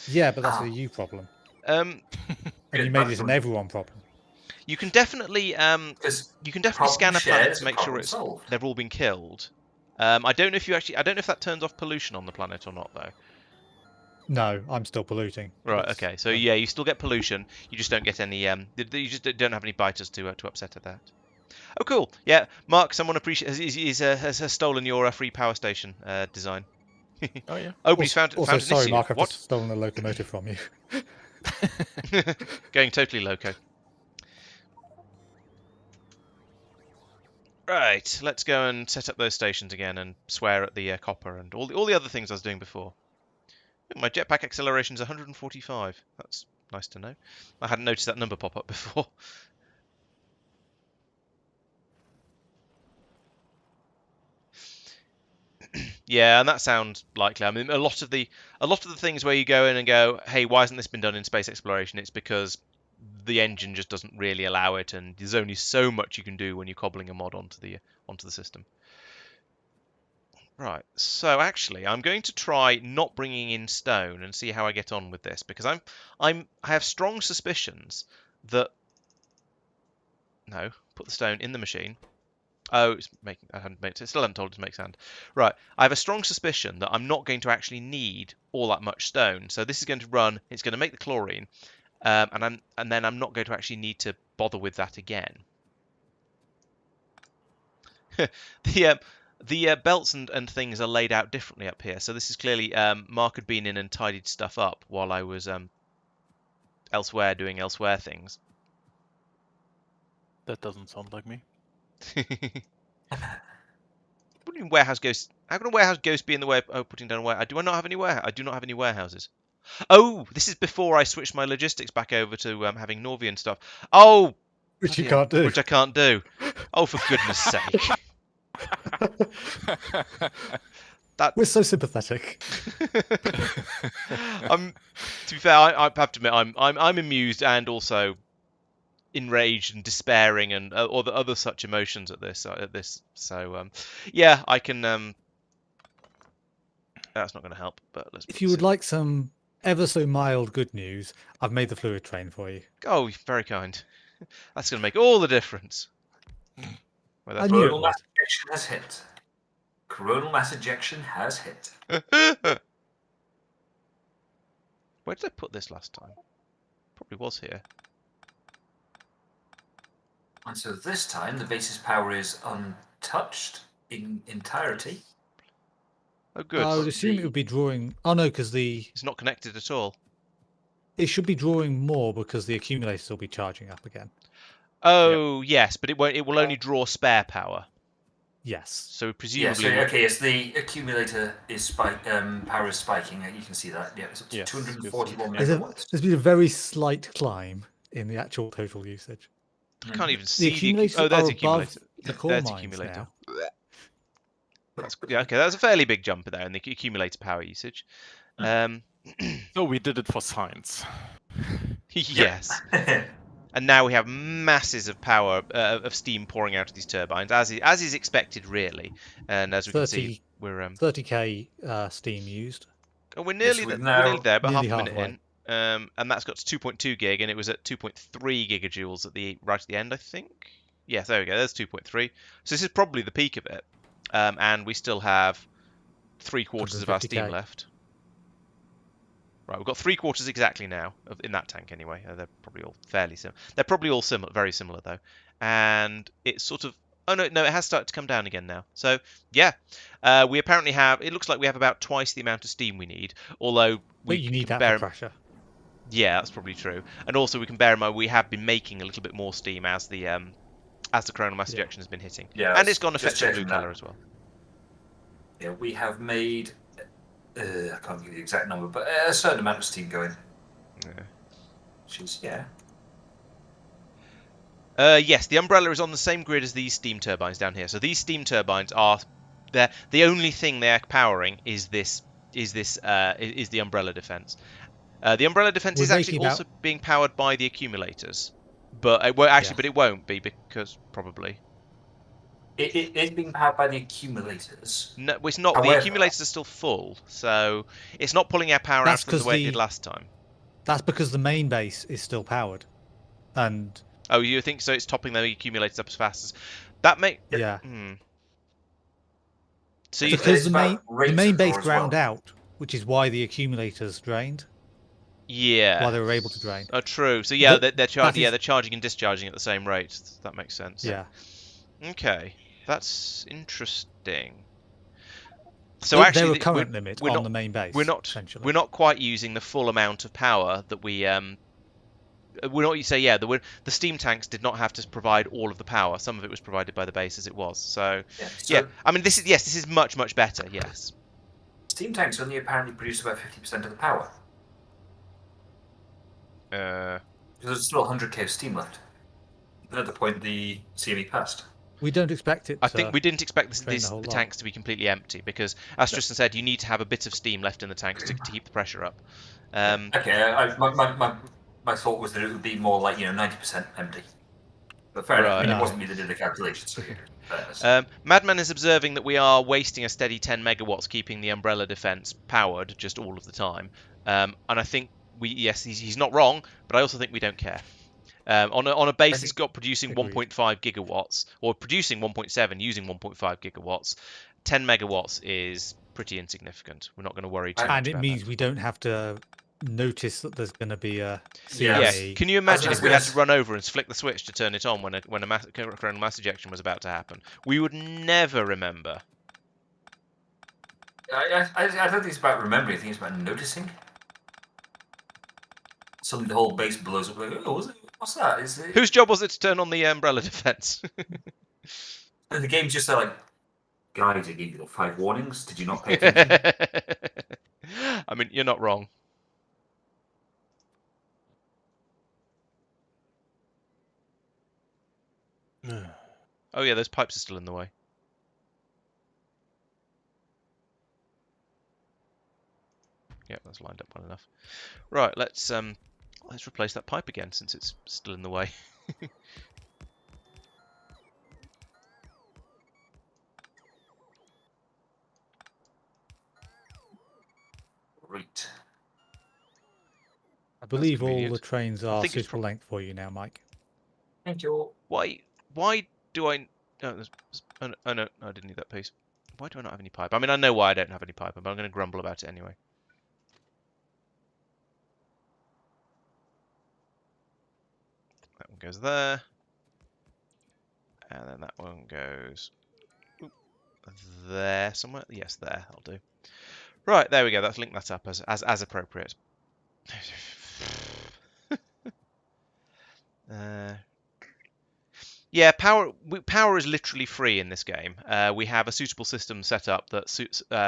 Yeah, but that's a you problem. And you made it an everyone problem. You can definitely scan a planet to make sure they've all been killed. I don't know if that turns off pollution on the planet or not though. No, I'm still polluting. Right. Okay. So yeah, you still get pollution. You just don't get any. You just don't have any biters to upset at that. Oh, cool. Yeah, Marc, someone has stolen your free power station design. Oh yeah. Oh, but he's found an sorry, issue. Marc, I've just stolen a locomotive from you. Going totally loco. Right, let's go and set up those stations again and swear at the copper and all the other things I was doing before. My jetpack acceleration is 145. That's nice to know. I hadn't noticed that number pop up before. Yeah, and that sounds likely. I mean, a lot of the things where you go in and go, hey, why hasn't this been done in space exploration? It's because the engine just doesn't really allow it, and there's only so much you can do when you're cobbling a mod onto the system. Right. So actually, I'm going to try not bringing in stone and see how I get on with this because I have strong suspicions that. No, put the stone in the machine. Oh, it's making. Still haven't told it to make sand. Right. I have a strong suspicion that I'm not going to actually need all that much stone. So this is going to run. It's going to make the chlorine, and then I'm not going to actually need to bother with that again. The belts and things are laid out differently up here. So this is clearly Marc had been in and tidied stuff up while I was elsewhere doing elsewhere things. That doesn't sound like me. What do you mean warehouse ghosts? How can a warehouse ghost be in the way of putting down a warehouse? Do I not have any warehouse? I do not have any warehouses. Oh, this is before I switched my logistics back over to having Nauvis and stuff. Oh, Which you can't do. Which I can't do. Oh, for goodness sake! We're so sympathetic. To be fair, I have to admit I'm amused and also enraged and despairing and or the other such emotions at this. So yeah, I can. That's not going to help. But if you would like some ever so mild good news, I've made the fluid train for you. Oh, very kind. That's going to make all the difference. Well, I knew it Coronal mass ejection has hit. Coronal mass ejection has hit. Where did I put this last time? Probably was here. And so this time the base's power is untouched in entirety. Oh, good. I would assume it would be drawing. Oh no, because it's not connected at all. It should be drawing more because the accumulators will be charging up again. Oh yes, but it won't. It will only draw spare power. Yes. So presumably. Yeah. So okay. Yes, the accumulator is power is spiking. You can see that. Yeah, it's up to 241 megawatts. There's been a very slight climb in the actual total usage. I can't even see the accumulators. Oh, there's are the accumulator. The core there's mines accumulator. now. Okay, that's a fairly big jump there in the accumulator power usage. So we did it for science. Yes. And now we have masses of power of steam pouring out of these turbines, as is expected, really. And as we can see, we're 30k steam used. Oh, we're nearly there, about half a minute in. And that's got to 2.2 gig, and it was at 2.3 gigajoules right at the end, I think. Yes, there we go. There's 2.3. So this is probably the peak of it, and we still have 3/4 of our steam left. Right, we've got 3/4 exactly now in that tank anyway. They're probably all fairly similar. They're probably all very similar though. And it's sort of no, it has started to come down again now. So yeah, we apparently have. It looks like we have about twice the amount of steam we need. Although you need that for pressure. Yeah, that's probably true. And also we can bear in mind we have been making a little bit more steam as the coronal mass ejection has been hitting. Yeah, and it's gone effective blue colour as well. Yeah, we have made. I can't give you the exact number, but a certain amount of steam going. Yeah. Yes, the umbrella is on the same grid as these steam turbines down here. So these steam turbines are the only thing they are powering is the umbrella defense. The umbrella defense is actually also being powered by the accumulators, but it won't but it won't be because probably. It is being powered by the accumulators. No, it's not. However, the accumulators are still full, so it's not pulling our power out of them the way it did last time. That's because the main base is still powered, and oh, you think so? It's topping the accumulators up as fast as that yeah. So because the main base ground out, which is why the accumulators drained. Yeah. Why they were able to drain. Oh, true. So yeah, they're charging. Yeah, they're charging and discharging at the same rate. That makes sense. Yeah. Okay, that's interesting. So actually, they're a current limit on the main base. We're not quite using the full amount of power that we we're not. You say the steam tanks did not have to provide all of the power. Some of it was provided by the base as it was. So yeah. I mean, this is much better. Yes. Steam tanks only apparently produce about 50% of the power. Because there's still 100k of steam left. At the point the CME passed. We don't expect it. I think we didn't expect the tanks to be completely empty because, as Tristan said, you need to have a bit of steam left in the tanks to keep the pressure up. Okay, my thought was that it would be more like 90% empty. But fair enough. I mean, it wasn't me that did the calculations. Madman is observing that we are wasting a steady 10 megawatts keeping the umbrella defense powered just all of the time, and I think he's not wrong, but I also think we don't care. On a base that's got producing agreed. 1.5 gigawatts, or producing 1.7 using 1.5 gigawatts, 10 megawatts is pretty insignificant. We're not going to worry too much And it about means that. we don't have to notice that there's going to be a Yeah. Yeah, CME. can you I was imagine if we gonna had s- to run over and flick the switch to turn it on when a coronal mass ejection was about to happen? We would never remember. I don't think it's about remembering. I think it's about noticing. Suddenly the whole base blows up. Like, oh, what's that? Is it? Whose job was it to turn on the umbrella defense? And the game's just like, guys, I gave you the 5 warnings. Did you not pay attention? I mean, you're not wrong. Oh yeah, those pipes are still in the way. Yeah, that's lined up well enough. Right, let's replace that pipe again since it's still in the way. Great. I believe all convenient. the trains I are think it's suitable length for you now, Mike. Thank you. Why do I? Oh no, I didn't need that piece. Why do I not have any pipe? I mean, I know why I don't have any pipe, but I'm going to grumble about it anyway. That one goes there, and then that one goes there somewhere. Yes, there. I'll do. Right, there we go. Let's link that up as appropriate. Yeah, power is literally free in this game. We have a suitable system set up that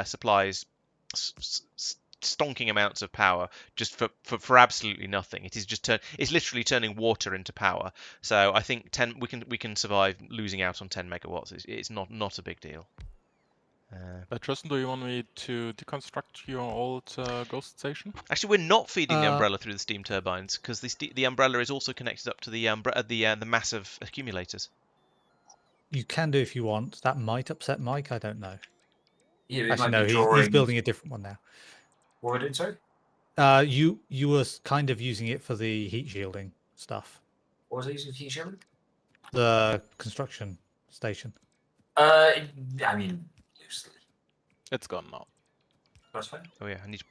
supplies stonking amounts of power just for absolutely nothing. It is just it's literally turning water into power. So I think we can survive losing out on 10 megawatts. It's not a big deal. Tristan, do you want me to deconstruct your old ghost station? Actually, we're not feeding the umbrella through the steam turbines because the umbrella is also connected up to the massive accumulators. You can do if you want. That might upset Mike. I don't know. Yeah, it Actually, might no. be He's drawing. building a different one now. What were we doing, sorry? You were kind of using it for the heat shielding stuff. What was I using heat shielding? The construction station. I mean, loosely. It's gone now. That's fine. Oh yeah, I need to.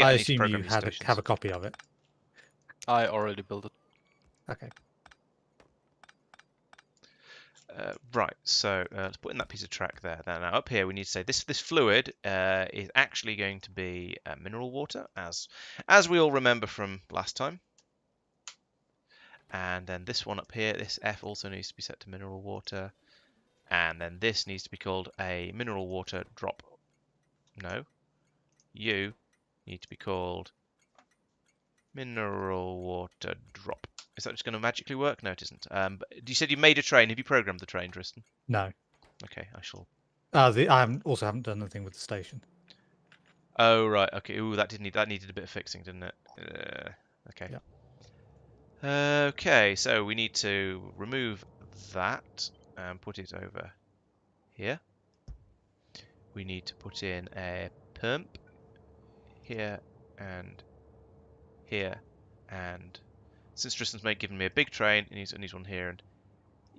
I need to assume program you these have stations. a copy of it. I already built it. Okay. Right, so let's put in that piece of track there. Now up here we need to say this fluid is actually going to be mineral water, as we all remember from last time. And then this one up here, this F also needs to be set to mineral water. And then this needs to be called a mineral water drop. No. You need to be called mineral water drop. Is that just going to magically work? No, it isn't. But you said you made a train. Have you programmed the train, Tristan? No. Okay, I shall. I haven't done anything with the station. Oh right, okay. Ooh, that needed a bit of fixing, didn't it? Okay. Yeah. Okay, so we need to remove that and put it over here. We need to put in a pump here and here, and since Tristan's given me a big train, it needs one here, and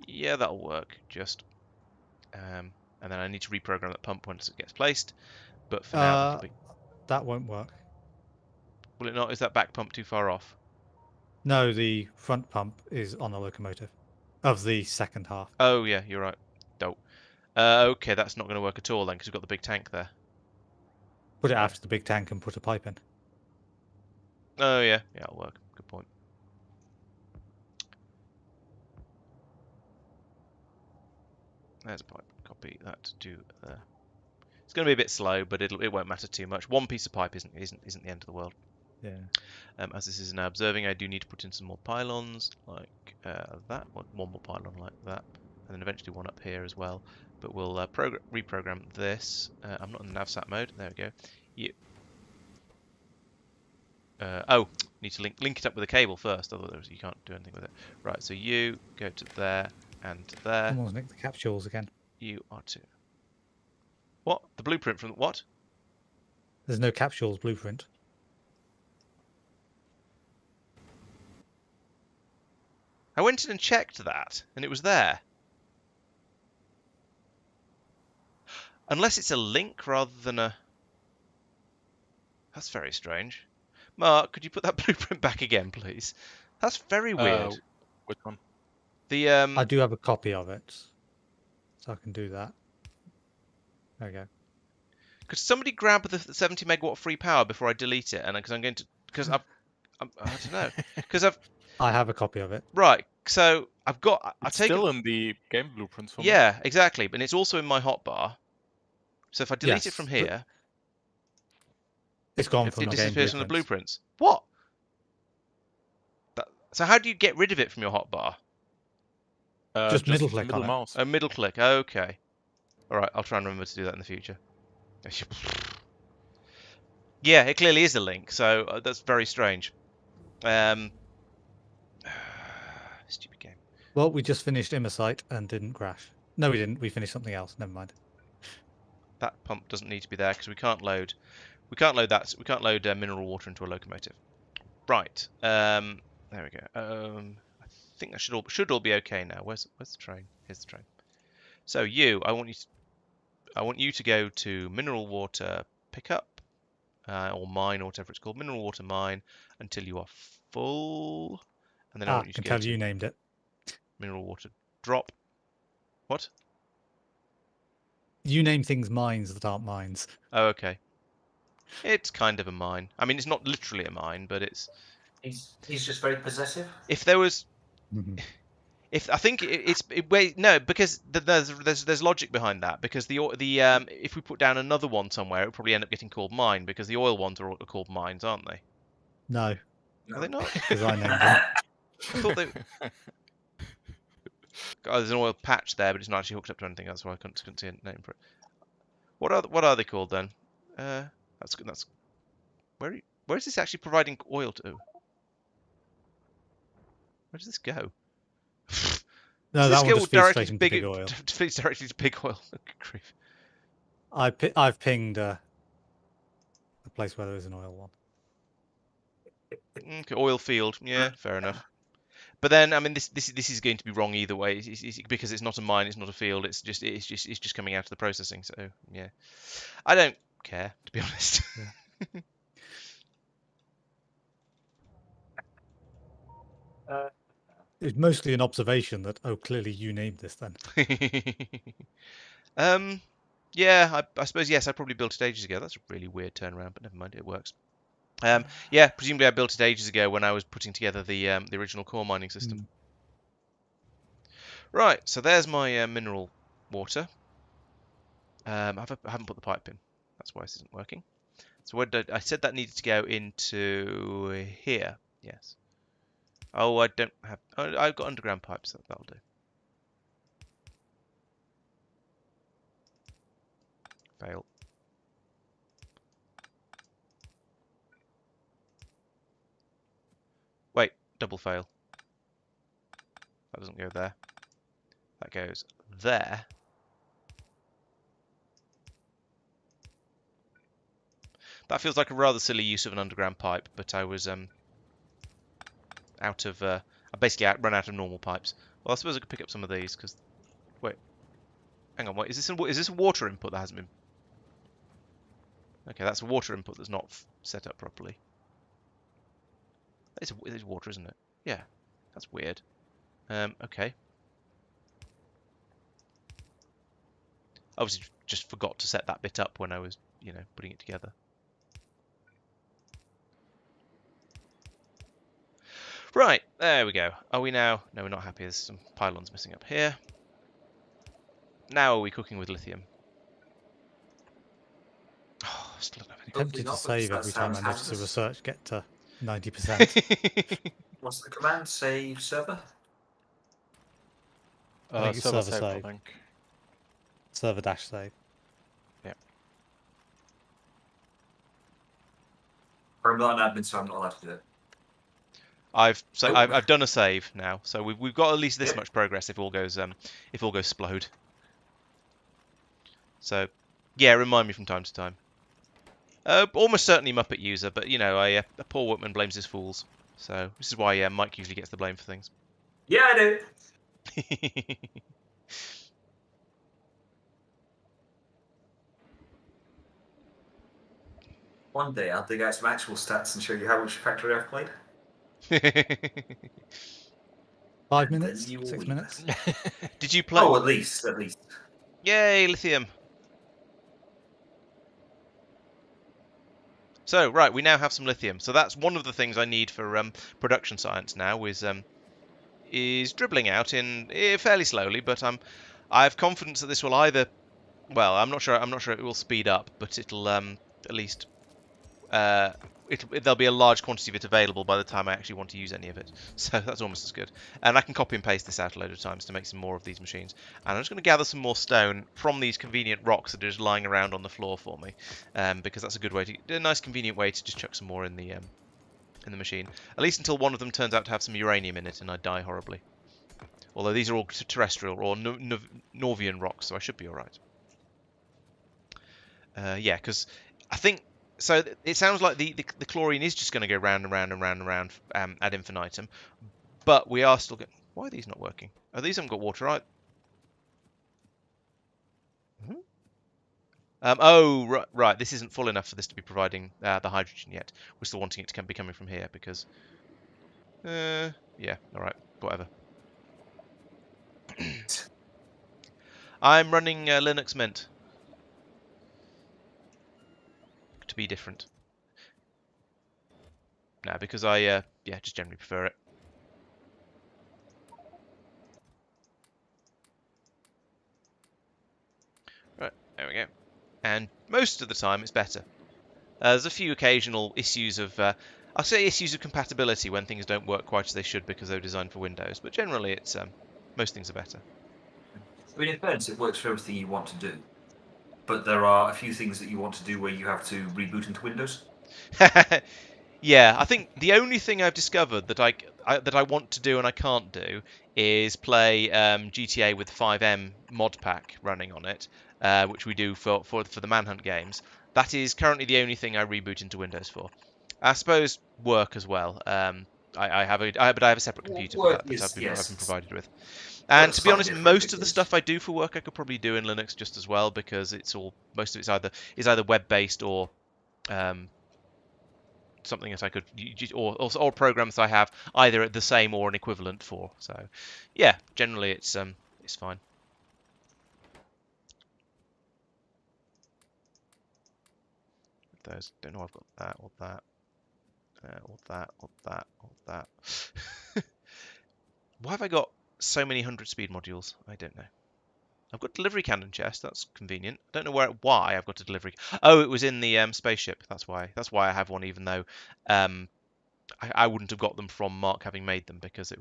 yeah, that'll work. Just and then I need to reprogram that pump once it gets placed. But for now, that won't work. Will it not? Is that back pump too far off? No, the front pump is on the locomotive of the second half. Oh yeah, you're right. Dope. Okay, that's not going to work at all then, because we've got the big tank there. Put it after the big tank and put a pipe in. Oh yeah, it'll work. Good point. There's a pipe. Copy that to there. It's going to be a bit slow, but it won't matter too much. One piece of pipe isn't the end of the world. Yeah. As this is now observing, I do need to put in some more pylons like that. One more pylon like that, and then eventually one up here as well. But we'll reprogram this. I'm not in navsat mode. There we go. Need to link it up with a cable first, otherwise you can't do anything with it. Right, so you go to there and to there. Someone's nicked the capsules again. You are to. What? The blueprint from what? There's no capsules blueprint. I went in and checked that, and it was there. Unless it's a link rather than a... That's very strange. Mark, could you put that blueprint back again, please? That's very weird. Which one? The I do have a copy of it, so I can do that. There we go. Could somebody grab the 70 megawatt free power before I delete it? And because I'm going to... Because I don't know. Because I have a copy of it. Right, so I've got... It's still in the game blueprints for me. Yeah, exactly. But it's also in my hotbar. So if I delete it from here... It's gone from it the game disappears from the blueprints. blueprints. What? So how do you get rid of it from your hotbar? Just middle click middle on mouse. A middle click. Okay. All right, I'll try and remember to do that in the future. Yeah, it clearly is a link, so that's very strange. Stupid game. Well, we just finished Immersite and didn't crash. No, we didn't. We finished something else. Never mind. That pump doesn't need to be there because we can't load. We can't load that. We can't load mineral water into a locomotive. Right. There we go. I think that should all be okay now. Where's the train? Here's the train. So I want you to go to mineral water pickup or mine or whatever it's called. Mineral water mine until you are full, and then I want you to go to you named it. mineral water drop. What? You name things mines that aren't mines. Oh, okay. It's kind of a mine. I mean, it's not literally a mine, but it's. He's just very possessive. If there was, Mhm. if I think no, because there's logic behind that. Because the if we put down another one somewhere, it would probably end up getting called mine because the oil ones are called mines, aren't they? No, Are they not? because I named it. I thought they. Oh, there's an oil patch there, but it's not actually hooked up to anything. That's why I couldn't see a name for it. What are they called then? That's where is this actually providing oil to? Where does this go? No, that one just feeds straight into big oil. Feeds directly to big oil. Grief. I've pinged a place where there is an oil one. Okay, oil field. Yeah, fair enough. But then, I mean, this is going to be wrong either way because it's not a mine, it's not a field. It's just coming out of the processing. So yeah, I don't care, to be honest. Yeah. It's mostly an observation that clearly you named this then. Yeah, I suppose yes. I probably built it ages ago. That's a really weird turnaround, but never mind, it works. Yeah, presumably I built it ages ago when I was putting together the original core mining system. Right, so there's my mineral water. I haven't put the pipe in. That's why this isn't working. So I said that needed to go into here. Yes. Oh, I don't have... Oh, I've got underground pipes. That'll do. Fail. Wait, double fail. That doesn't go there. That goes there. That feels like a rather silly use of an underground pipe, but I was out of... I basically run out of normal pipes. Well, I suppose I could pick up some of these, because... Wait. Hang on, wait. Is this a water input that hasn't been... Okay, that's a water input that's not set up properly. It's water, isn't it? Yeah. That's weird. Okay. Obviously, just forgot to set that bit up when I was, putting it together. Right, there we go. Are we now? No, we're not happy. There's some pylons missing up here. Now are we cooking with lithium? Oh, I still don't have any. Tempted to save every time I notice a research get to 90%. What's the command? Save server? I think it's server server save, save. I think. Server dash save. Yeah. I'm not an admin, so I'm not allowed to do it. I've done a save now, so we've got at least this much progress if all goes splode. So, yeah, remind me from time to time. Almost certainly Muppet user, but a poor workman blames his fools. So this is why Mike usually gets the blame for things. Yeah, I do. One day I'll dig out some actual stats and show you how much Factorio I've played. 5 And minutes, then you will 6 weep. minutes. Did you play? Oh, at least. Yay, lithium! So right, we now have some lithium. So that's one of the things I need for production science now is dribbling out in fairly slowly, but I have confidence that this will either. Well, I'm not sure it will speed up, but it'll at least there'll be a large quantity of it available by the time I actually want to use any of it. So that's almost as good. And I can copy and paste this out a load of times to make some more of these machines. And I'm just going to gather some more stone from these convenient rocks that are just lying around on the floor for me, because that's a nice convenient way to just chuck some more in the machine. At least until one of them turns out to have some uranium in it and I die horribly. Although these are all terrestrial or Norvian rocks, so I should be alright. Yeah, because I think so. It sounds like the chlorine is just going to go round and round and round and round ad infinitum, but we are still getting. Why are these not working? Oh, these haven't got water, right? Oh, right. This isn't full enough for this to be providing the hydrogen yet. We're still wanting it to be coming from here because. Yeah. All right. Whatever. I'm running Linux Mint to be different. No, because I yeah, just generally prefer it. Right, there we go. And most of the time it's better. There's a few occasional issues of, I'll say issues of compatibility when things don't work quite as they should because they're designed for Windows, but generally it's most things are better. I mean, in fairness, it works for everything you want to do. But there are a few things that you want to do where you have to reboot into Windows. Yeah, I think the only thing I've discovered that I want to do and I can't do is play GTA with 5M mod pack running on it, which we do for the Manhunt games. That is currently the only thing I reboot into Windows for. I suppose work as well. I have a separate computer for Work that is, I've been yes. provided with. And Work's to be slightly honest, different most of the because stuff I do for work I could probably do in Linux just as well because most of it's either web based or something that I could or programs I have either the same or an equivalent for. So yeah, generally it's fine. Those don't know I've got that or that or that or that or that. Why have I got so many 100 speed modules? I don't know. I've got delivery cannon chest. That's convenient. I don't know why I've got a delivery. Oh, it was in the spaceship. That's why. That's why I have one, even though I wouldn't have got them from Marc having made them because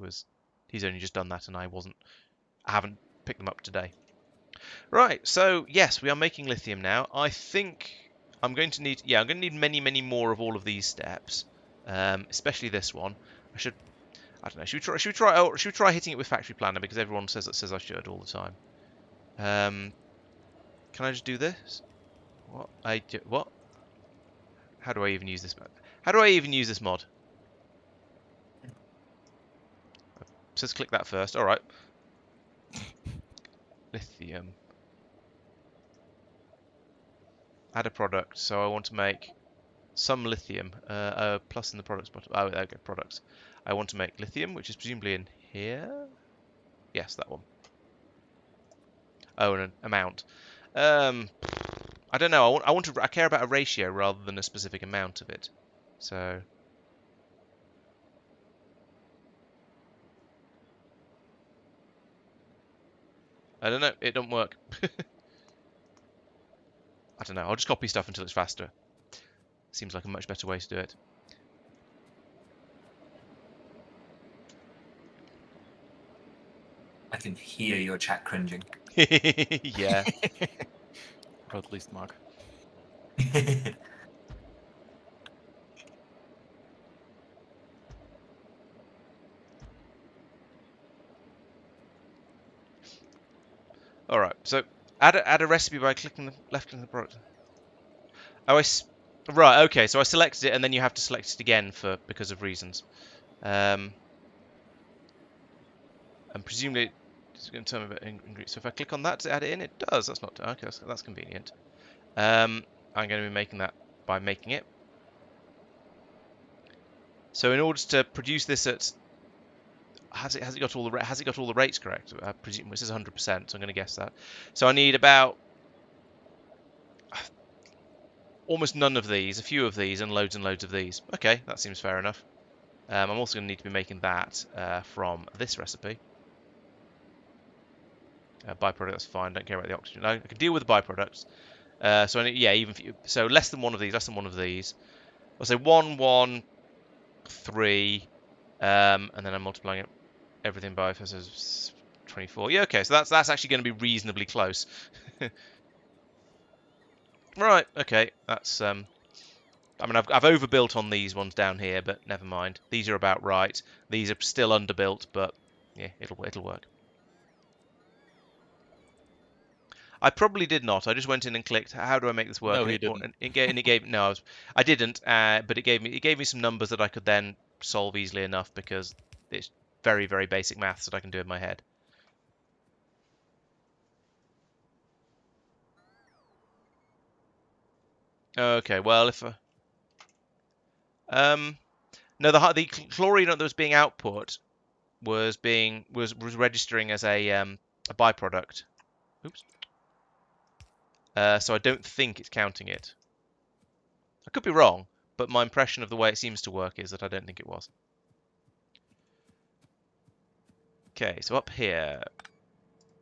he's only just done that and I haven't picked them up today. Right, so yes, we are making lithium now. I think I'm going to need many more of all of these steps, especially this one. I don't know. Should we try hitting it with Factory Planner because everyone says I should all the time. Can I just do this? What? How do I even use this mod? How do I even use this mod? So let's click that first. All right. Lithium. Add a product. So I want to make some lithium. Plus in the products button. Oh, there we go. Products. I want to make lithium, which is presumably in here. Yes, that one. Oh, and an amount. I don't know. I care about a ratio rather than a specific amount of it. So. I don't know. It don't work. I don't know. I'll just copy stuff until it's faster. Seems like a much better way to do it. I can hear your chat cringing. Yeah. Or at least Marc. All right. So add a recipe by clicking the left click on the product. Oh, right. Okay. So I selected it, and then you have to select it again because of reasons. And presumably it's going to tell me about ingredients. So if I click on that to add it in, it does. That's not okay. That's convenient. I'm going to be making that by making it. So in order to produce this at has it got all the rates correct? I presume this is 100%, so I'm going to guess that. So I need about almost none of these, a few of these, and loads of these. Okay, that seems fair enough. I'm also going to need to be making that from this recipe. Byproduct, that's fine. Don't care about the oxygen. No, I can deal with the byproducts. So I need, yeah, so less than one of these. I'll say 1, 1, 3, and then I'm multiplying it everything by 24. Yeah, okay, so that's actually going to be reasonably close. Right, okay, that's I mean, I've overbuilt on these ones down here, but never mind. These are about right. These are still underbuilt, but yeah, it'll work. I probably did not. I just went in and clicked, how do I make this work? No, And he it didn't. gave no, I didn't. But it gave me some numbers that I could then solve easily enough because it's very, very basic maths that I can do in my head. Okay, well if no, the chlorine that was being output was registering as a byproduct. Oops. So I don't think it's counting it. I could be wrong, but my impression of the way it seems to work is that I don't think it was. Okay, so up here,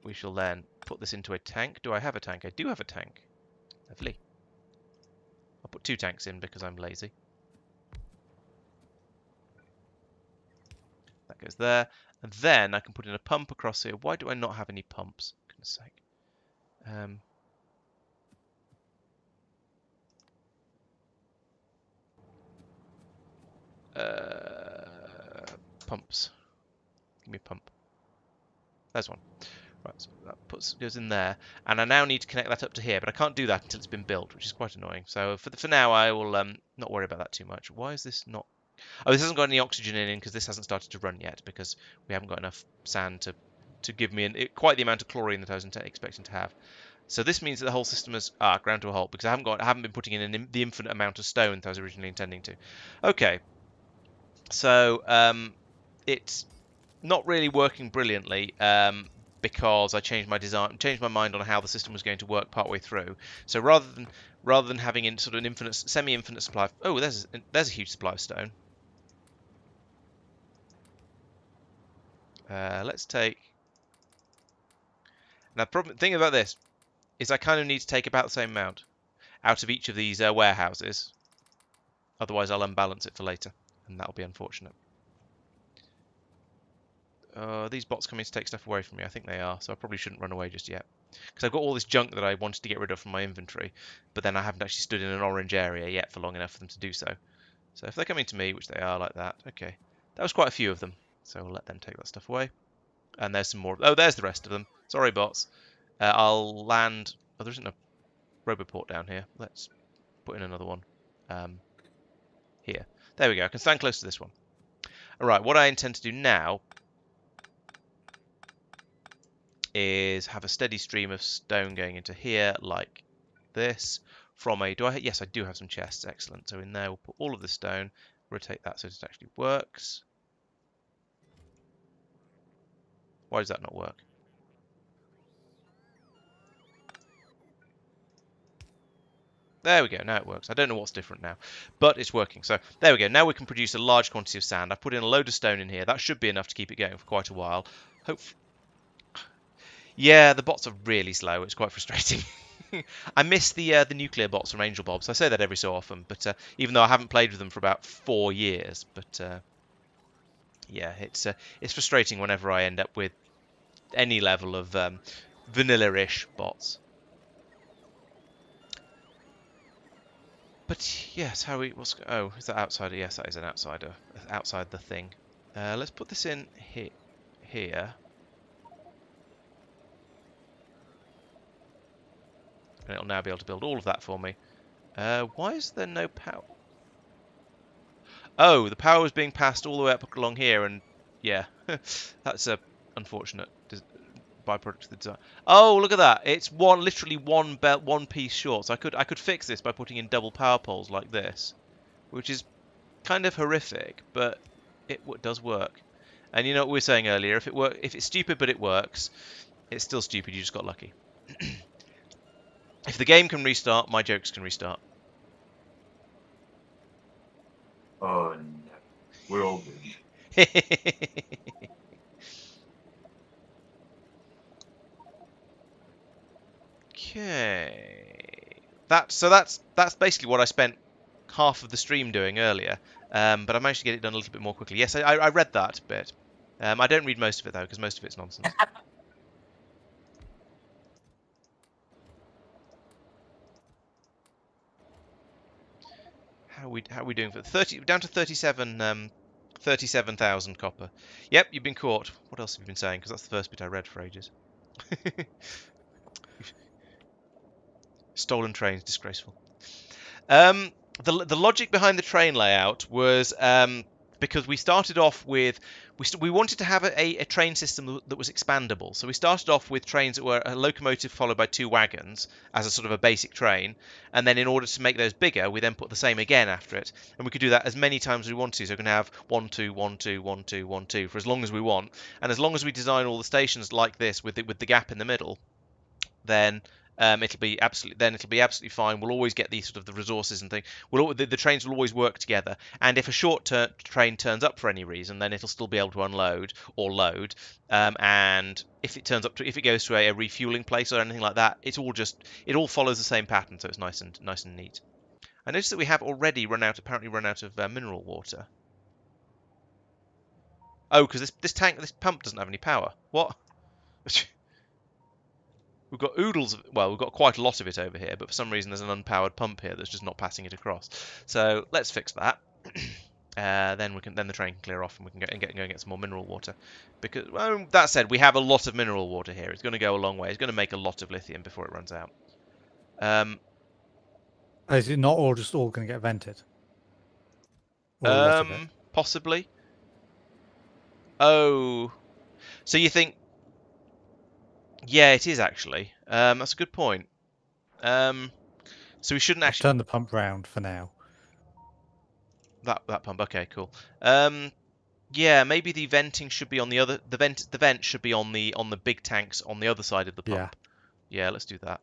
we shall then put this into a tank. Do I have a tank? I do have a tank. Lovely. I'll put 2 tanks in because I'm lazy. That goes there. And then I can put in a pump across here. Why do I not have any pumps? For goodness sake. Pumps. Give me a pump. There's one. Right, so that goes in there, and I now need to connect that up to here, but I can't do that until it's been built, which is quite annoying. So for now, I will not worry about that too much. Why is this not? Oh, this hasn't got any oxygen in because this hasn't started to run yet because we haven't got enough sand to give me quite the amount of chlorine that I was expecting to have. So this means that the whole system has ground to a halt because I haven't been putting in the infinite amount of stone that I was originally intending to. Okay, so it's not really working brilliantly because I changed my mind on how the system was going to work partway through. So rather than having sort of an semi-infinite supply. Oh, there's a huge supply of stone. Let's take. Now, the thing about this is I kind of need to take about the same amount out of each of these warehouses. Otherwise, I'll unbalance it for later, and that'll be unfortunate. These bots coming to take stuff away from me. I think they are, so I probably shouldn't run away just yet. Because I've got all this junk that I wanted to get rid of from my inventory, but then I haven't actually stood in an orange area yet for long enough for them to do so. So if they're coming to me, which they are like that, okay. That was quite a few of them, so we'll let them take that stuff away. And there's some more. Oh, there's the rest of them. Sorry, bots. I'll land... Oh, there isn't a roboport down here. Let's put in another one here. There we go. I can stand close to this one. Alright, what I intend to do now is have a steady stream of stone going into here like this from a yes, I do have some chests. Excellent. So in there we'll put all of the stone, rotate that so it actually works. Why does that not work? There we go, now it works. I don't know what's different now, but it's working. So there we go, now we can produce a large quantity of sand. I've put in a load of stone in here. That should be enough to keep it going for quite a while. Hopefully. Yeah, the bots are really slow. It's quite frustrating. I miss the nuclear bots from Angel Bobs. I say that every so often, but even though I haven't played with them for about 4 years, but yeah, it's frustrating whenever I end up with any level of vanilla-ish bots. But yes, oh, is that outsider? Yes, that is an outsider outside the thing. Let's put this in here. And it'll now be able to build all of that for me. Why is there no power? Oh, the power was being passed all the way up along here, and yeah, that's unfortunate byproduct of the design. Oh, look at that! It's literally one belt, one piece short. So I could fix this by putting in double power poles like this, which is kind of horrific, but it does work. And you know what we were saying earlier? If it's stupid but it works, it's still stupid. You just got lucky. If the game can restart, my jokes can restart. Oh no, we're all doomed. Okay. That's basically what I spent half of the stream doing earlier. But I managed to get it done a little bit more quickly. Yes, I read that bit. I don't read most of it though, because most of it's nonsense. How are we doing for 30? Down to 37,000 copper. Yep, you've been caught. What else have you been saying? Because that's the first bit I read for ages. Stolen trains, disgraceful. The logic behind the train layout was because we started off with we wanted to have a train system that was expandable. So we started off with trains that were a locomotive followed by 2 wagons as a sort of a basic train, and then in order to make those bigger, we then put the same again after it, and we could do that as many times as we wanted to. So we can have 1 2 1 2 1 2 1 2 for as long as we want, and as long as we design all the stations like this with the gap in the middle, then it'll be absolutely fine. We'll always get these sort of the resources and things. The trains will always work together. And if a short train turns up for any reason, then it'll still be able to unload or load. And if it goes to a refueling place or anything like that, it all follows the same pattern. So it's nice and neat. I noticed that we have already run out of mineral water. Oh, because this pump doesn't have any power. What? We've got we've got quite a lot of it over here, but for some reason there's an unpowered pump here that's just not passing it across. So let's fix that. Then the train can clear off and we can go and get some more mineral water. Because, well, that said, we have a lot of mineral water here. It's going to go a long way. It's going to make a lot of lithium before it runs out. Is it not all going to get vented? Or a lot of it? Possibly. Oh, so you think? Yeah, it is actually. That's a good point. So we shouldn't actually turn the pump round for now. That pump. Okay, cool. Yeah, maybe the venting should be on the other. The vent should be on the big tanks on the other side of the pump. Yeah, let's do that.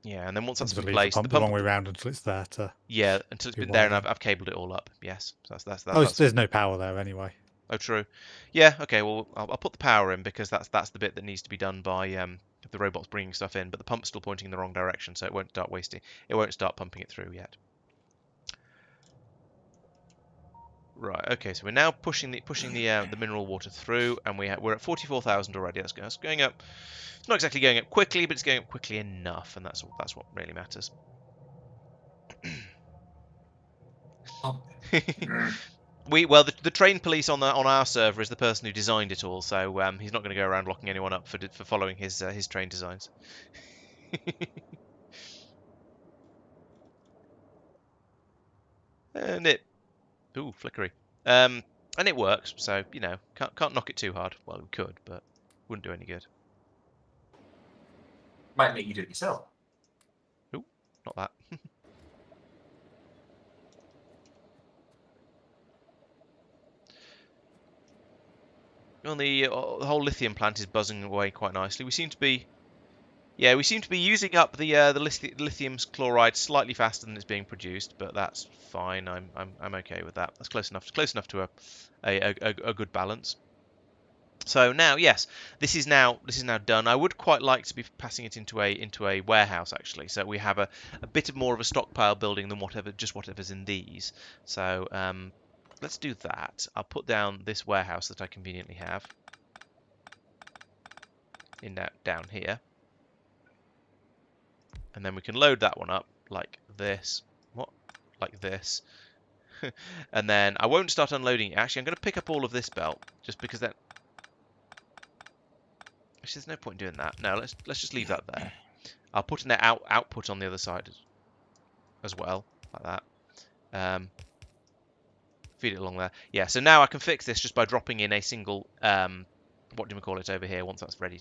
Yeah, and then once that's in place, the pump the wrong way around until it's there. Yeah, until it's been there, and I've cabled it all up. Yes, so that's. There's no power there anyway. Oh, true. Yeah. Okay. Well, I'll put the power in because that's the bit that needs to be done by the robots bringing stuff in. But the pump's still pointing in the wrong direction, so it won't start wasting. It won't start pumping it through yet. Right. Okay. So we're now pushing the mineral water through, and we're at 44,000 already. That's going up. It's not exactly going up quickly, but it's going up quickly enough, and that's what really matters. The train police on our server is the person who designed it all, so he's not going to go around locking anyone up for following his train designs. And flickery. And it works, so you know, can't knock it too hard. Well, we could, but wouldn't do any good. Might make you do it yourself. Ooh, not that. On the whole lithium plant is buzzing away quite nicely. We seem to be using up the lithium chloride slightly faster than it's being produced, but that's fine. I'm okay with that. That's close enough to a good balance. So now, yes, this is now done. I would quite like to be passing it into a warehouse actually, so we have a bit more of a stockpile building than whatever's in these. So let's do that. I'll put down this warehouse that I conveniently have down here, and then we can load that one up like this. Like this. And then I won't start unloading it. Actually, I'm going to pick up all of this belt just because that. Actually, there's no point in doing that. No, let's just leave that there. I'll put an output on the other side as well, like that. Feed it along there. Yeah, so now I can fix this just by dropping in a single, what do we call it over here once that's ready,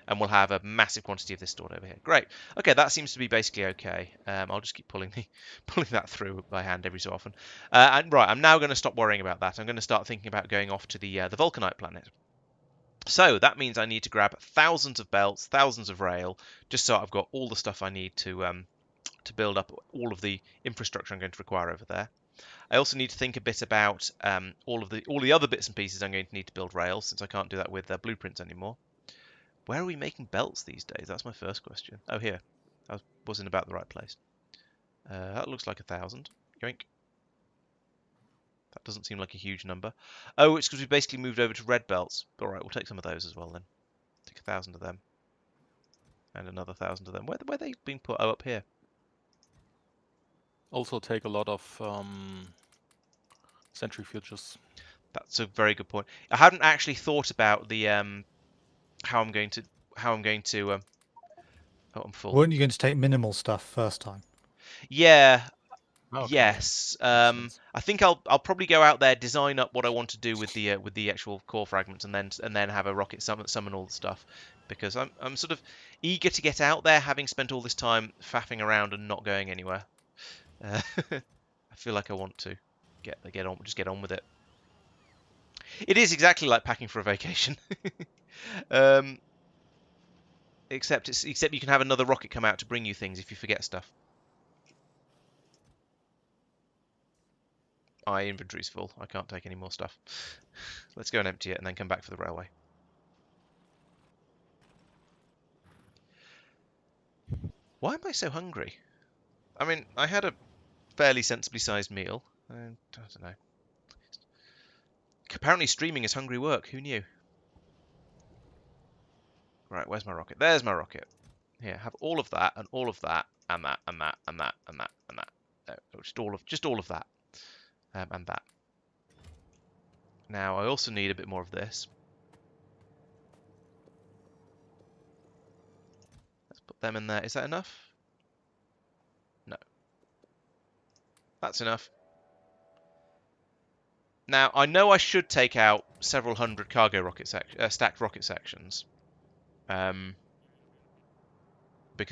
and we'll have a massive quantity of this stored over here. Great. Okay, that seems to be basically okay. I'll just keep pulling that through by hand every so often. And right, I'm now going to stop worrying about that. I'm going to start thinking about going off to the vulcanite planet. So that means I need to grab thousands of belts, thousands of rail, just so I've got all the stuff I need to build up all of the infrastructure I'm going to require over there. I also need to think a bit about all the other bits and pieces I'm going to need to build rails, since I can't do that with blueprints anymore. Where are we making belts these days? That's my first question. Oh, here. I was in about the right place. That looks like 1,000. Yoink. That doesn't seem like a huge number. Oh, it's because we basically moved over to red belts. All right, we'll take some of those as well then. Take 1,000 of them. And another 1,000 of them. Where are they being put? Oh, up here. Also take a lot of centrifuges. That's a very good point. I hadn't actually thought about the how I'm going to oh, I'm full. Weren't you going to take minimal stuff first time? Yeah. Okay. Yes. I think I'll probably go out there, design up what I want to do with the actual core fragments, and then have a rocket summon all the stuff, because I'm sort of eager to get out there, having spent all this time faffing around and not going anywhere. I feel like I want to get on with it. It is exactly like packing for a vacation. Except you can have another rocket come out to bring you things if you forget stuff. My inventory's full. I can't take any more stuff. Let's go and empty it and then come back for the railway. Why am I so hungry? I mean, I had a fairly sensibly sized meal. I don't know. Apparently streaming is hungry work. Who knew? Right, where's my rocket? There's my rocket. Here, have all of that and all of that and that and that and that and that and that. No, just all of that and that. Now I also need a bit more of this. Let's put them in there. Is that enough? No. That's enough. Now I know I should take out several hundred cargo rocket stacked rocket sections. Because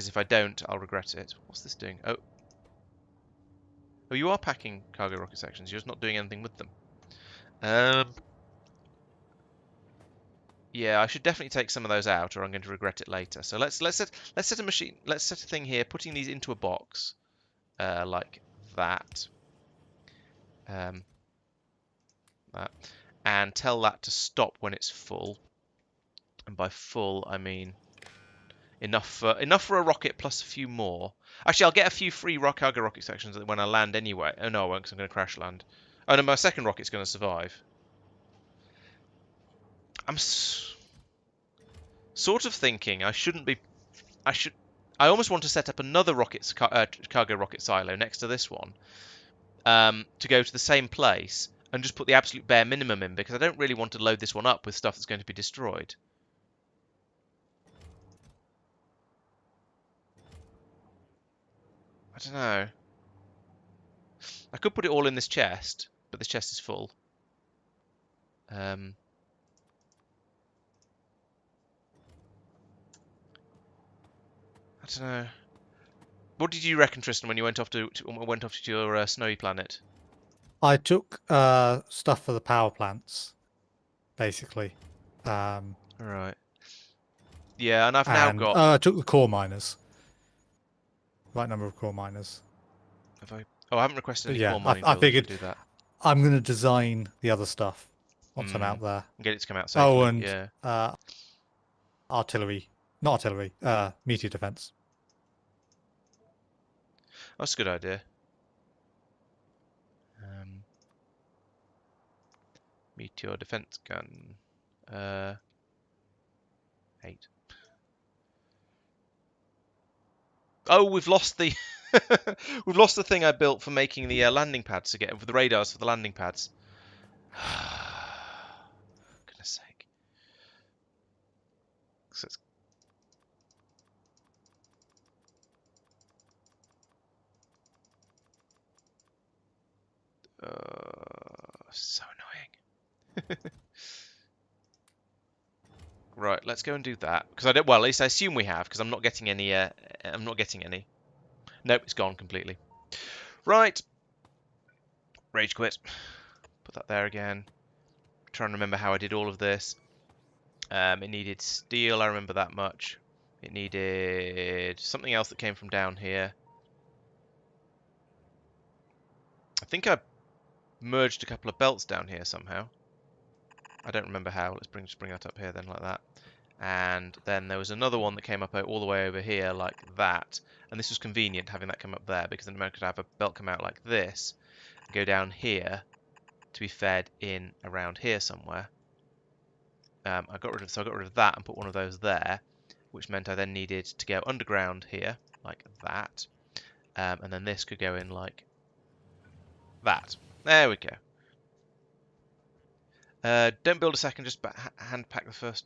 if I don't, I'll regret it. What's this doing? Oh, you are packing cargo rocket sections. You're just not doing anything with them. Yeah, I should definitely take some of those out, or I'm going to regret it later. So let's set a thing here, putting these into a box, like that. That, and tell that to stop when it's full. And by full, I mean enough for a rocket plus a few more. Actually, I'll get a few free cargo rocket sections when I land anyway. Oh no, I won't, because I'm going to crash land. Oh no, my second rocket's going to survive. I'm sort of thinking I almost want to set up another cargo rocket silo next to this one, to go to the same place and just put the absolute bare minimum in, because I don't really want to load this one up with stuff that's going to be destroyed. I don't know. I could put it all in this chest, but this chest is full. I don't know. What did you reckon, Tristan, when you went off to your snowy planet? I took stuff for the power plants, basically. Right. Yeah, and I've now got. I took the core miners. Right number of core miners. Have I? Oh, I haven't requested any yeah, core mining. I figured to do that. I'm going to design the other stuff once I'm out there. And get it to come out safely. Oh, and yeah. Artillery, not artillery. Meteor defense. That's a good idea. Meteor defense gun. 8. Oh, we've lost the we've lost the thing I built for making the landing pads again, for the radars for the landing pads. Goodness sake. So it's so annoying. Right, let's go and do that because I don't. Well, at least I assume we have because I'm not getting any. I'm not getting any. Nope, it's gone completely. Right. Rage quit. Put that there again. Trying to remember how I did all of this. It needed steel. I remember that much. It needed something else that came from down here. I think I merged a couple of belts down here somehow. I don't remember how. Let's just bring that up here then like that. And then there was another one that came up all the way over here like that. And this was convenient having that come up there because then I could have a belt come out like this and go down here to be fed in around here somewhere. I got rid of that and put one of those there, which meant I then needed to go underground here like that. And then this could go in like that. There we go. Don't build a second, just hand pack the first.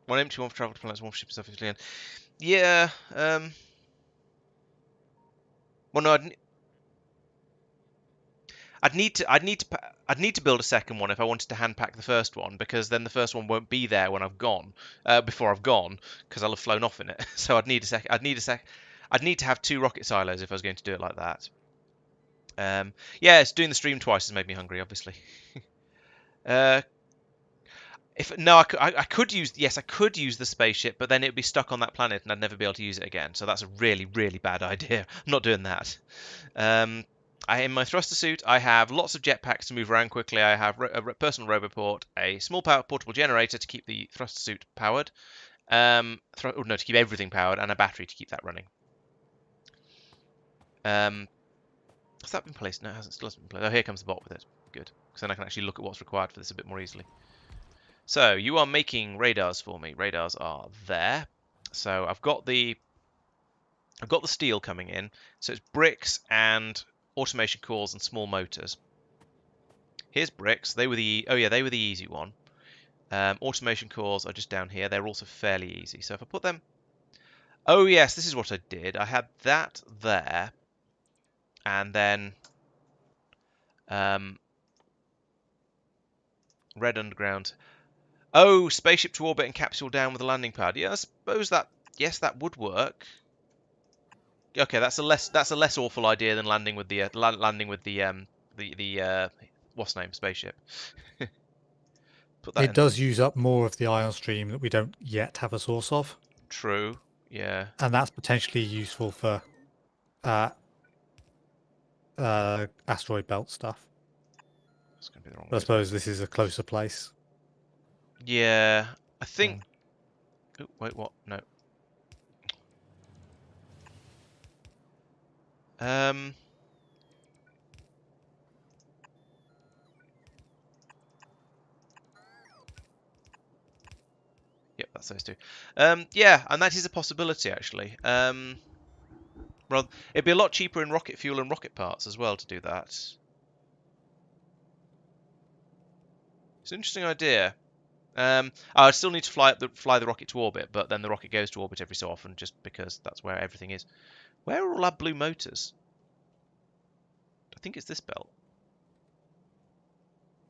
One empty, one for travel to planets, one for ship specifically. And yeah, well, no, I'd need to build a second one if I wanted to hand pack the first one, because then the first one won't be there when I've gone, before I've gone, because I'll have flown off in it. So I'd need to have 2 rocket silos if I was going to do it like that. Yeah, it's doing the stream twice has made me hungry, obviously. I could use the spaceship, but then it would be stuck on that planet and I'd never be able to use it again. So that's a really, really bad idea. I'm not doing that. In my thruster suit, I have lots of jetpacks to move around quickly. I have a personal roboport, a small portable generator to keep the thruster suit powered, to keep everything powered, and a battery to keep that running. Has that been placed? No, it hasn't. Still hasn't been placed. Oh, here comes the bot with it. Good, because then I can actually look at what's required for this a bit more easily. So you are making radars for me. Radars are there. So I've got the steel coming in. So it's bricks and automation cores and small motors. Here's bricks. They were the easy one. Automation cores are just down here. They're also fairly easy. So if I put them, oh yes, this is what I did. I had that there, and then red underground. Oh, spaceship to orbit and capsule down with a landing pad. Yeah, I suppose that would work. Okay, that's a less awful idea than landing with the what's name spaceship. Put that it does use up more of the ion stream that we don't yet have a source of. True. Yeah. And that's potentially useful for asteroid belt stuff. That's gonna be the wrong I suppose this is a closer place. Yeah, I think. Oh, wait, what? No. Yep, that's those two. Yeah, and that is a possibility actually. Well, it'd be a lot cheaper in rocket fuel and rocket parts as well to do that. It's an interesting idea. I still need to fly the rocket to orbit, but then the rocket goes to orbit every so often, just because that's where everything is. Where are all our blue motors? I think it's this belt.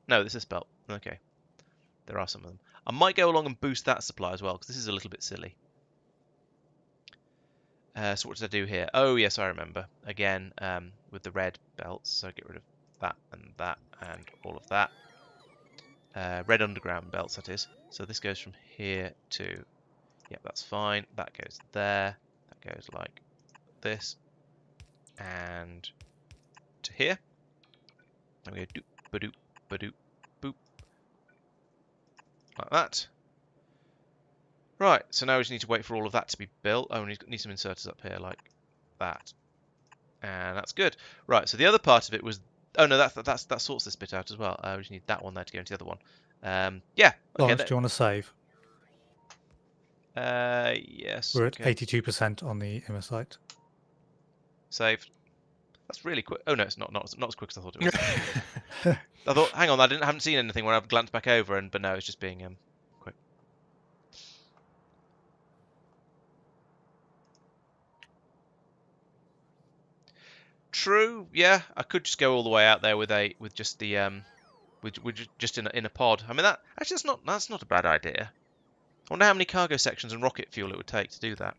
No, this is this belt. Okay, there are some of them. I might go along and boost that supply as well, because this is a little bit silly. So what did I do here? Oh yes, I remember. Again, with the red belts, so get rid of that and all of that. Red underground belts, that is. So this goes from here to, yep, that's fine. That goes there. That goes like this, and to here. And we go doop, ba-doop, ba-doop, boop, like that. Right. So now we just need to wait for all of that to be built. Oh, we need some inserters up here like that, and that's good. Right. So the other part of it was. Oh no, that sorts this bit out as well. We just need that one there to go into the other one. Yeah. Okay. Laurence, do you want to save? Yes. We're at 82% on the immer site. Saved. That's really quick. Oh no, it's not as quick as I thought it was. I thought, hang on, I haven't seen anything when I've glanced back over, but no, it's just being quick. True. Yeah, I could just go all the way out there with just the just in a pod. I mean that actually that's not a bad idea. I wonder how many cargo sections and rocket fuel it would take to do that.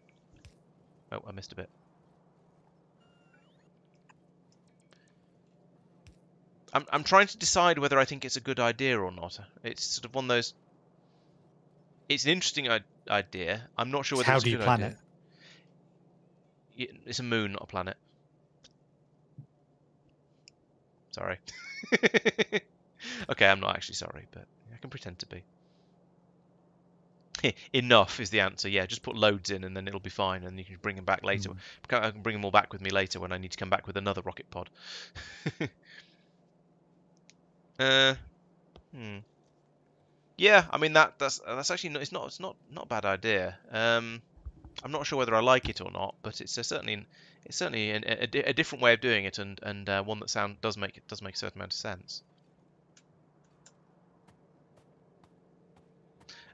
Oh, I missed a bit. I'm trying to decide whether I think it's a good idea or not. It's sort of one of those. It's an interesting idea. I'm not sure whether How it's a do you good plan idea. It's a moon, not a planet. Sorry. Okay, I'm not actually sorry, but I can pretend to be. Enough is the answer. Yeah, just put loads in and then it'll be fine, and you can bring them back later. I can bring them all back with me later when I need to come back with another rocket pod. Yeah, I mean that's actually it's not a bad idea. I'm not sure whether I like it or not, but it's certainly a different way of doing it, and one that does make a certain amount of sense.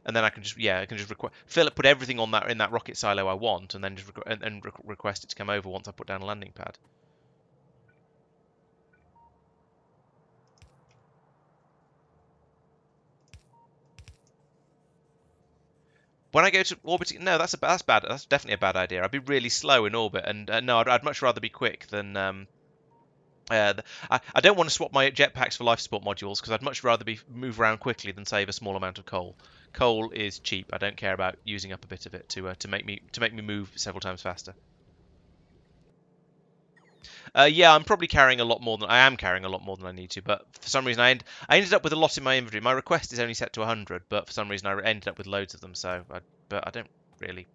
And then I can just put everything on that in that rocket silo I want, and then just request it to come over once I put down a landing pad. When I go to orbiting, no, that's bad. That's definitely a bad idea. I'd be really slow in orbit, and no, I'd much rather be quick than. I don't want to swap my jetpacks for life support modules because I'd much rather move around quickly than save a small amount of coal. Coal is cheap. I don't care about using up a bit of it to make me move several times faster. Yeah, I'm probably carrying a lot more than I am carrying a lot more than I need to, but for some reason I ended up with a lot in my inventory. My request is only set to 100, but for some reason I ended up with loads of them. But I don't really.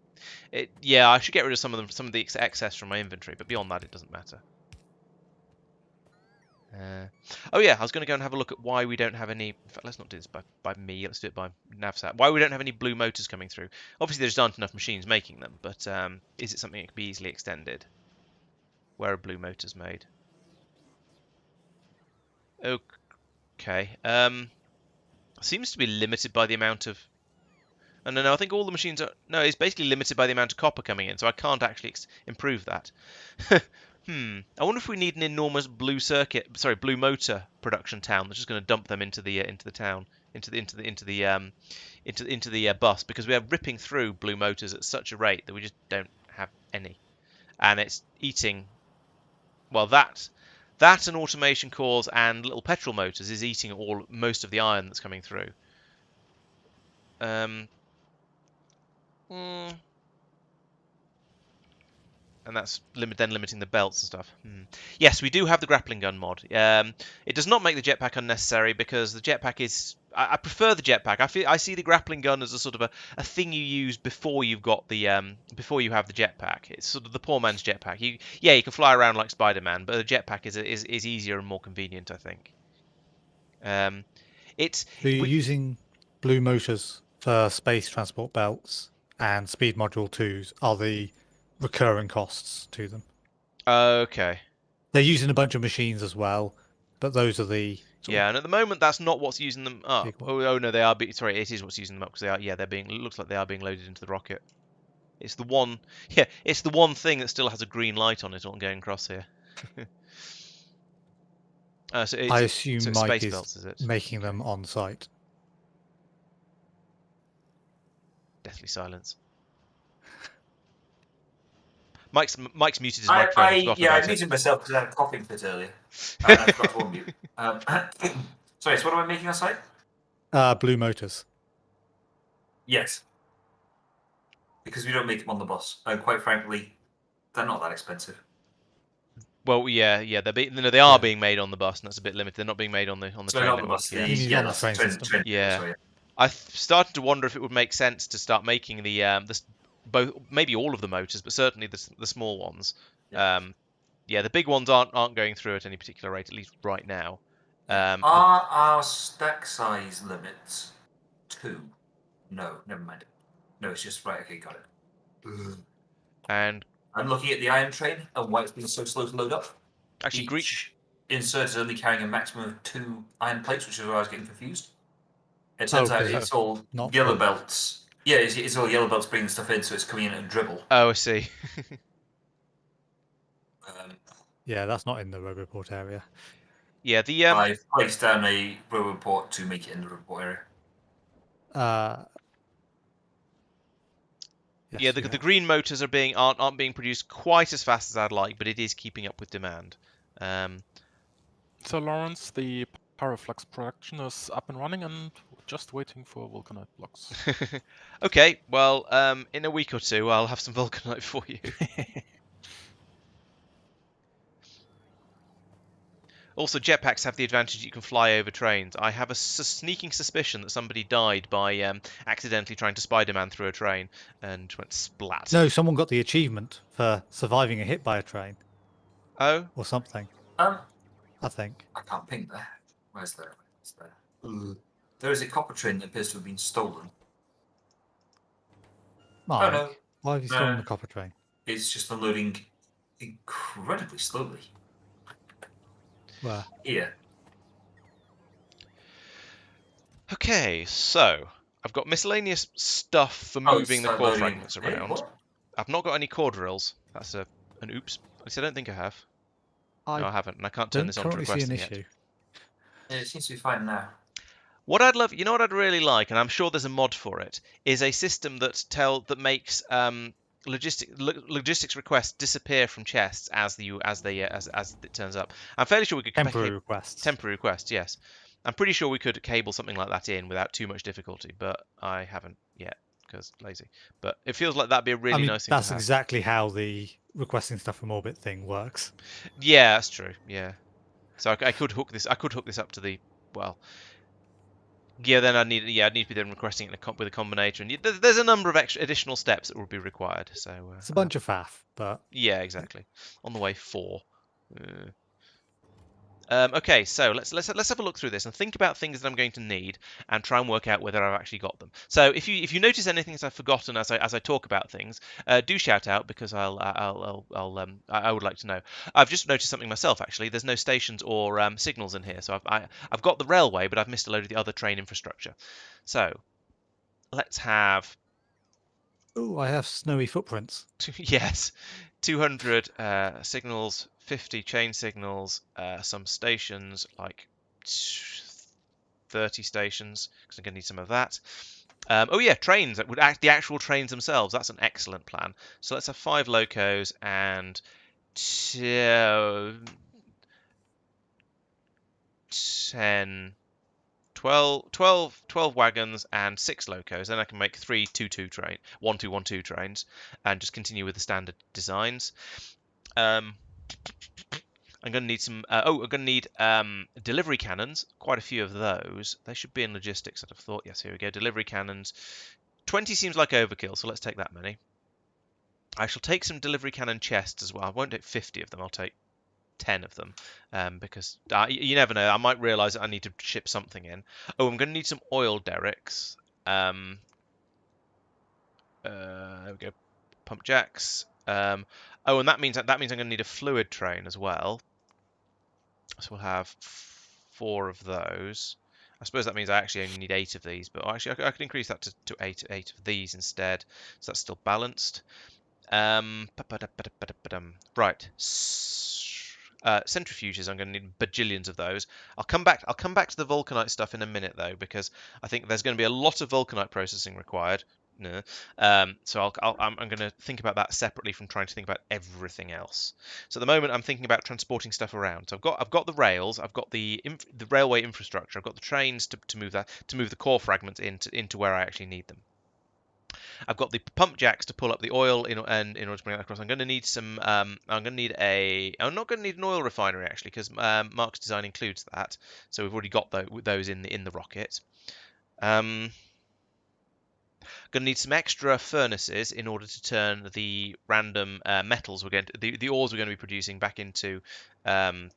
Yeah, I should get rid of some of the excess from my inventory, but beyond that, it doesn't matter. Oh yeah, I was going to go and have a look at why we don't have any. In fact, let's not do this by me. Let's do it by Navsat. Why we don't have any blue motors coming through? Obviously, there just aren't enough machines making them, but is it something that can be easily extended? Where are blue motors made? Okay. Seems to be limited by the amount of. Oh, no, I think all the machines are. No, it's basically limited by the amount of copper coming in, so I can't actually improve that. I wonder if we need an enormous blue motor production town that's just going to dump them into the town, into the bus, because we are ripping through blue motors at such a rate that we just don't have any, and it's eating. Well, that and automation cores and little petrol motors is eating most of the iron that's coming through. And that's then limiting the belts and stuff. Yes, we do have the grappling gun mod. It does not make the jetpack unnecessary because the jetpack is. I prefer the jetpack. I see the grappling gun as a sort of a thing you use before you've got the before you have the jetpack. It's sort of the poor man's jetpack. You can fly around like Spider-Man, but the jetpack is easier and more convenient, I think. So you're using blue motors for space transport belts, and speed module 2s are the recurring costs to them. Okay. They're using a bunch of machines as well, but those are the and at the moment that's not what's using them up. Oh no, they are. Sorry, it is what's using them up because they are. Yeah, they're being. It looks like they are being loaded into the rocket. It's the one. Yeah, it's the one thing that still has a green light on it on going across here. So I assume Mike space belts, is it? making them on site. Deathly silence. Mike's muted his microphone. I muted myself because I had a coughing fit earlier. And I forgot to unmute. Sorry, so what am I making on site? Blue motors. Yes. Because we don't make them on the bus. And quite frankly, they're not that expensive. Well, yeah, they are being made on the bus, and that's a bit limited. They're not being made on the train. Not the bus. I started to wonder if it would make sense to start making the maybe all of the motors, but certainly the small ones. The big ones aren't going through at any particular rate, at least right now. Are our stack size limits 2? No, never mind. No, it's just right. Okay, got it. And I'm looking at the iron train and why it's been so slow to load up. Actually, each insert is only carrying a maximum of 2 iron plates, which is where I was getting confused. It turns out it's all yellow belts. Yeah, it's all yellow belts bringing stuff in, so it's coming in at a dribble. Oh, I see. Yeah, that's not in the Roboport area. Yeah, the I've placed down a Roboport to make it in the Roboport area. Yes, yeah, you the have. green motors aren't being produced quite as fast as I'd like, but it is keeping up with demand. So Laurence, the Pyroflux production is up and running and just waiting for vulcanite blocks. Okay, well, in a week or two, I'll have some vulcanite for you. Also, jetpacks have the advantage you can fly over trains. I have a sneaking suspicion that somebody died by accidentally trying to Spider-Man through a train and went splat. No, someone got the achievement for surviving a hit by a train Oh? or something, I I think. can't think there. Where's there? There is a copper train that appears to have been stolen. Mike, no. why have you stolen the copper train? It's just unloading incredibly slowly. Where? Here. Okay, so I've got miscellaneous stuff for moving the core fragments around. What? I've not got any core drills. That's an oops. At least I don't think I have. No, I haven't, and I can't turn Don't this on to currently see an requesting yet. issue. Yeah, it seems to be fine now. What I'd love, you know, what I'd really like, and I'm sure there's a mod for it, is a system that makes logistics requests disappear from chests as it turns up. I'm fairly sure we could Temporary requests. Temporary requests, yes. I'm pretty sure we could cable something like that in without too much difficulty, but I haven't yet because lazy. But it feels like that'd be a really nice thing to have. That's exactly how the requesting stuff from orbit thing works. Yeah, that's true. Yeah. So I could hook this. I could hook this up to the Yeah, then I'd need to be then requesting it with a combinator, and there's a number of additional steps that will be required. So It's a bunch of faff, but yeah, exactly. On the way 4. Okay, so let's have a look through this and think about things that I'm going to need and try and work out whether I've actually got them. So if you notice anything that I've forgotten as I talk about things, do shout out because I would like to know. I've just noticed something myself actually. There's no stations or signals in here, so I've got the railway, but I've missed a load of the other train infrastructure. So let's have I have snowy footprints. yes, 200 signals, 50 chain signals, some stations, like 30 stations, because I'm going to need some of that. Oh yeah, trains, that would the actual trains themselves. That's an excellent plan. So let's have 5 locos and 12 wagons and 6 locos. Then I can make 3 1-2-1-2 trains and just continue with the standard designs. I'm going to need some. I'm going to need delivery cannons. Quite a few of those. They should be in logistics, I'd have thought. Yes, here we go. Delivery cannons. 20 seems like overkill, so let's take that many. I shall take some delivery cannon chests as well. I won't take 50 of them. I'll take 10 of them because you never know. I might realise that I need to ship something in. Oh, I'm going to need some oil derricks. There we go. Pump jacks. And that means I'm going to need a fluid train as well. So we'll have 4 of those. I suppose that means I actually only need 8 of these, but actually I could increase that to 8 of these instead. So that's still balanced. Right. Centrifuges, I'm going to need bajillions of those. I'll come back to the vulcanite stuff in a minute though, because I think there's going to be a lot of vulcanite processing required. So I'm going to think about that separately from trying to think about everything else. So at the moment I'm thinking about transporting stuff around. So I've got the rails, I've got the railway infrastructure, I've got the trains to move the core fragments into where I actually need them. I've got the pump jacks to pull up the oil in order to bring that across. I'm going to need some. I'm not going to need an oil refinery actually, because Marc's design includes that. So we've already got those in the rocket. Going to need some extra furnaces in order to turn the random metals the ores we're going to be producing back into 10,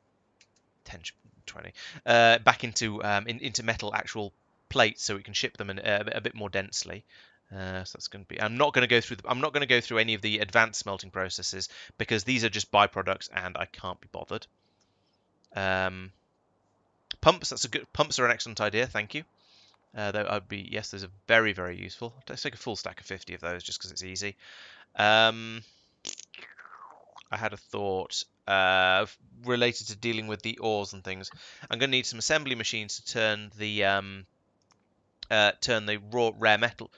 20 back into metal actual plates, so we can ship them a bit more densely. So that's going to be. I'm not going to go through any of the advanced smelting processes because these are just byproducts and I can't be bothered. Pumps. Pumps are an excellent idea. Thank you. Those are very, very useful. Let's take a full stack of 50 of those just because it's easy. I had a thought related to dealing with the ores and things. I'm going to need some assembly machines to turn the raw rare metal.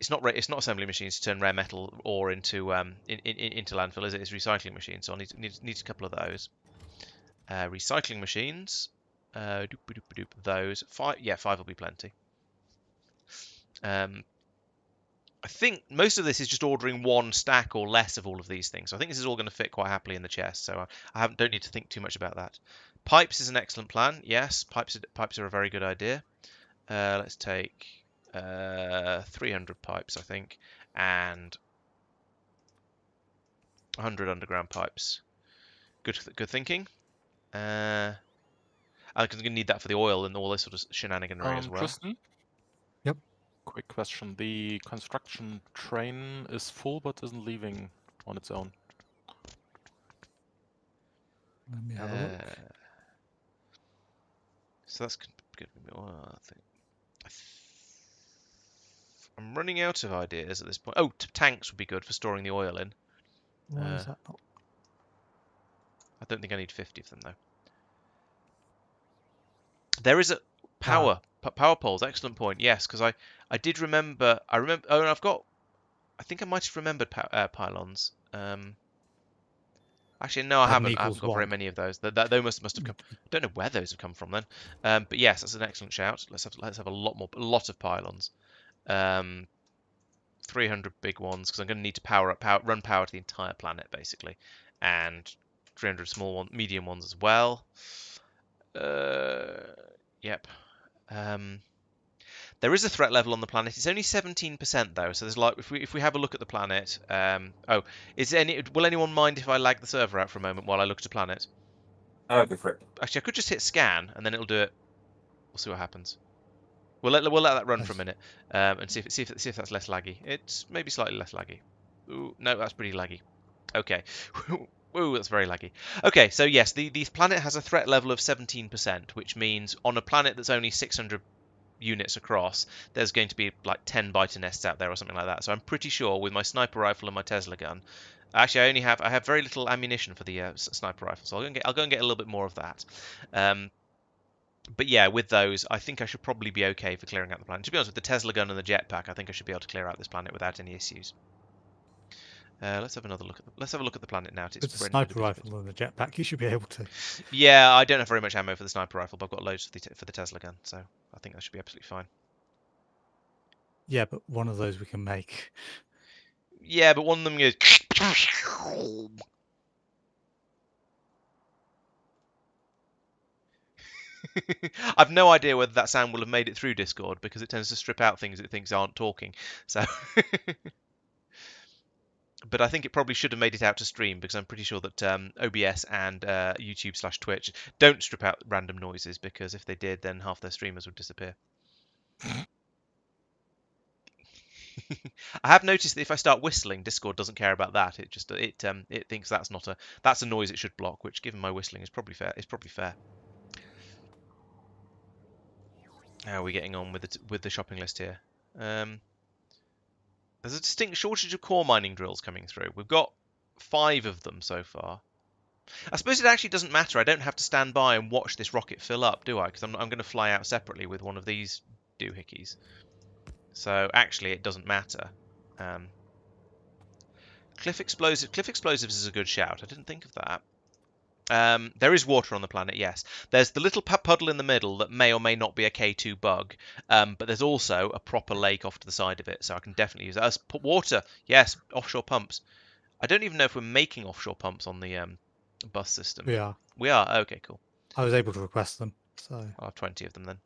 It's not assembly machines to turn rare metal ore into into landfill, is it? It's recycling machines. So I'll need a couple of those. Recycling machines. Those 5. Yeah, 5 will be plenty. I think most of this is just ordering 1 stack or less of all of these things. So I think this is all going to fit quite happily in the chest. So I don't need to think too much about that. Pipes is an excellent plan. Yes, pipes are a very good idea. Let's take 300 pipes, I think, and 100 underground pipes. Good thinking. I'm going to need that for the oil and all this sort of shenaniganry as well. Tristan? Yep. Quick question. The construction train is full but isn't leaving on its own. Let me have a look. So that's good. I'm running out of ideas at this point. Oh, tanks would be good for storing the oil in. Why is that not? I don't think I need 50 of them though. There is a power poles. Excellent point. Yes, because I did remember. Oh, and I think I might have remembered pylons. Actually, no, I haven't. I haven't got very many of those. Those must have come. I don't know where those have come from then. But yes, that's an excellent shout. Let's have a lot of pylons. 300 big ones because I'm going to need to run power to the entire planet basically, and 300 small medium ones as well. Yep. There is a threat level on the planet. It's only 17% though, so there's like if we have a look at the planet. Will anyone mind if I lag the server out for a moment while I look at the planet? Oh, go for it. Actually, I could just hit scan and then it'll do it. We'll see what happens. We'll let that run for a minute and see if that's less laggy. It's maybe slightly less laggy. Ooh, no, that's pretty laggy. Okay. Ooh, that's very laggy. Okay, so yes, the planet has a threat level of 17%, which means on a planet that's only 600 units across, there's going to be like 10 biter nests out there or something like that. So I'm pretty sure with my sniper rifle and my Tesla gun, actually I have very little ammunition for the sniper rifle, so I'll go and get a little bit more of that. But yeah, with those, I think I should probably be okay for clearing out the planet. To be honest, with the Tesla gun and the jetpack, I think I should be able to clear out this planet without any issues. Let's have another look. Let's have a look at the planet now. With the sniper rifle and the jetpack, you should be able to. Yeah, I don't have very much ammo for the sniper rifle, but I've got loads for the Tesla gun, so I think that should be absolutely fine. Yeah, but one of those we can make. Yeah, but one of them goes. I've no idea whether that sound will have made it through Discord because it tends to strip out things it thinks aren't talking. So, but I think it probably should have made it out to stream because I'm pretty sure that OBS and YouTube/Twitch don't strip out random noises because if they did, then half their streamers would disappear. I have noticed that if I start whistling, Discord doesn't care about that. It thinks that's a noise it should block, which given my whistling is probably fair. How are we getting on with the shopping list here? There's a distinct shortage of core mining drills coming through. We've got 5 of them so far. I suppose it actually doesn't matter. I don't have to stand by and watch this rocket fill up, do I? Because I'm going to fly out separately with one of these doohickeys. So actually, it doesn't matter. Cliff explosives is a good shout. I didn't think of that. There is water on the planet, yes. There's the little puddle in the middle that may or may not be a K2 bug, but there's also a proper lake off to the side of it, so I can definitely use that. As water, yes, offshore pumps. I don't even know if we're making offshore pumps on the bus system. We are. We are? Okay, cool. I was able to request them, so... I'll have 20 of them then.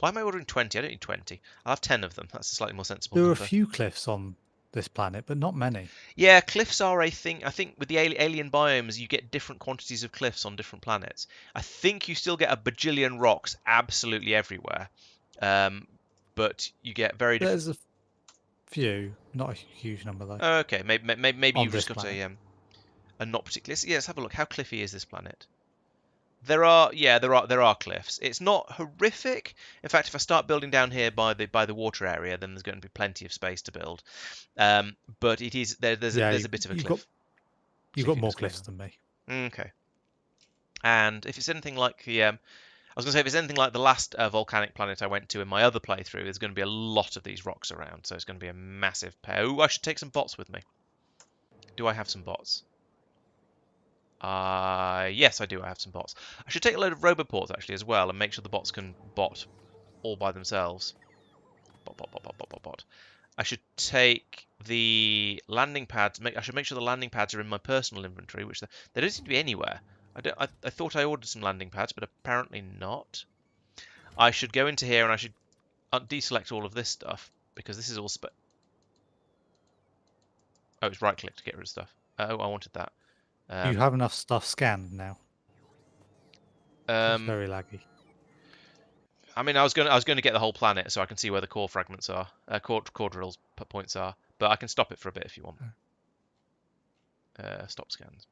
Why am I ordering 20? I don't need 20. I'll have 10 of them. That's a slightly more sensible number. There are a few cliffs on this planet, but not many. Yeah, cliffs are a thing. I think with the alien biomes, you get different quantities of cliffs on different planets. I think you still get a bajillion rocks absolutely everywhere, but you get very different. There's a few, not a huge number though. Oh, okay, maybe you've just got a not particularly. Yeah, let's have a look. How cliffy is this planet? There are cliffs. It's not horrific. In fact, if I start building down here by the water area, then there's going to be plenty of space to build. But it is there's a bit of a cliff. You've got more cliffs than me. Okay. And if it's anything like the, I was going to say, if it's anything like the last volcanic planet I went to in my other playthrough, there's going to be a lot of these rocks around, so it's going to be a massive pair. Oh, I should take some bots with me. Do I have some bots? Yes, I do. I have some bots. I should take a load of roboports actually as well, and make sure the bots can bot all by themselves. Bot. I should take the landing pads. I should make sure the landing pads are in my personal inventory, which they don't seem to be anywhere. I thought I ordered some landing pads, but apparently not. I should go into here and I should deselect all of this stuff because this is all. Oh, it's right click to get rid of stuff. Oh, I wanted that. You have enough stuff scanned now. It's very laggy. I mean, I was going to get the whole planet so I can see where the core fragments are, core drills points are, but I can stop it for a bit if you want. Stop scans.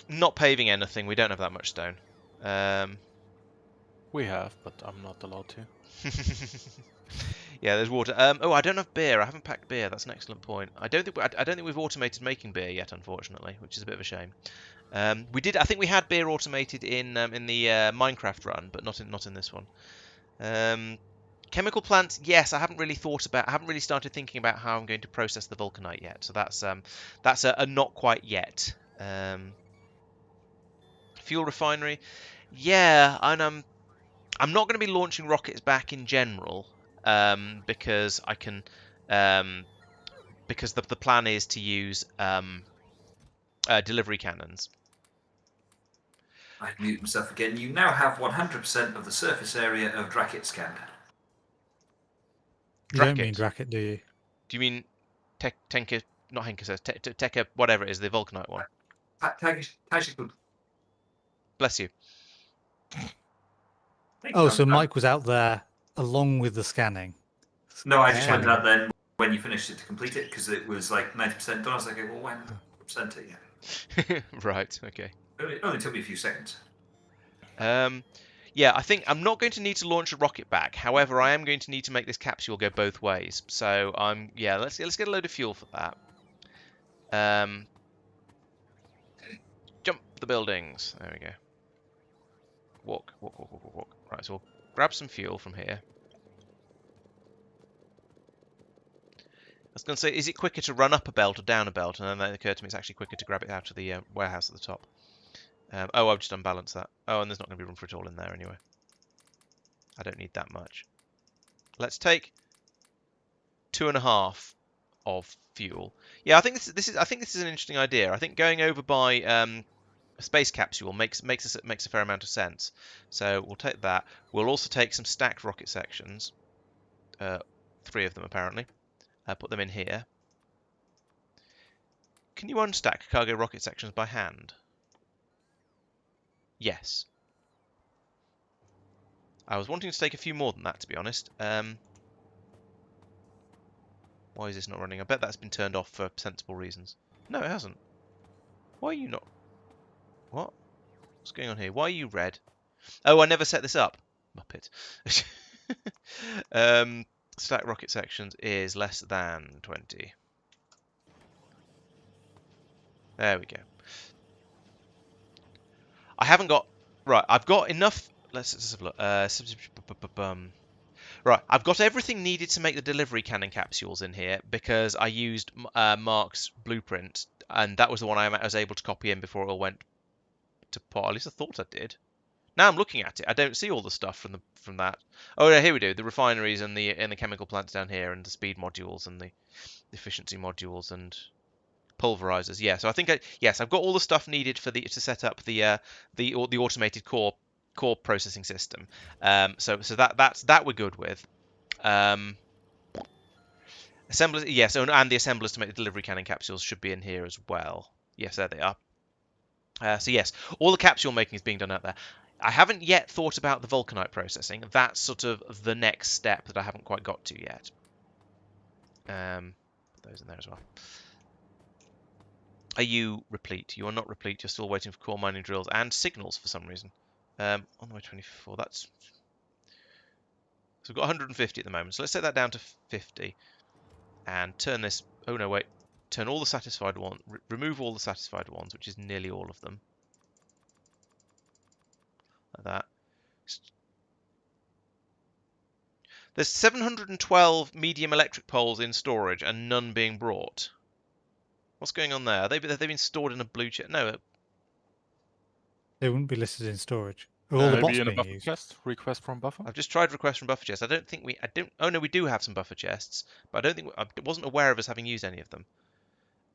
Not paving anything. We don't have that much stone. We have, but I'm not allowed to. Yeah, there's water. Oh, I don't have beer. I haven't packed beer. That's an excellent point. I don't think we've automated making beer yet, unfortunately, which is a bit of a shame. We did. I think we had beer automated in the Minecraft run, but not in this one. Chemical plants. Yes, I haven't really started thinking about how I'm going to process the vulcanite yet. So that's a not quite yet. Fuel refinery. Yeah, and I'm not going to be launching rockets back in general. Because I can, because the plan is to use delivery cannons. I mute myself again. You now have 100% of the surface area of Dracket scanned. You don't mean Dracket, do you? Do you mean Tenka? Not Henka says Teka, whatever it is, the vulcanite one. Bless you. Oh, so Mike was out there along with the scanning. No, I just went out then when you finished it to complete it because it was like 90% done. I was like, well, when percent it? Yeah. Right. Okay. It only took me a few seconds. Yeah, I think I'm not going to need to launch a rocket back. However, I am going to need to make this capsule go both ways. So let's get a load of fuel for that. Jump the buildings. There we go. Walk. Right, so we'll grab some fuel from here. I was going to say, is it quicker to run up a belt or down a belt? And then it occurred to me it's actually quicker to grab it out of the warehouse at the top. Oh, I've just unbalanced that. Oh, and there's not going to be room for it all in there anyway. I don't need that much. Let's take 2.5 of fuel. Yeah, I think this is an interesting idea. I think going over by a space capsule makes a fair amount of sense. So we'll take that. We'll also take some stacked rocket sections. 3 of them apparently. Put them in here. Can you unstack cargo rocket sections by hand? Yes. I was wanting to take a few more than that, to be honest. Why is this not running? I bet that's been turned off for sensible reasons. No, it hasn't. Why are you not... What? What's going on here? Why are you red? Oh, I never set this up. Muppet. Stack rocket sections is less than 20. There we go. I haven't got... Right, I've got enough... Let's have a look. Right, I've got everything needed to make the delivery cannon capsules in here because I used Marc's blueprint, and that was the one I was able to copy in before it all went to pot. At least I thought I did. Now I'm looking at it, I don't see all the stuff from that. Oh yeah, here we do. The refineries and the chemical plants down here, and the speed modules and the efficiency modules and pulverizers. Yeah, so I think yes, I've got all the stuff needed for to set up the automated core processing system. So that we're good with. Assemblers, yes, and the assemblers to make the delivery cannon capsules should be in here as well. Yes, there they are. So yes, all the capsule making is being done out there. I haven't yet thought about the vulcanite processing. That's sort of the next step that I haven't quite got to yet. Put those in there as well. Are you replete? You are not replete. You're still waiting for core mining drills and signals for some reason. On the way 24. So we've got 150 at the moment. So let's set that down to 50 and turn this. Oh no, wait. Turn all the satisfied ones. Remove all the satisfied ones, which is nearly all of them. Like that. There's 712 medium electric poles in storage and none being brought. What's going on there? Have they been stored in a blue chest? No. They wouldn't be listed in storage. Are No. all the Maybe bots in a being buffer used? chest. Request from buffer. I've just tried request from buffer chests. I don't think we. I don't. Oh no, we do have some buffer chests, but I don't think I wasn't aware of us having used any of them.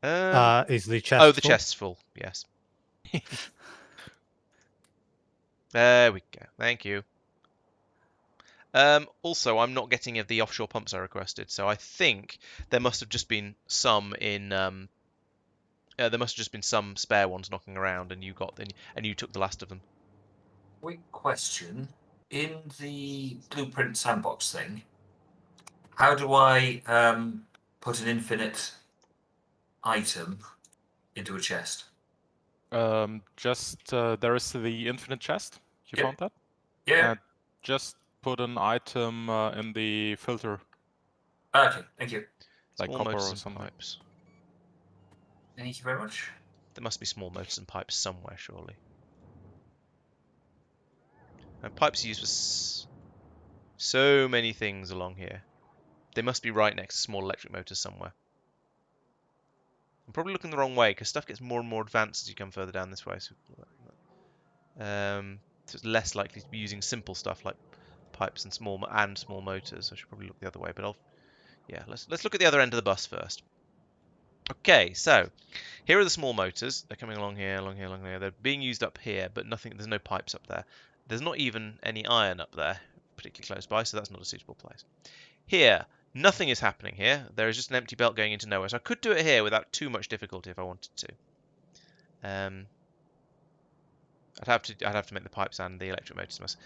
Is the chest Oh, the full? chest's full. Yes. There we go. Thank you. Also, I'm not getting any of the offshore pumps I requested, so I think there must have just been some in. There must have just been some spare ones knocking around, and you got them, and you took the last of them. Quick question. In the blueprint sandbox thing, how do I put an infinite item into a chest? There is the infinite chest. You Yep. found that? Yeah. Just put an item in the filter, Okay, thank you. like Small copper motors or and something. pipes. Thank you very much. There must be small motors and pipes somewhere, surely. And pipes are used for so many things along here. They must be right next to small electric motors somewhere. I'm probably looking the wrong way because stuff gets more and more advanced as you come further down this way. So it's less likely to be using simple stuff like pipes and small motors. I should probably look the other way, but let's look at the other end of the bus first. Okay, so here are the small motors. They're coming along here, along here, along here. They're being used up here, but nothing. There's no pipes up there. There's not even any iron up there, particularly close by, so that's not a suitable place. Here, nothing is happening here. There is just an empty belt going into nowhere. So I could do it here without too much difficulty if I wanted to. I'd have to make the pipes and the electric motors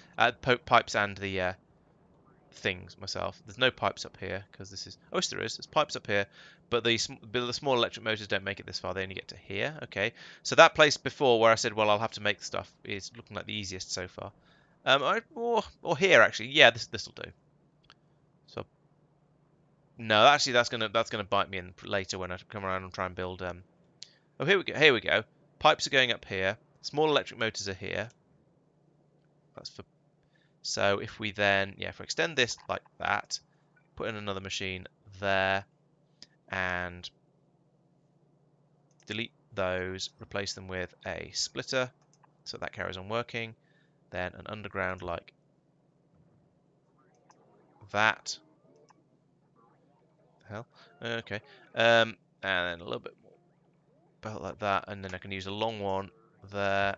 pipes and the things myself. There's no pipes up here because this is. Oh, yes, there is. There's pipes up here, but the small electric motors don't make it this far. They only get to here. Okay, so that place before where I said, well, I'll have to make the stuff is looking like the easiest so far. Or here actually. Yeah, this will do. So no, actually that's gonna bite me in later when I come around and try and build. Oh, here we go. Here we go. Pipes are going up here. Small electric motors are here. That's for. So if we then, if we extend this like that, put in another machine there, and delete those, replace them with a splitter, so that carries on working. Then an underground like that. Hell, okay. And then a little bit more belt like that, and then I can use a long one there.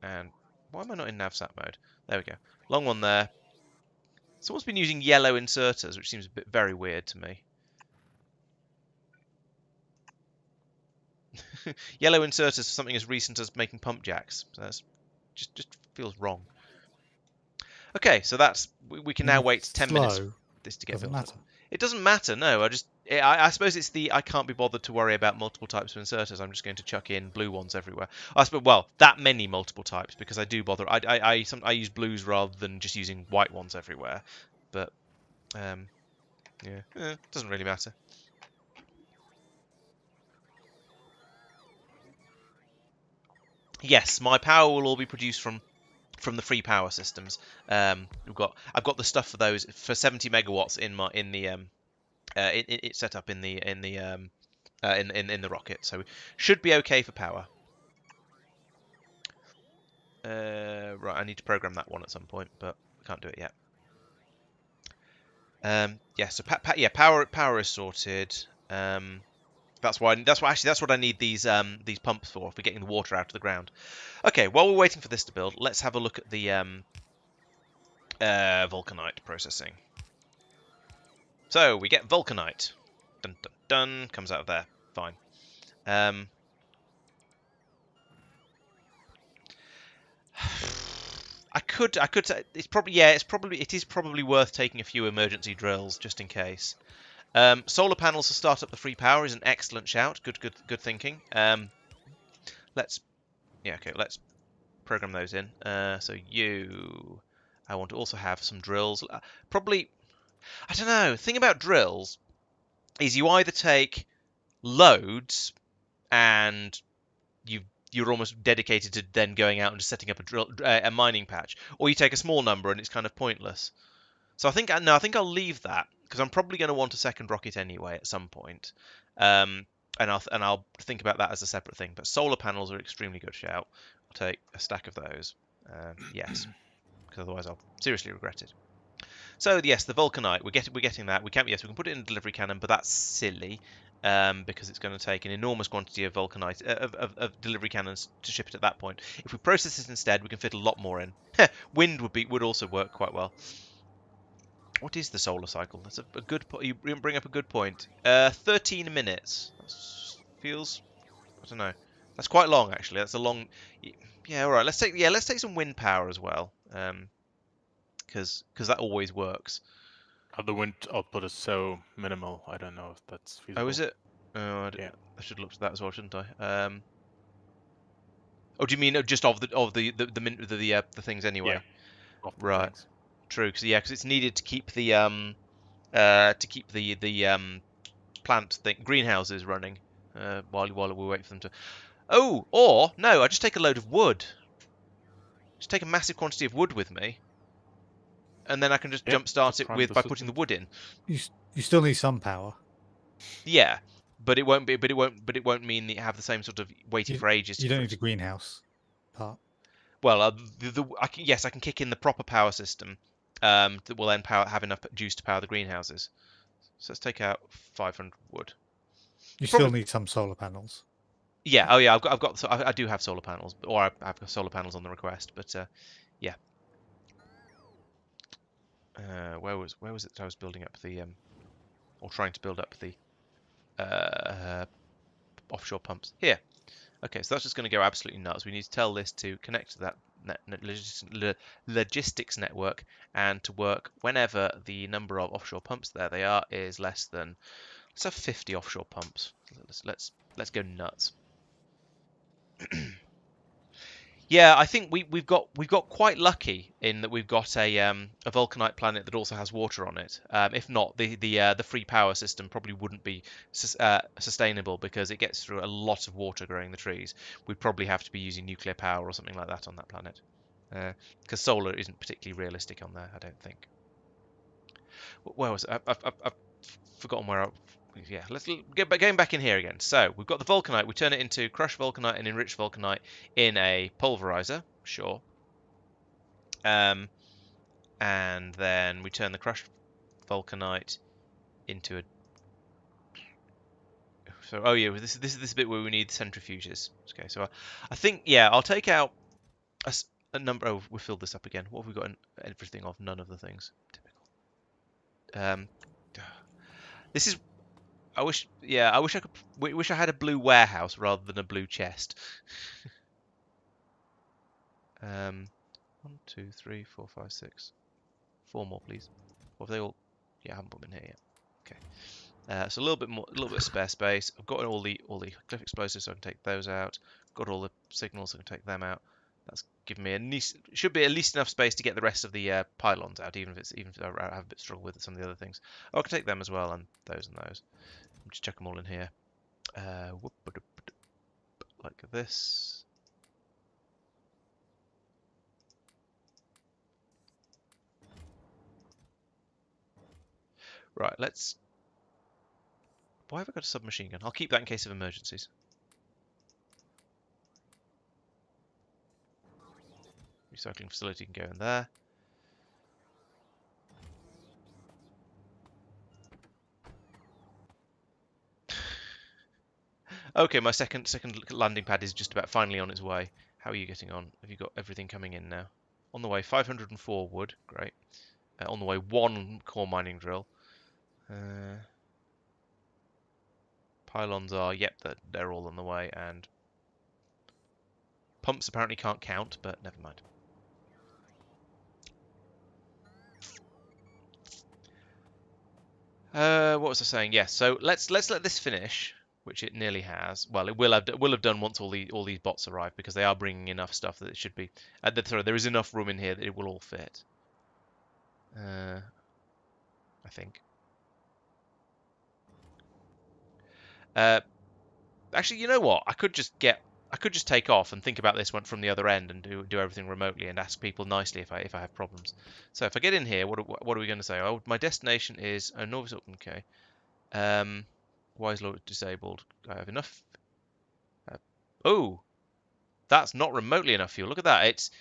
And why am I not in navsat mode? There we go. Long one there. Someone's been using yellow inserters, which seems a bit very weird to me. Yellow inserters for something as recent as making pump jacks. So that's just feels wrong. Okay, so that's we can now wait 10 minutes for this to get built up. It doesn't matter, no. I suppose it's the I can't be bothered to worry about multiple types of inserters. I'm just going to chuck in blue ones everywhere. I suppose, well, that many multiple types because I do bother. I use blues rather than just using white ones everywhere. But it doesn't really matter. Yes, my power will all be produced from the free power systems. I've got the stuff for those for 70 megawatts it's set up in the rocket, so we should be okay for power. Right, I need to program that one at some point, but I can't do it yet. So power is sorted. That's what I need these pumps for getting the water out of the ground. Okay, while we're waiting for this to build, let's have a look at the vulcanite processing. So we get vulcanite. Dun dun dun. Comes out of there. Fine. It is probably worth taking a few emergency drills just in case. Solar panels to start up the free power is an excellent shout. Good thinking. Let's program those in. So you I want to also have some drills. Probably, I don't know. The thing about drills is you either take loads and you're almost dedicated to then going out and just setting up a mining patch, or you take a small number and it's kind of pointless. So I think I'll leave that because I'm probably going to want a second rocket anyway at some point, and I'll think about that as a separate thing. But solar panels are an extremely good shout. I'll take a stack of those. Yes, because otherwise I'll seriously regret it. So yes, the vulcanite, we're getting that. We can put it in a delivery cannon, but that's silly. Because it's going to take an enormous quantity of vulcanite of delivery cannons to ship it at that point. If we process it instead, we can fit a lot more in. Wind would also work quite well. What is the solar cycle? That's a good point. You bring up a good point. 13 minutes. That feels, I don't know. That's quite long actually. That's a long. Yeah, all right. Let's take some wind power as well. Because that always works. The wind output is so minimal. I don't know if that's feasible. Oh, is it? Oh, yeah. I should look at that as well, shouldn't I? Oh, do you mean just of the things anyway? Yeah. Right. Things. True. Because it's needed to keep the plant greenhouses running while we wait for them to. Oh, or no, I just take a load of wood. Just take a massive quantity of wood with me, and then I can just jumpstart it by putting the wood in. You still need some power. Yeah, but it won't mean that you have the same sort of waiting for ages. You don't need the greenhouse part. Well, I can kick in the proper power system that will then have enough juice to power the greenhouses. So let's take out 500 wood. You still need some solar panels. Yeah. Oh, yeah. I do have solar panels, or I have solar panels on the request. But yeah. Where was it that I was building up the or trying to build up the offshore pumps? Here. Okay, so that's just going to go absolutely nuts. We need to tell this to connect to that logistics network and to work whenever the number of offshore pumps they are is less than. Let's have 50 offshore pumps. Let's go nuts. Yeah, I think we've got quite lucky in that we've got a vulcanite planet that also has water on it. If not, the free power system probably wouldn't be sustainable because it gets through a lot of water growing the trees. We'd probably have to be using nuclear power or something like that on that planet, because solar isn't particularly realistic on there, I don't think. Where was it? I've forgotten where. Yeah, let's get going back in here again. So we've got the vulcanite. We turn it into crushed vulcanite and enriched vulcanite in a pulverizer. Sure. And then we turn the crushed vulcanite into a. So oh yeah, this is this bit where we need centrifuges. Okay, so I think I'll take out a number. Oh, we filled this up again. What have we got? Everything of none of the things. Typical. This is. I wish I could. Wish I had a blue warehouse rather than a blue chest. 1, 2, 3, 4, 5, 6. 4 more, please. Or have they all? Yeah, I haven't put them in here yet. Okay. So a little bit of spare space. I've got all the glyph explosives, so I can take those out. Got all the signals, so I can take them out. That's given me should be at least enough space to get the rest of the pylons out, even if I have a bit of struggle with some of the other things. Oh, I can take them as well, and those. Just chuck them all in here. Like this. Right, let's. Why have I got a submachine gun? I'll keep that in case of emergencies. Recycling facility can go in there. Okay, my second landing pad is just about finally on its way. How are you getting on? Have you got everything coming in now? On the way, 504 wood. Great. On the way, 1 core mining drill. Pylons are, yep, they're all on the way, and pumps apparently can't count, but never mind. What was I saying? Yes, so let's let this finish, which it nearly has. Well, it will have done once all these bots arrive, because they are bringing enough stuff that it should be. Sorry, there is enough room in here that it will all fit. I think. Actually, you know what? I could just take off and think about this one from the other end and do everything remotely and ask people nicely if I have problems. So if I get in here, what are we going to say? Oh, my destination is Nauvis. Okay. Why is Laurence disabled? I have enough. Oh, that's not remotely enough fuel. Look at that. It's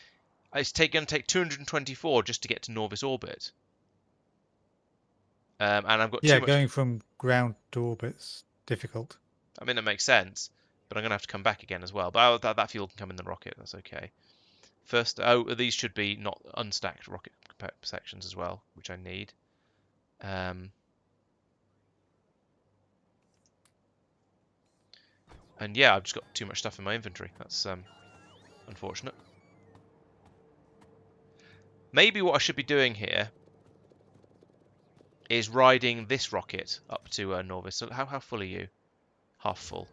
going to take 224 just to get to Nauvis orbit. And I've got too much. Going from ground to orbit's difficult. I mean, that makes sense, but I'm going to have to come back again as well. But that fuel can come in the rocket. That's okay. First, these should be not unstacked rocket sections as well, which I need. And yeah, I've just got too much stuff in my inventory. That's unfortunate. Maybe what I should be doing here is riding this rocket up to Nauvis. So how full are you? Half full.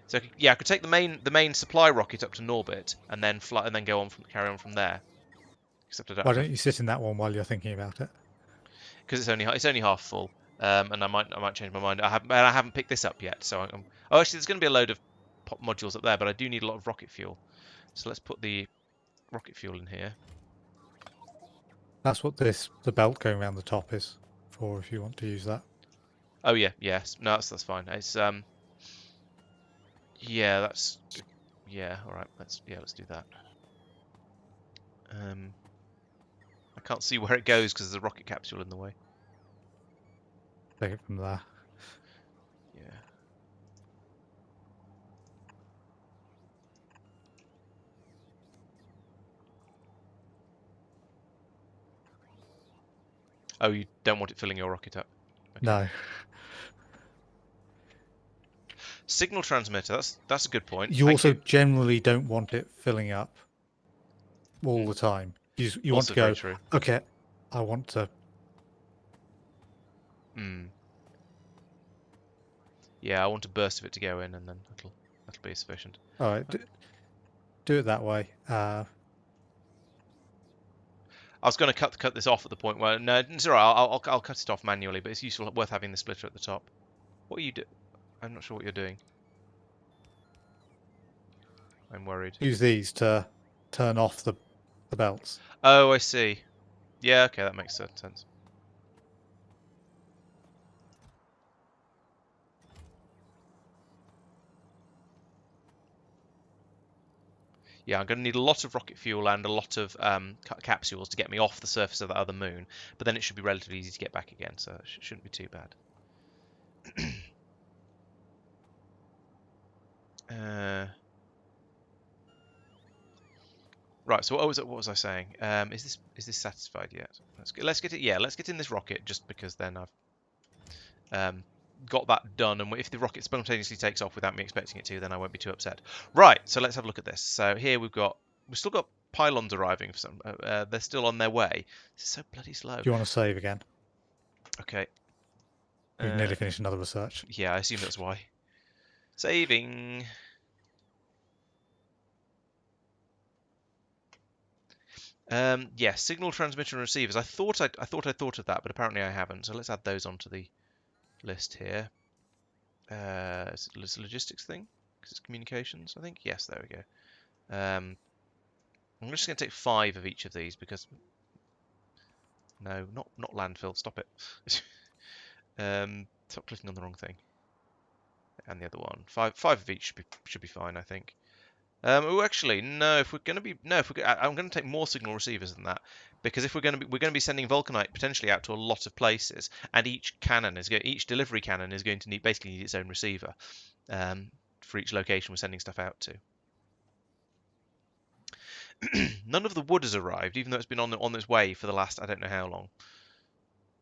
So yeah, I could take the main supply rocket up to Norbit and then fly and then carry on from there. Except I don't. Why don't you sit in that one while you're thinking about it? Because it's only half full, and I might change my mind. I haven't picked this up yet, so oh, actually, there's going to be a load of pop modules up there, but I do need a lot of rocket fuel. So let's put the rocket fuel in here. That's what the belt going around the top is for, if you want to use that. Oh yeah, yes, no, that's fine. It's yeah, that's good. Yeah, all right. Let's do that. I can't see where it goes because there's a rocket capsule in the way. Take it from there. Yeah. Oh, you don't want it filling your rocket up? Okay. No. Signal transmitter, that's a good point. You also generally don't want it filling up all the time. You want to go, true. okay, I want to... Yeah, I want a burst of it to go in, and then that'll be sufficient. All right, do it that way. I was going to cut this off at the point where no, it's all right. I'll cut it off manually, but it's worth having the splitter at the top. What are you do? I'm not sure what you're doing. I'm worried. Use these to turn off the belts. Oh, I see. Yeah, okay, that makes sense. Yeah, I'm going to need a lot of rocket fuel and a lot of capsules to get me off the surface of that other moon, but then it should be relatively easy to get back again, so it shouldn't be too bad. Right, so what was I saying? Is this satisfied yet? Let's get it. Yeah, let's get in this rocket just because then I've got that done, and if the rocket spontaneously takes off without me expecting it to, then I won't be too upset. Right, so let's have a look at this. So here we've still got pylons arriving for some. They're still on their way. This is so bloody slow. Do you want to save again? Okay. We've nearly finished another research. Yeah, I assume that's why. Saving. Yeah, signal transmitter and receivers. I thought I thought of that, but apparently I haven't. So let's add those onto the list here. Is it a logistics thing? Because it's communications, I think. Yes, there we go. I'm just going to take 5 of each of these because no, not landfill. Stop it. Stop clicking on the wrong thing. And the other one. 5 of each should be fine, I think. Oh, actually, no. I'm going to take more signal receivers than that, because if we're going to be sending vulcanite potentially out to a lot of places, and each delivery cannon is going to basically need its own receiver for each location we're sending stuff out to. None of the wood has arrived, even though it's been on its way for the last I don't know how long.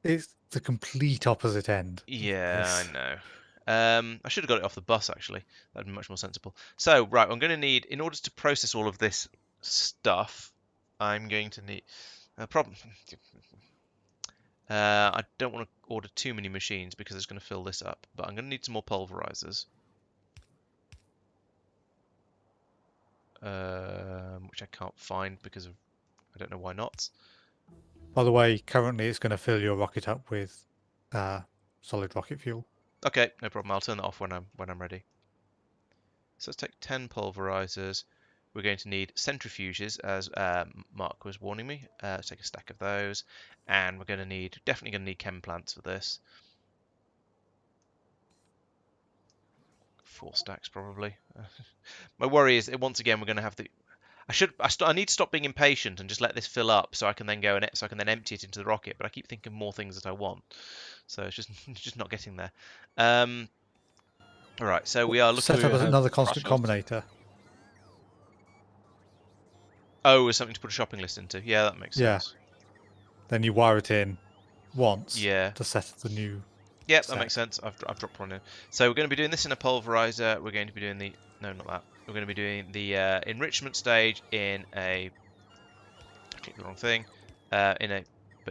It's the complete opposite end. Yeah, I know. I should have got it off the bus, actually. That'd be much more sensible. So, right, I'm going to need, in order to process all of this stuff, I'm going to need a problem. I don't want to order too many machines because it's going to fill this up, but I'm going to need some more pulverizers. Which I can't find because of, I don't know why not. By the way, currently it's going to fill your rocket up with solid rocket fuel. Okay, no problem. I'll turn that off when I'm ready. So let's take 10 pulverizers. We're going to need centrifuges, as Marc was warning me. Let's take a stack of those, and we're definitely going to need chem plants for this. 4 stacks probably. My worry is that once again we're going to have the. I need to stop being impatient and just let this fill up so I can then empty it into the rocket. But I keep thinking more things that I want, so it's just not getting there. All right, so we are looking. Set up have another constant thresholds? combinator. Oh, it's something to put a shopping list into. Yeah, that makes Yeah. sense. Then you wire it in once Yeah. to set the new. Yep, that stack. makes sense. I've dropped one in. So we're going to be doing this in a pulverizer. We're going to be doing the no, not that. We're going to be doing the enrichment stage in a. I clicked the wrong thing. But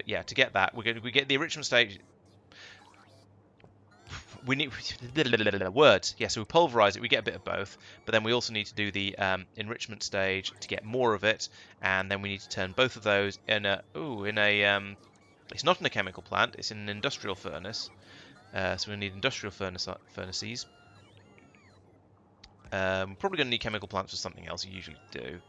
yeah, to get that, we get the enrichment stage. We need words. Yeah, so we pulverize it. We get a bit of both, but then we also need to do the enrichment stage to get more of it, and then we need to turn both of those in a. It's not in a chemical plant. It's in an industrial furnace. So we need industrial furnaces. Probably going to need chemical plants for something else. You usually do.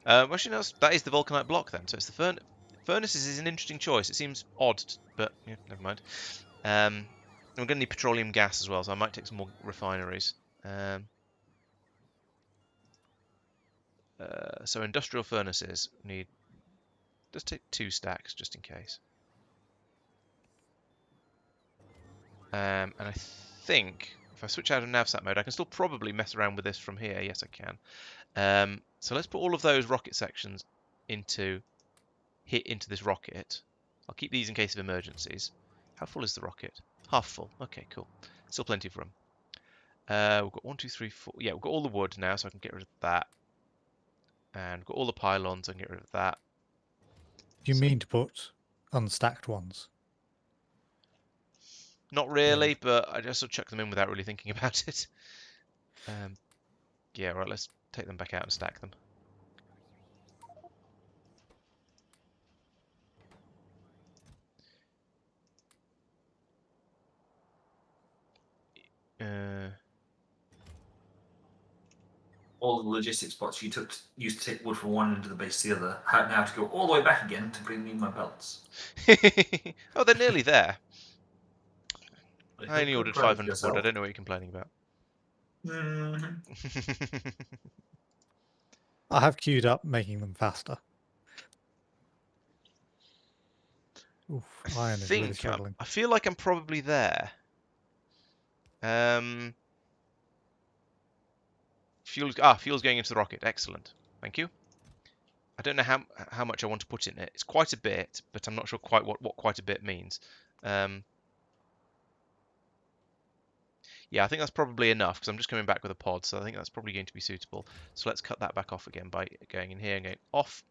Actually, no, that is the vulcanite block then. So it's the furnaces is an interesting choice. It seems odd, but yeah, never mind. We're going to need petroleum gas as well, so I might take some more refineries. So industrial furnaces need. Let's take 2 stacks just in case. And I think if I switch out of navsat mode, I can still probably mess around with this from here. Yes, I can. So let's put all of those rocket sections into this rocket. I'll keep these in case of emergencies. How full is the rocket? Half full. Okay, cool. Still plenty of room. We've got 1, 2, 3, 4. Yeah, we've got all the wood now, so I can get rid of that. And we've got all the pylons. I can get rid of that. Do you mean to put unstacked ones? Not really, but I just sort of chuck them in without really thinking about it. Yeah, right, let's take them back out and stack them. All the logistics spots used to take wood from one end of the base to the other, had now to go all the way back again to bring me my belts. Oh, they're nearly there. But I only good ordered price 500 wood. yourself. I don't know what you're complaining about. I have queued up making them faster. Oof, iron is really struggling. I feel like I'm probably there. Fuel's going into the rocket. Excellent. Thank you. I don't know how much I want to put in it. It's quite a bit, but I'm not sure quite what quite a bit means. Yeah, I think that's probably enough because I'm just coming back with a pod, so I think that's probably going to be suitable. So let's cut that back off again by going in here and going off.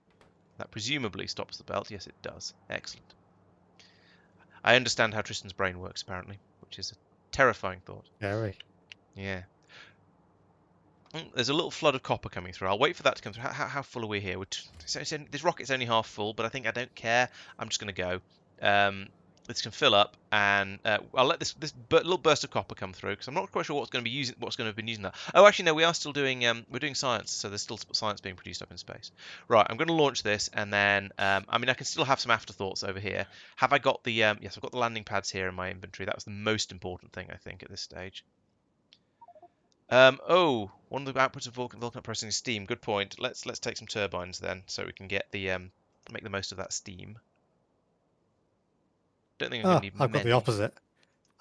That presumably stops the belt. Yes, it does. Excellent. I understand how Tristan's brain works, apparently, which is a terrifying thought. Very. Yeah. There's a little flood of copper coming through. I'll wait for that to come through. How full are we here? This rocket's only half full, but I think I don't care. I'm just going to go. This can fill up, and I'll let this little burst of copper come through because I'm not quite sure what's going to have been using that. Oh, actually, no, we are still doing we're doing science, so there's still science being produced up in space. Right, I'm going to launch this, and then I mean I can still have some afterthoughts over here. Have I got the yes? I've got the landing pads here in my inventory. That was the most important thing I think at this stage. One of the outputs of vulcanite processing is steam. Good point. Let's take some turbines then, so we can get the make the most of that steam. Don't think I'm going to need I've got many. the opposite.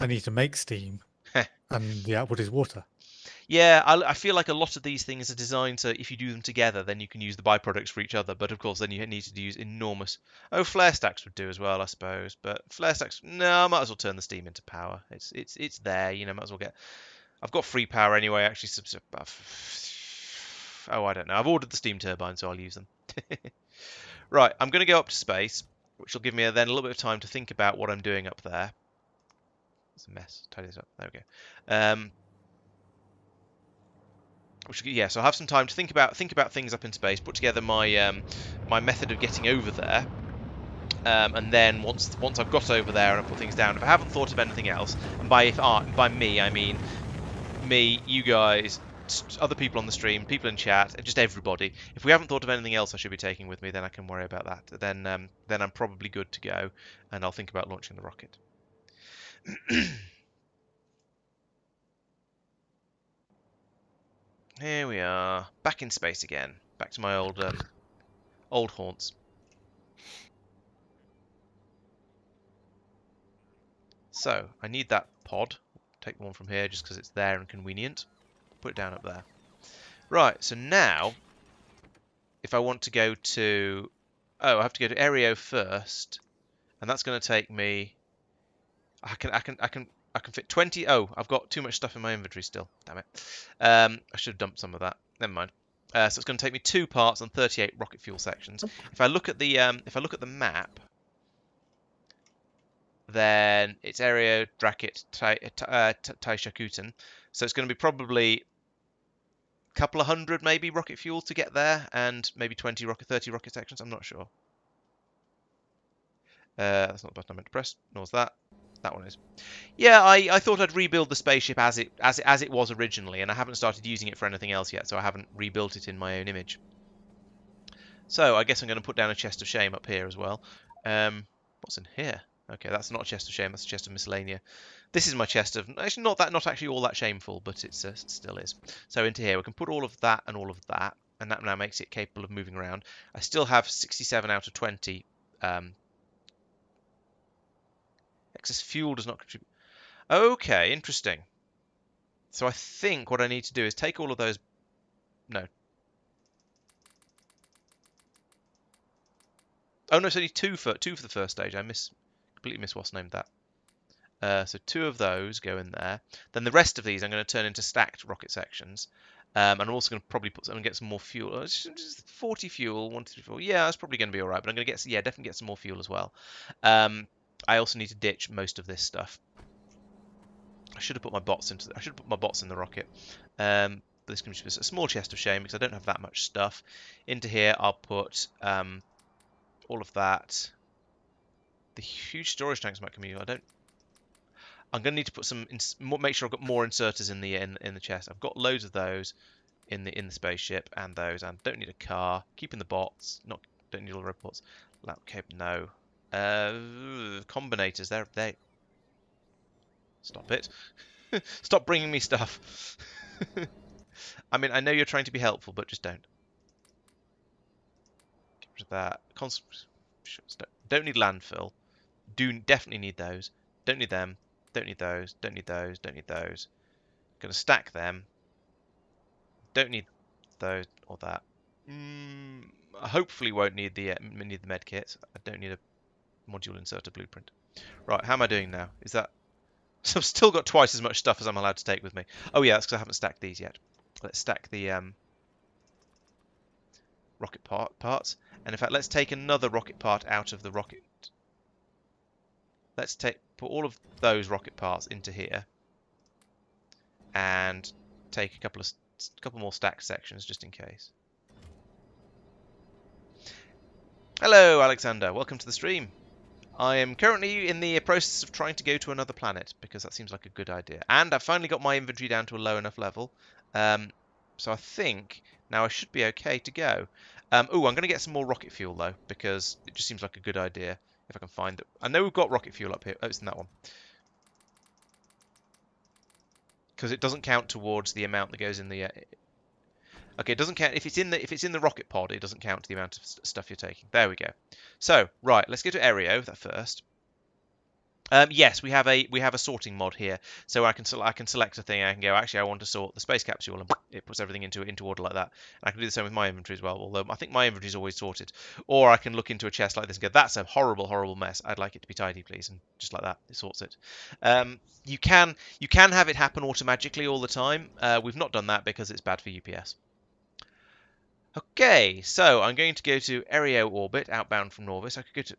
I need to make steam, and the output is water. Yeah, I feel like a lot of these things are designed so if you do them together, then you can use the byproducts for each other. But of course, then you need to use enormous. Oh, flare stacks would do as well, I suppose. But flare stacks, no, I might as well turn the steam into power. It's there, you know. Might as well get. I've got free power anyway. Actually, oh, I don't know. I've ordered the steam turbine, so I'll use them. Right, I'm going to go up to space, which will give me then a little bit of time to think about what I'm doing up there. It's a mess. Tidy this up. There we go. So I'll have some time to think about things up in space. Put together my my method of getting over there. And then once I've got over there and I put things down, if I haven't thought of anything else, and by me I mean me, you guys, other people on the stream, people in chat, and just everybody. If we haven't thought of anything else I should be taking with me, then I can worry about that. Then I'm probably good to go, and I'll think about launching the rocket. Here we are, back in space again, back to my old haunts. So I need that pod. Take the one from here just because it's there and convenient. Put it down up there. Right, so now if I want to go to... Oh, I have to go to Aereo first. And that's going to take me... I can fit 20... Oh, I've got too much stuff in my inventory still. Damn it. I should have dumped some of that. Never mind. So it's going to take me 2 parts and 38 rocket fuel sections. If I look at the map, then it's Aereo, Dracket, Taishakuten. So it's going to be probably a couple of hundred maybe rocket fuel to get there, and maybe 30 rocket sections. I'm not sure. That's not the button I meant to press. Nor is that. That one is. Yeah, I thought I'd rebuild the spaceship as it was originally, and I haven't started using it for anything else yet, so I haven't rebuilt it in my own image. So I guess I'm going to put down a chest of shame up here as well. What's in here? Okay, that's not a chest of shame. That's a chest of miscellanea. This is my chest of actually not actually all that shameful, but it still is. So into here we can put all of that and all of that, and that now makes it capable of moving around. I still have 67 out of 20. Excess fuel does not contribute. Okay, interesting. So I think what I need to do is take all of those. No. Oh no, it's only two for the first stage. I completely miss what's named that. So 2 of those go in there. Then the rest of these I'm going to turn into stacked rocket sections. And I'm also going to probably get some more fuel. Oh, it's just 40 fuel, 1, 2, 3, 4. Yeah, that's probably going to be all right. But I'm going to definitely get some more fuel as well. I also need to ditch most of this stuff. I should have put my bots in the rocket. But this can be just a small chest of shame because I don't have that much stuff. Into here I'll put all of that. The huge storage tanks might come in. I'm going to need to put some. Make sure I've got more inserters in the chest. I've got loads of those in the spaceship and those. And don't need a car. Keeping the bots. Don't need all the robots. Lap cape, no. Combinators. They. Stop it. Stop bringing me stuff. I mean, I know you're trying to be helpful, but just don't. Get rid of that. Don't need landfill. Definitely need those. Don't need them. Don't need those. Don't need those. Don't need those. Gonna stack them. Don't need those or that. I hopefully won't need the med kit. I don't need a module inserter blueprint. Right, how am I doing now? Is that... So I've still got twice as much stuff as I'm allowed to take with me. Oh yeah, that's because I haven't stacked these yet. Let's stack the rocket parts. And in fact, let's take another rocket part out of the rocket. Let's put all of those rocket parts into here. And take a couple more stacked sections just in case. Hello, Alexander. Welcome to the stream. I am currently in the process of trying to go to another planet because that seems like a good idea. And I've finally got my inventory down to a low enough level. So I think now I should be okay to go. I'm going to get some more rocket fuel though because it just seems like a good idea if I can find it. I know we've got rocket fuel up here. Oh, it's in that one. Because it doesn't count towards the amount that goes in the... Okay, it doesn't count if it's in the rocket pod. It doesn't count the amount of stuff you're taking. There we go. So right, let's go to Aereo first. Yes, we have a sorting mod here, so I can select a thing. I can go. Actually, I want to sort the space capsule, and it puts everything into order like that. And I can do the same with my inventory as well. Although I think my inventory is always sorted. Or I can look into a chest like this and go, "That's a horrible, horrible mess. I'd like it to be tidy, please." And just like that, it sorts it. You can have it happen automatically all the time. We've not done that because it's bad for UPS. Okay, so I'm going to go to Aereo orbit, outbound from Nauvis. I could go to.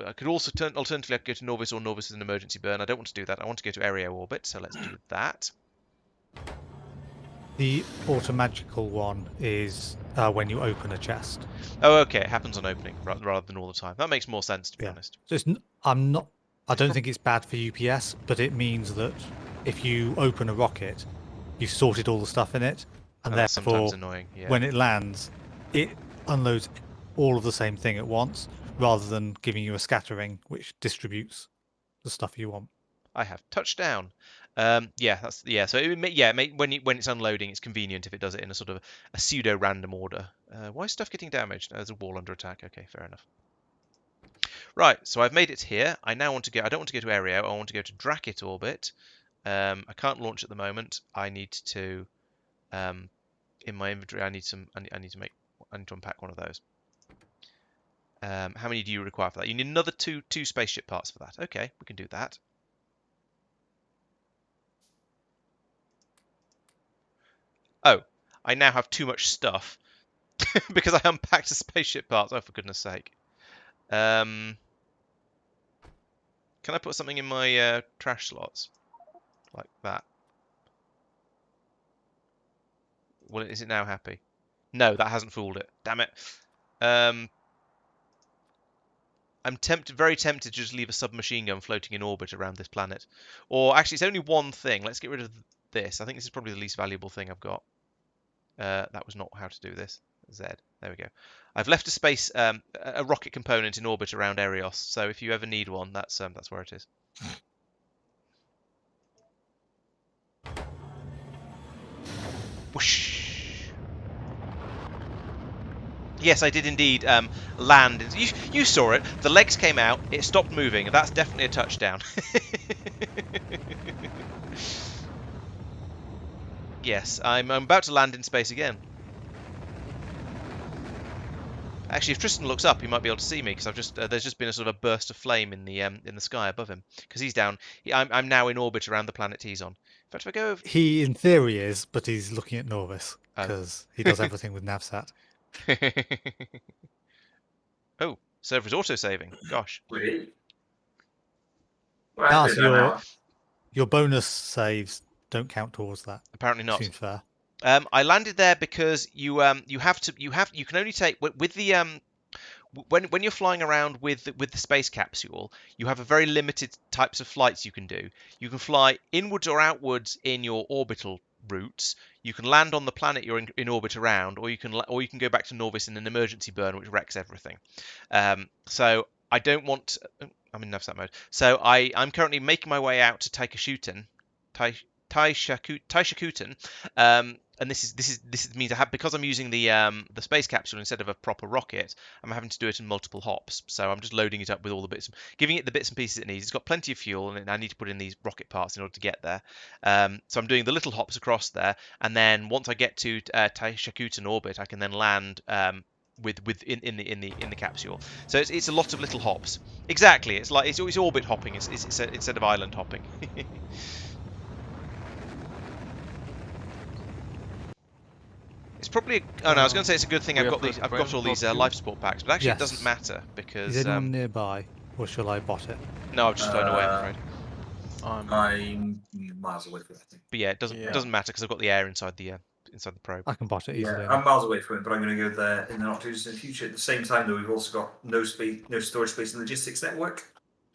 I could also alternatively I could go to Nauvis or Nauvis with an emergency burn. I don't want to do that. I want to go to Aereo orbit, so let's do that. The automagical one is when you open a chest. Oh, okay. It happens on opening rather than all the time. That makes more sense, to be honest. So I don't think it's bad for UPS, but it means that if you open a rocket, you've sorted all the stuff in it, and that's therefore sometimes annoying. Yeah. when it lands, it unloads all of the same thing at once, rather than giving you a scattering, which distributes the stuff you want. I have touchdown. Yeah. So when it's unloading, it's convenient if it does it in a sort of a pseudo random order. Why is stuff getting damaged? There's a wall under attack. Okay, fair enough. Right, so I've made it here. I now want to go. I don't want to go to Aereo. I want to go to Dracket orbit. I can't launch at the moment. I need to, in my inventory, I need to unpack one of those. How many do you require for that? You need another two spaceship parts for that. Okay, we can do that. Oh, I now have too much stuff because I unpacked the spaceship parts. Oh, for goodness sake. Can I put something in my trash slots? Like that. Well, is it now happy? No, that hasn't fooled it. Damn it. I'm very tempted to just leave a submachine gun floating in orbit around this planet. Or actually, it's only one thing. Let's get rid of this. I think this is probably the least valuable thing I've got. That was not how to do this. Z. There we go. I've left a rocket component in orbit around Aerios. So if you ever need one, that's where it is. Whoosh. Yes, I did indeed land. You saw it. The legs came out. It stopped moving. That's definitely a touchdown. Yes, I'm about to land in space again. Actually, if Tristan looks up, he might be able to see me because there's just been a sort of a burst of flame in the sky above him because he's down. I'm now in orbit around the planet he's on. In fact, if I go over... He, in theory, is, but he's looking at Nauvis because he does everything with Navsat. Oh, server's auto-saving. Gosh. Really? So your bonus saves don't count towards that. Apparently not. Seems fair. I landed there because you can only take with the when you're flying around with the space capsule, you have a very limited types of flights you can do. You can fly inwards or outwards in your orbital routes. You can land on the planet you're in orbit around, or you can go back to Nauvis in an emergency burn, which wrecks everything. So I don't want. I'm in Navsat mode. So I'm currently making my way out to Taishakuten. And this means I have, because I'm using the space capsule instead of a proper rocket, I'm having to do it in multiple hops. So I'm just loading it up with all the bits, giving it the bits and pieces it needs. It's got plenty of fuel, and I need to put in these rocket parts in order to get there. So I'm doing the little hops across there, and then once I get to Taishakuten orbit, I can then land in the capsule. So it's a lot of little hops. Exactly, it's like it's orbit hopping. It's instead of island hopping. It's probably. Oh no, I was going to say it's a good thing I've got all these life support packs, but actually it doesn't matter because. Is anyone nearby, or shall I bot it? No, I've just flown away. I'm afraid. I'm miles away from it, I think. But yeah, it doesn't matter because I've got the air inside the probe. I can bot it easily. Yeah, I'm miles away from it, but I'm going to go there in the not too distant future. At the same time, though, we've also got no storage space in the logistics network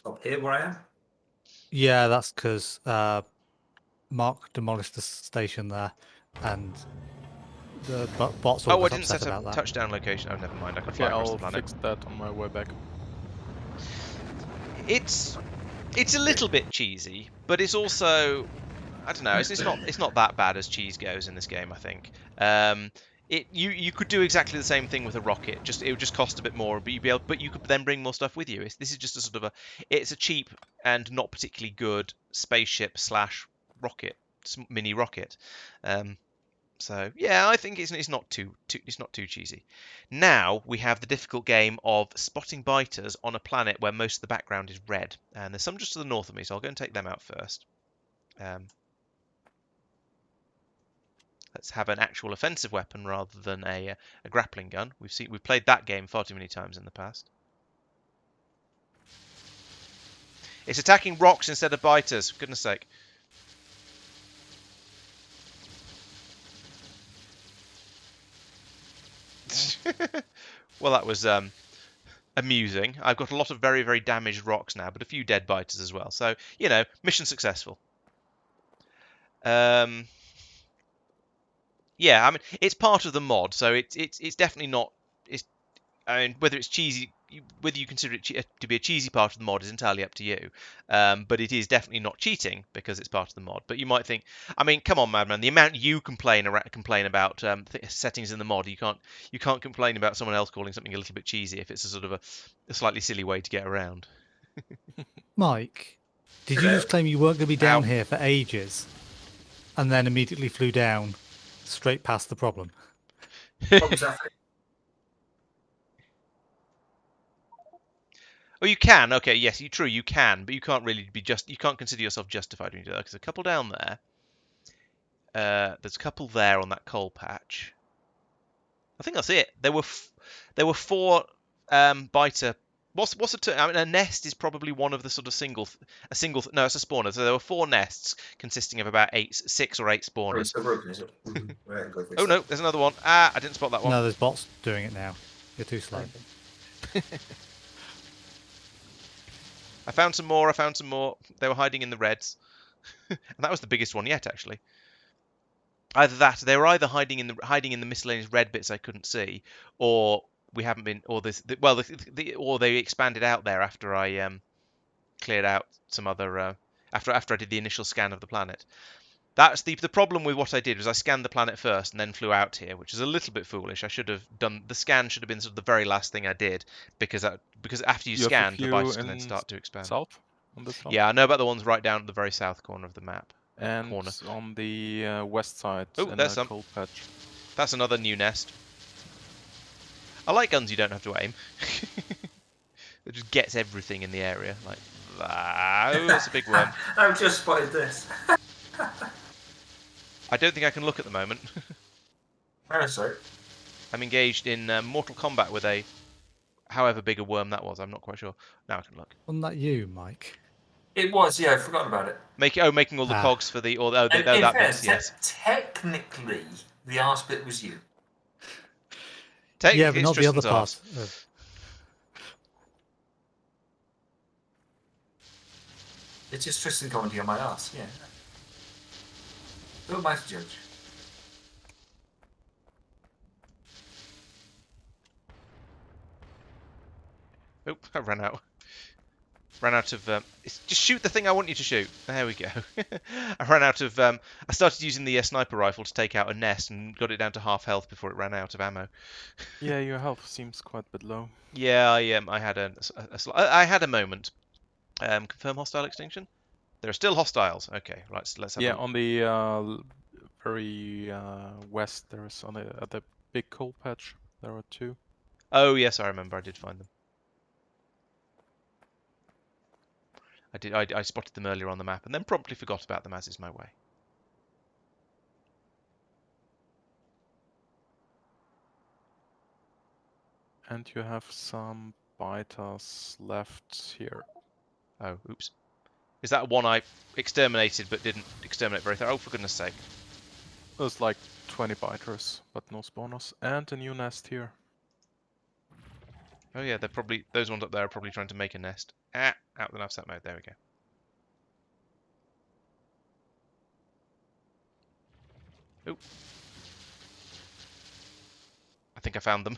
up here where I am. Yeah, that's because Marc demolished the station there, and the bots all I didn't upset set about a that. touchdown location. Oh, never mind. I can fly across the planet. I'll fix that on my way back. It's a little bit cheesy, but it's also, I don't know. It's not that bad as cheese goes in this game. I think. You could do exactly the same thing with a rocket. It would just cost a bit more, but you could then bring more stuff with you. This is just a sort of it's a cheap and not particularly good spaceship / rocket, mini rocket. So yeah, I think it's not too cheesy. Now we have the difficult game of spotting biters on a planet where most of the background is red, and there's some just to the north of me, so I'll go and take them out first. Let's have an actual offensive weapon rather than a grappling gun. We've played that game far too many times in the past. It's attacking rocks instead of biters. For goodness sake. Well, that was amusing. I've got a lot of very, very damaged rocks now, but a few dead biters as well. So, you know, mission successful. Yeah, I mean, it's part of the mod, so it's definitely not. I mean, whether it's cheesy, whether you consider it to be a cheesy part of the mod is entirely up to you. But it is definitely not cheating because it's part of the mod. But you might think, I mean, come on, Madman, the amount you complain about settings in the mod, you can't complain about someone else calling something a little bit cheesy if it's a sort of a slightly silly way to get around. Mike, did you just claim you weren't going to be down Ow. here for ages, and then immediately flew down straight past the problem? What was that? Oh, you can. Okay, yes, true, you can, but you can't really you can't consider yourself justified when you do that because there's a couple down there. There's a couple there on that coal patch. I think that's it. There were 4 biter. What's a term? I mean, a nest is probably one of the sort of no, it's a spawner. So there were 4 nests consisting of about 6 or 8 Oh, it's spawners. so broken, is it? Right, go fix Oh that. no, there's another one. Ah, I didn't spot that one. No, there's bots doing it now. You're too slow. I found some more. They were hiding in the reds, and that was the biggest one yet, actually. They were either hiding in the miscellaneous red bits I couldn't see, or we haven't been, or or they expanded out there after I cleared out some other after I did the initial scan of the planet. That's the problem with what I did was I scanned the planet first and then flew out here, which is a little bit foolish. I should have done the scan should have been sort of the very last thing I did because after you have a scan, the few biters can then in start to expand. south on this one. Yeah, I know about the ones right down at the very south corner of the map. And on the west side Oh, in there's a some. coal patch. That's another new nest. I like guns you don't have to aim. It just gets everything in the area. Like, oh, that's a big worm. I've just spotted this. I don't think I can look at the moment. Oh, sorry. I'm engaged in mortal combat with a, however big a worm that was. I'm not quite sure. Now I can look. Wasn't that you, Mike? It was, yeah, I forgot about it. Making all the cogs for the, that fairness, bit, yes. Technically, the arse bit was you. Technically, Yeah, but not the other Tristan's part. arse. It's just Tristan commenting on my arse, yeah. Who am I to judge? Oh, I ran out. Ran out of. Just shoot the thing I want you to shoot. There we go. I ran out of. I started using the sniper rifle to take out a nest and got it down to half health before it ran out of ammo. Yeah, your health seems quite a bit low. Yeah, I had I had a moment. Confirm hostile extinction. There are still hostiles. Okay, right. So let's have. Yeah, on the very west, there's at the big coal patch. There are 2. Oh yes, I remember. I did find them. I spotted them earlier on the map and then promptly forgot about them, as is my way. And you have some biters left here. Oh, oops. Is that one I exterminated but didn't exterminate very thoroughly? Oh, for goodness sake. There's like 20 biters, but no spawners. And a new nest here. Oh yeah, those ones up there are probably trying to make a nest. Ah, out the knapsack mode. There we go. Oh. I think I found them.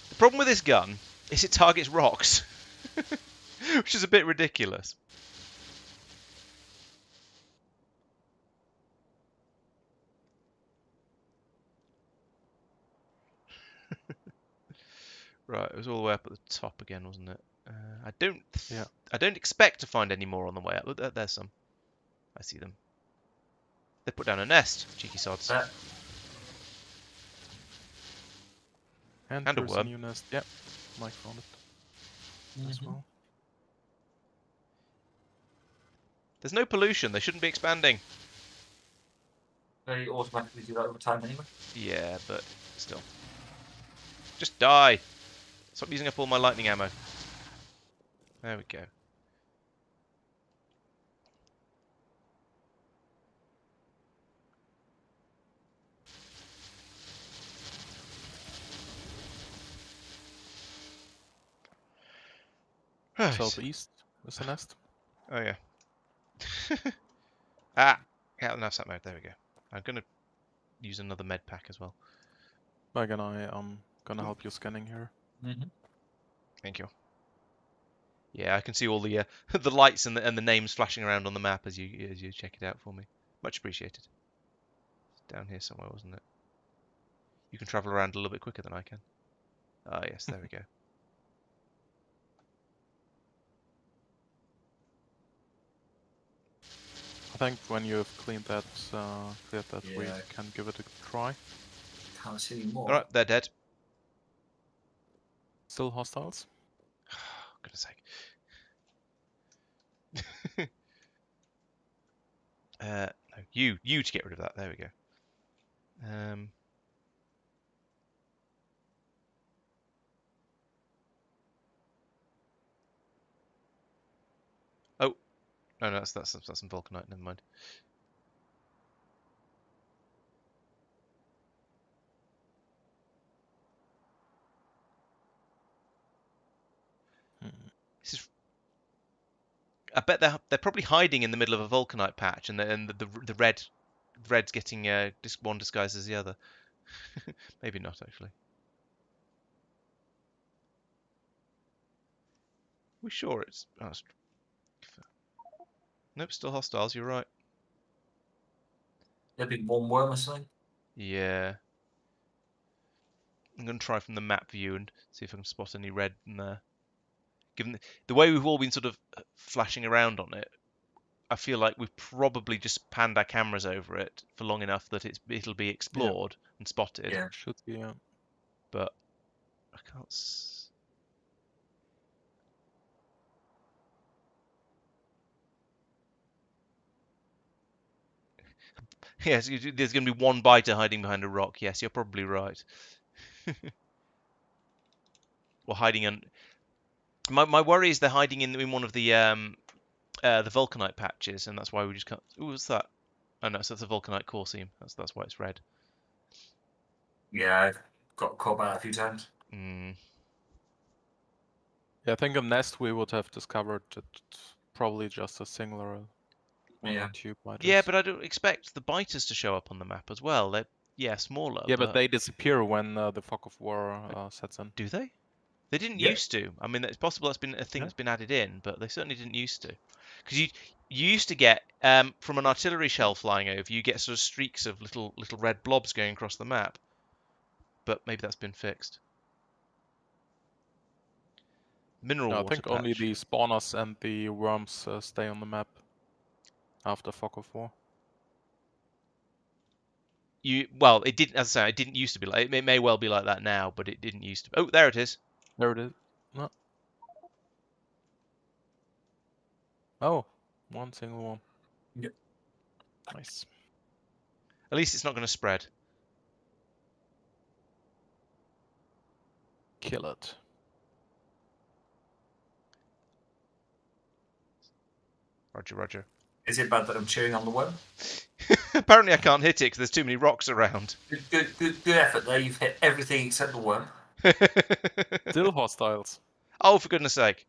The problem with this gun is it targets rocks, which is a bit ridiculous. Right, it was all the way up at the top again, wasn't it? I don't expect to find any more on the way up. Look, there's some. I see them. They put down a nest, cheeky sods. And a there's a worm. new nest. Yep, Mike found it as well. There's no pollution. They shouldn't be expanding. They automatically do that over time anyway. Yeah, but still. Just die. Stop using up all my lightning ammo. There we go. Right. Southeast is the nest. Oh yeah. Ah, yeah, nav sat mode. There we go. I'm gonna use another med pack as well. Mike and I gonna help you scanning here. Mm-hmm. Thank you. Yeah, I can see all the the lights and the names flashing around on the map as you check it out for me. Much appreciated. It's down here somewhere, wasn't it? You can travel around a little bit quicker than I can. Ah, yes, there we go. I think when you've cleared that, we Yeah. can give it a try. Can't see any more. All right, they're dead. Still hostiles? Goodness sake. No, you to get rid of that. There we go. Oh, no, that's some vulcanite. Never mind. This is. I bet they're probably hiding in the middle of a vulcanite patch, and the red's getting one disguised as the other. Maybe not actually. We sure it's. Oh, nope, still hostiles. You're right. There'd be one worm or something. Yeah. I'm going to try from the map view and see if I can spot any red in there. Given the way we've all been sort of flashing around on it, I feel like we've probably just panned our cameras over it for long enough that it'll be explored and spotted. Yeah. Should be, yeah. But I can't. Yes, there's going to be one biter hiding behind a rock. Yes, you're probably right. Or hiding on. My worry is they're hiding in one of the vulcanite patches, and that's why we just can't. Ooh, what's that? Oh no, so that's a vulcanite core seam. That's why it's red. Yeah, I've got caught by that a few times. Mm. Yeah, I think a nest we would have discovered it probably just a singular one Yeah. or two biters. Yeah, but I don't expect the biters to show up on the map as well. They're smaller. Yeah, but they disappear when the fog of war sets in. Do they? They didn't Yeah. used to. I mean, it's possible that's been a thing that's been added in, but they certainly didn't used to. Because you used to get from an artillery shell flying over, you get sort of streaks of little red blobs going across the map. But maybe that's been fixed. Mineral No, I water think only patch. the spawners and the worms stay on the map after fog of war. Well, it didn't. As I say, it didn't used to be like. It may well be like that now, but it didn't used to. Oh, there it is. There it is. No. Oh, one single one. Yep. Nice. At least it's not going to spread. Kill it. Roger, Roger. Is it bad that I'm cheering on the worm? Apparently, I can't hit it because there's too many rocks around. Good effort there. You've hit everything except the worm. Still hostiles. Oh, for goodness sake.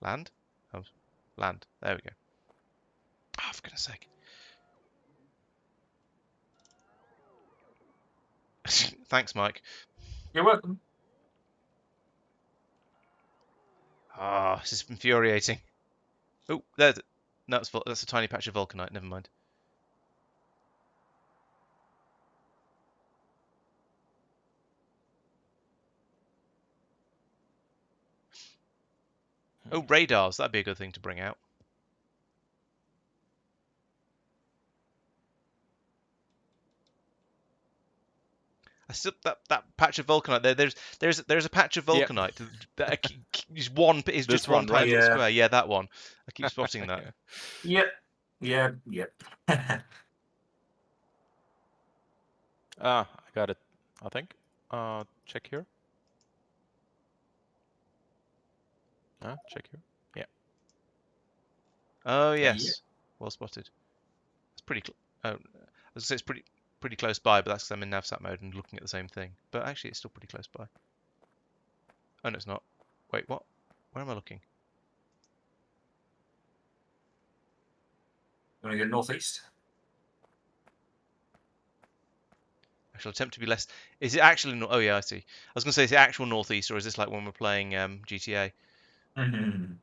Land? Oh, land. There we go. Oh, for goodness sake. Thanks, Mike. You're welcome. Ah, this is infuriating. Oh, there's. No, that's a tiny patch of vulcanite. Never mind. Oh, radars. That'd be a good thing to bring out. I still that patch of vulcanite there. There's a patch of vulcanite that is just one one, right? tiny square. Yeah, that one. I keep spotting that. Yep. Ah, I got it. I think. Check here. Check here. Yeah. Oh yes, well spotted. It's pretty. Oh, I was gonna say it's pretty close by, but that's because I'm in navsat mode and looking at the same thing. But actually, it's still pretty close by. Oh, no, it's not. Wait, what? Where am I looking? You want to go northeast? I shall attempt to be less... Is it actually... Oh, yeah, I see. I was going to say, is it actual northeast, or is this like when we're playing GTA? Mm-hmm.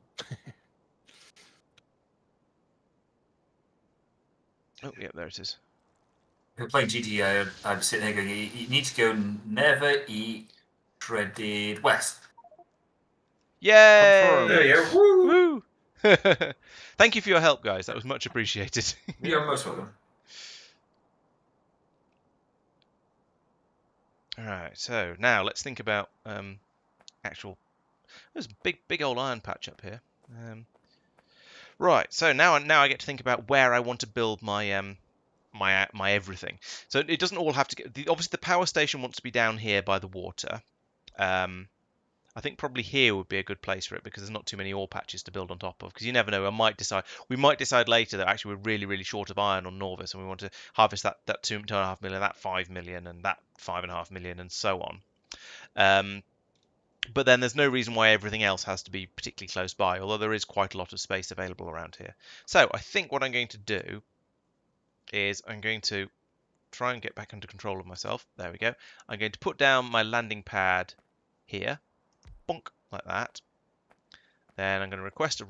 Oh, yeah, there it is. If you're playing GTA, I'm sitting here going, you need to go never eat shredded west. Yay! There you go. Woo! Woo! Thank you for your help, guys. That was much appreciated. You're most welcome. Alright, so now let's think about actual... There's a big old iron patch up here. Right, so now I get to think about where I want to build my my everything. So it doesn't all have to get... Obviously, the power station wants to be down here by the water. I think probably here would be a good place for it because there's not too many ore patches to build on top of. Because you never know, we might decide later that actually we're really short of iron on Nauvis and we want to harvest that 2.5 million, that 5 million, and that 5.5 million, and so on. But then there's no reason why everything else has to be particularly close by, although there is quite a lot of space available around here. So I think what I'm going to do is I'm going to try and get back under control of myself. There we go. I'm going to put down my landing pad here. Bonk, like that. Then I'm going to request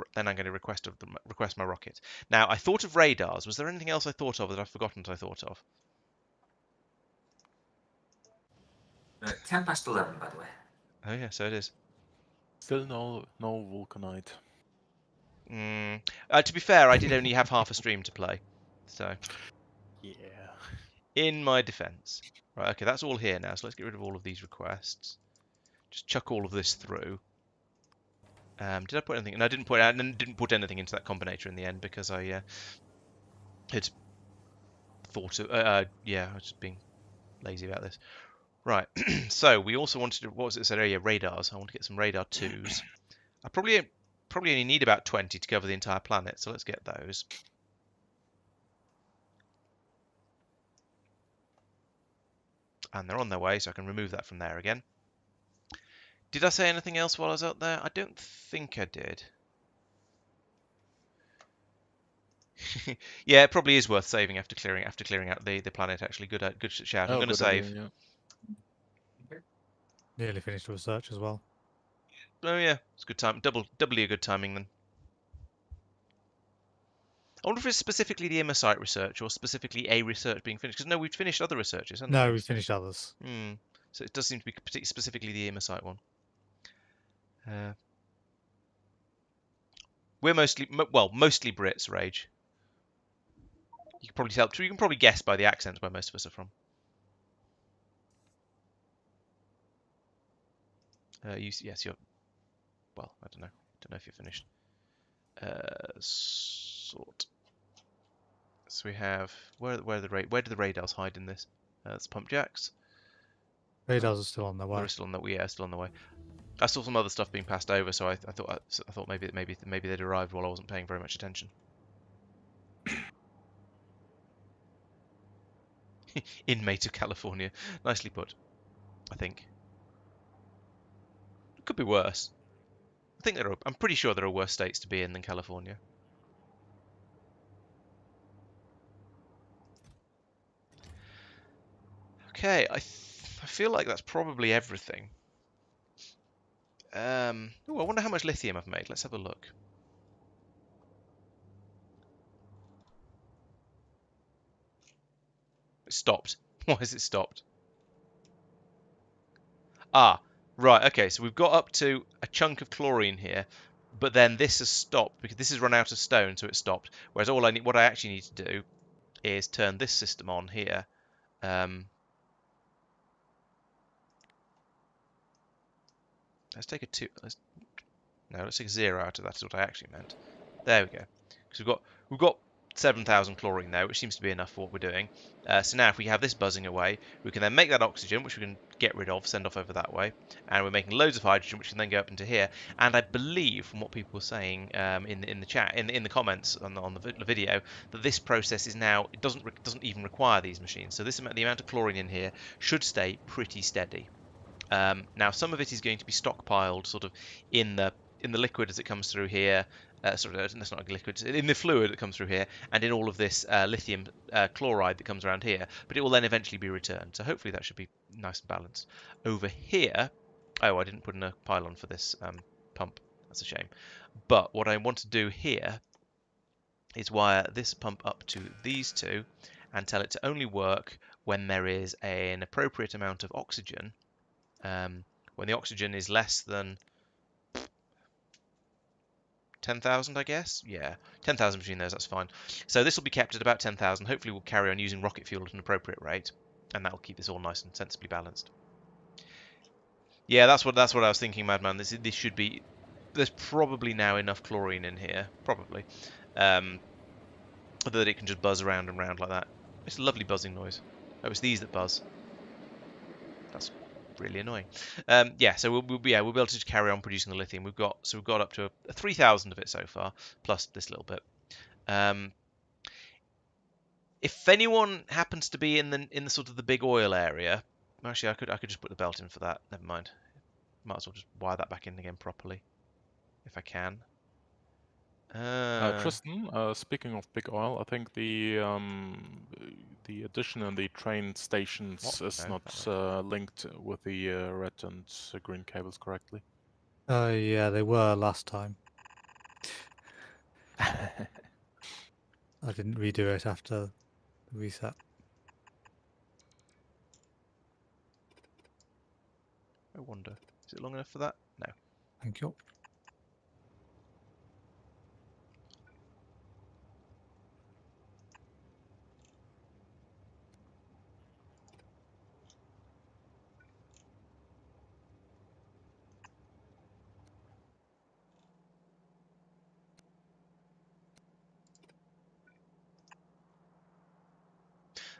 my rocket. Now I thought of radars. Was there anything else I thought of that I've forgotten that I thought of? 10 past 11, by the way. Oh yeah, so it is. Still no vulcanite. To be fair, I did only have half a stream to play, so Yeah. in my defence. Right, okay, that's all here now. So let's get rid of all of these requests. Just chuck all of this through. Did I put anything? No, I didn't put anything into that combinator in the end because I had thought of yeah, I was just being lazy about this. Right, so we also wanted to, what was it said? Oh yeah, radars. I want to get some radar 2s. I probably only need about 20 to cover the entire planet, so let's get those. And they're on their way, so I can remove that from there again. Did I say anything else while I was out there? I don't think I did. Yeah, it probably is worth saving after clearing out the planet. Actually, good shout. I'm going to save. Idea, yeah. Nearly finished the research as well. Oh yeah, it's good time. Doubly a good timing then. I wonder if it's specifically the Immersite research or specifically a research being finished. Because no, we've finished other researches, haven't we? No, we finished others. So it does seem to be specifically the Immersite one. We're mostly Brits, Rage. You can probably tell. You can probably guess by the accents where most of us are from. Yes, you're. Well, I don't know. Don't know if you're finished. Sort. So we have where do the radars hide in this? That's pump jacks. Radars are still on their way. They're still on the still on the way. I saw some other stuff being passed over, so I thought maybe they'd arrived while I wasn't paying very much attention. Inmate of California, nicely put. I think it could be worse. I'm pretty sure there are worse states to be in than California. Okay, I feel like that's probably everything. I wonder how much lithium I've made. Let's have a look. It stopped. Why has it stopped? Ah, right. Okay, so we've got up to a chunk of chlorine here, but then this has stopped because this has run out of stone, so it stopped. Whereas what I actually need to do is turn this system on here. Let's take a 2. Let's take a 0 out of that. Is what I actually meant. There we go. Because we've got 7,000 chlorine there, which seems to be enough for what we're doing. So now if we have this buzzing away, we can then make that oxygen, which we can get rid of, send off over that way. And we're making loads of hydrogen, which can then go up into here. And I believe, from what people were saying in the chat, in the comments on the video, that this process is now, it doesn't even require these machines. So the amount of chlorine in here should stay pretty steady. Now, some of it is going to be stockpiled sort of in the liquid as it comes through here. Sorry, that's not a liquid. In the fluid that comes through here, and in all of this lithium chloride that comes around here. But it will then eventually be returned. So hopefully that should be nice and balanced. Over here, oh, I didn't put in a pylon for this pump. That's a shame. But what I want to do here is wire this pump up to these two and tell it to only work when there is an appropriate amount of oxygen. When the oxygen is less than 10,000, I guess. Yeah, 10,000 between those, that's fine. So this will be kept at about 10,000. Hopefully we'll carry on using rocket fuel at an appropriate rate, and that will keep this all nice and sensibly balanced. Yeah, that's what I was thinking, Madman. This should be. There's probably now enough chlorine in here, probably, that it can just buzz around and round like that. It's a lovely buzzing noise. Oh, it's these that buzz. That's really annoying. Yeah, so we'll be able to just carry on producing the lithium. We've got up to 3,000 of it so far, plus this little bit. If anyone happens to be in the sort of the big oil area, actually I could just put the belt in for that. Never mind. Might as well just wire that back in again properly, if I can. Tristan, speaking of big oil, I think the addition in the train stations is not linked with the red and green cables correctly. Oh yeah, they were last time. I didn't redo it after the reset. I wonder, is it long enough for that? No. Thank you.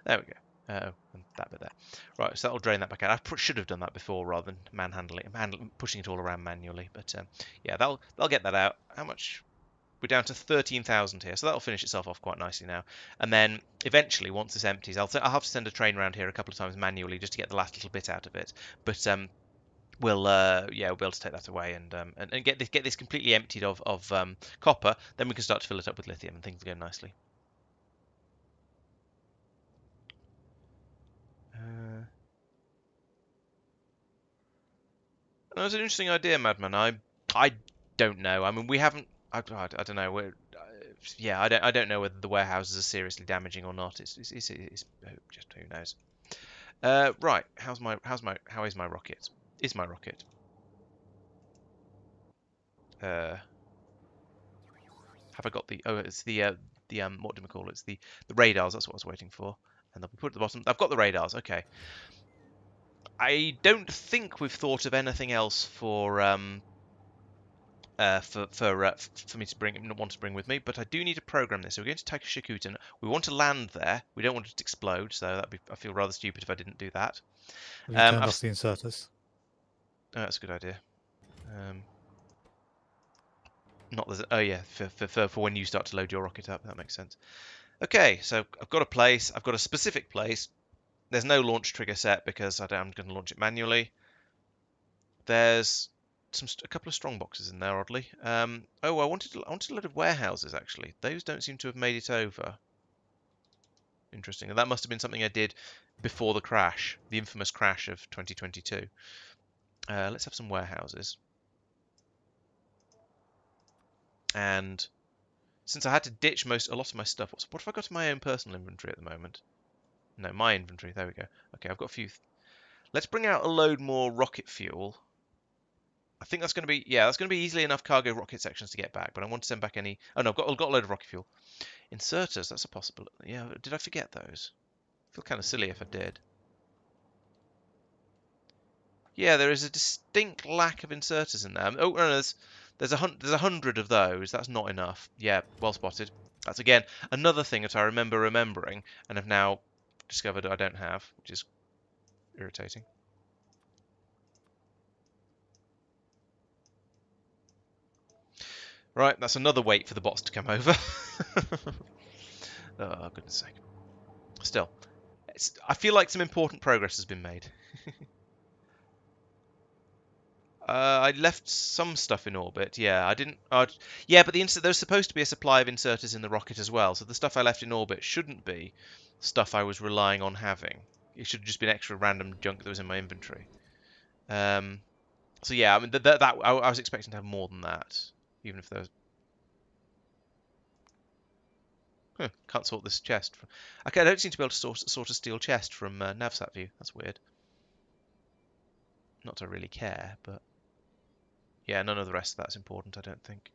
There we go. Oh, and that bit there. Right, so that'll drain that back out. I should have done that before rather than pushing it all around manually. But yeah, they'll get that out. How much? We're down to 13,000 here, so that'll finish itself off quite nicely now. And then eventually, once this empties, I'll have to send a train around here a couple of times manually just to get the last little bit out of it. But we'll be able to take that away and get this completely emptied of copper. Then we can start to fill it up with lithium, and things are going nicely. That was an interesting idea, Madman. I don't know. I mean, we haven't. I don't know. Yeah, I don't know whether the warehouses are seriously damaging or not. It's just who knows. Right. How is my rocket? Is my rocket? Have I got the? Oh, it's the what do we call it? It's the radars. That's what I was waiting for. And they'll be put at the bottom. I've got the radars. Okay. I don't think we've thought of anything else for me to bring with me, but I do need to program this. So we're going to take a Shikutan. We want to land there. We don't want it to explode, so I feel rather stupid if I didn't do that. Have you turned off the inserters? Oh, that's a good idea. Not the, oh yeah, for when you start to load your rocket up, that makes sense. Okay, so I've got a place. I've got a specific place. There's no launch trigger set because I'm going to launch it manually. There's a couple of strong boxes in there, oddly. Oh, I wanted a load of warehouses, actually. Those don't seem to have made it over. Interesting. And that must have been something I did before the crash, the infamous crash of 2022. Let's have some warehouses. And since I had to ditch a lot of my stuff, what have I got in my own personal inventory at the moment? No, my inventory. There we go. Okay, I've got a few. Let's bring out a load more rocket fuel. I think that's going to be, that's going to be easily enough cargo rocket sections to get back, but I want to send back any. Oh no, I've got a load of rocket fuel. Inserters, that's a possibility. Yeah, did I forget those? I feel kind of silly if I did. Yeah, there is a distinct lack of inserters in there. Oh no, there's 100 of those. That's not enough. Yeah, well spotted. That's again another thing that I remembering and have now discovered I don't have, which is irritating. Right, that's another wait for the bots to come over. Oh, goodness sake. Still, I feel like some important progress has been made. I left some stuff in orbit. Yeah, I didn't. Yeah, but there's supposed to be a supply of inserters in the rocket as well. So the stuff I left in orbit shouldn't be stuff I was relying on having. It should have just been extra random junk that was in my inventory. So yeah, I mean I was expecting to have more than that, even if there was. Can't sort this chest. Okay, I don't seem to be able to sort a steel chest from Navsat view. That's weird. Not that I really care, but yeah, none of the rest of that's important, I don't think.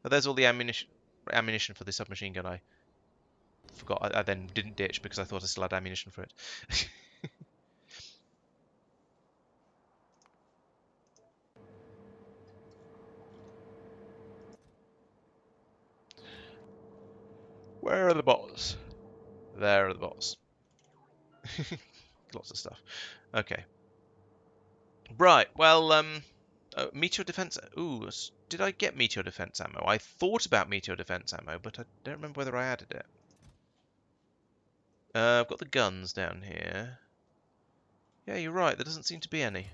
But there's all the ammunition for the submachine gun I forgot. I then didn't ditch because I thought I still had ammunition for it. Where are the bots? There are the bots. Lots of stuff. Okay. Right. Well, meteor defense. Ooh, did I get meteor defense ammo? I thought about meteor defense ammo, but I don't remember whether I added it. I've got the guns down here. Yeah, you're right. There doesn't seem to be any.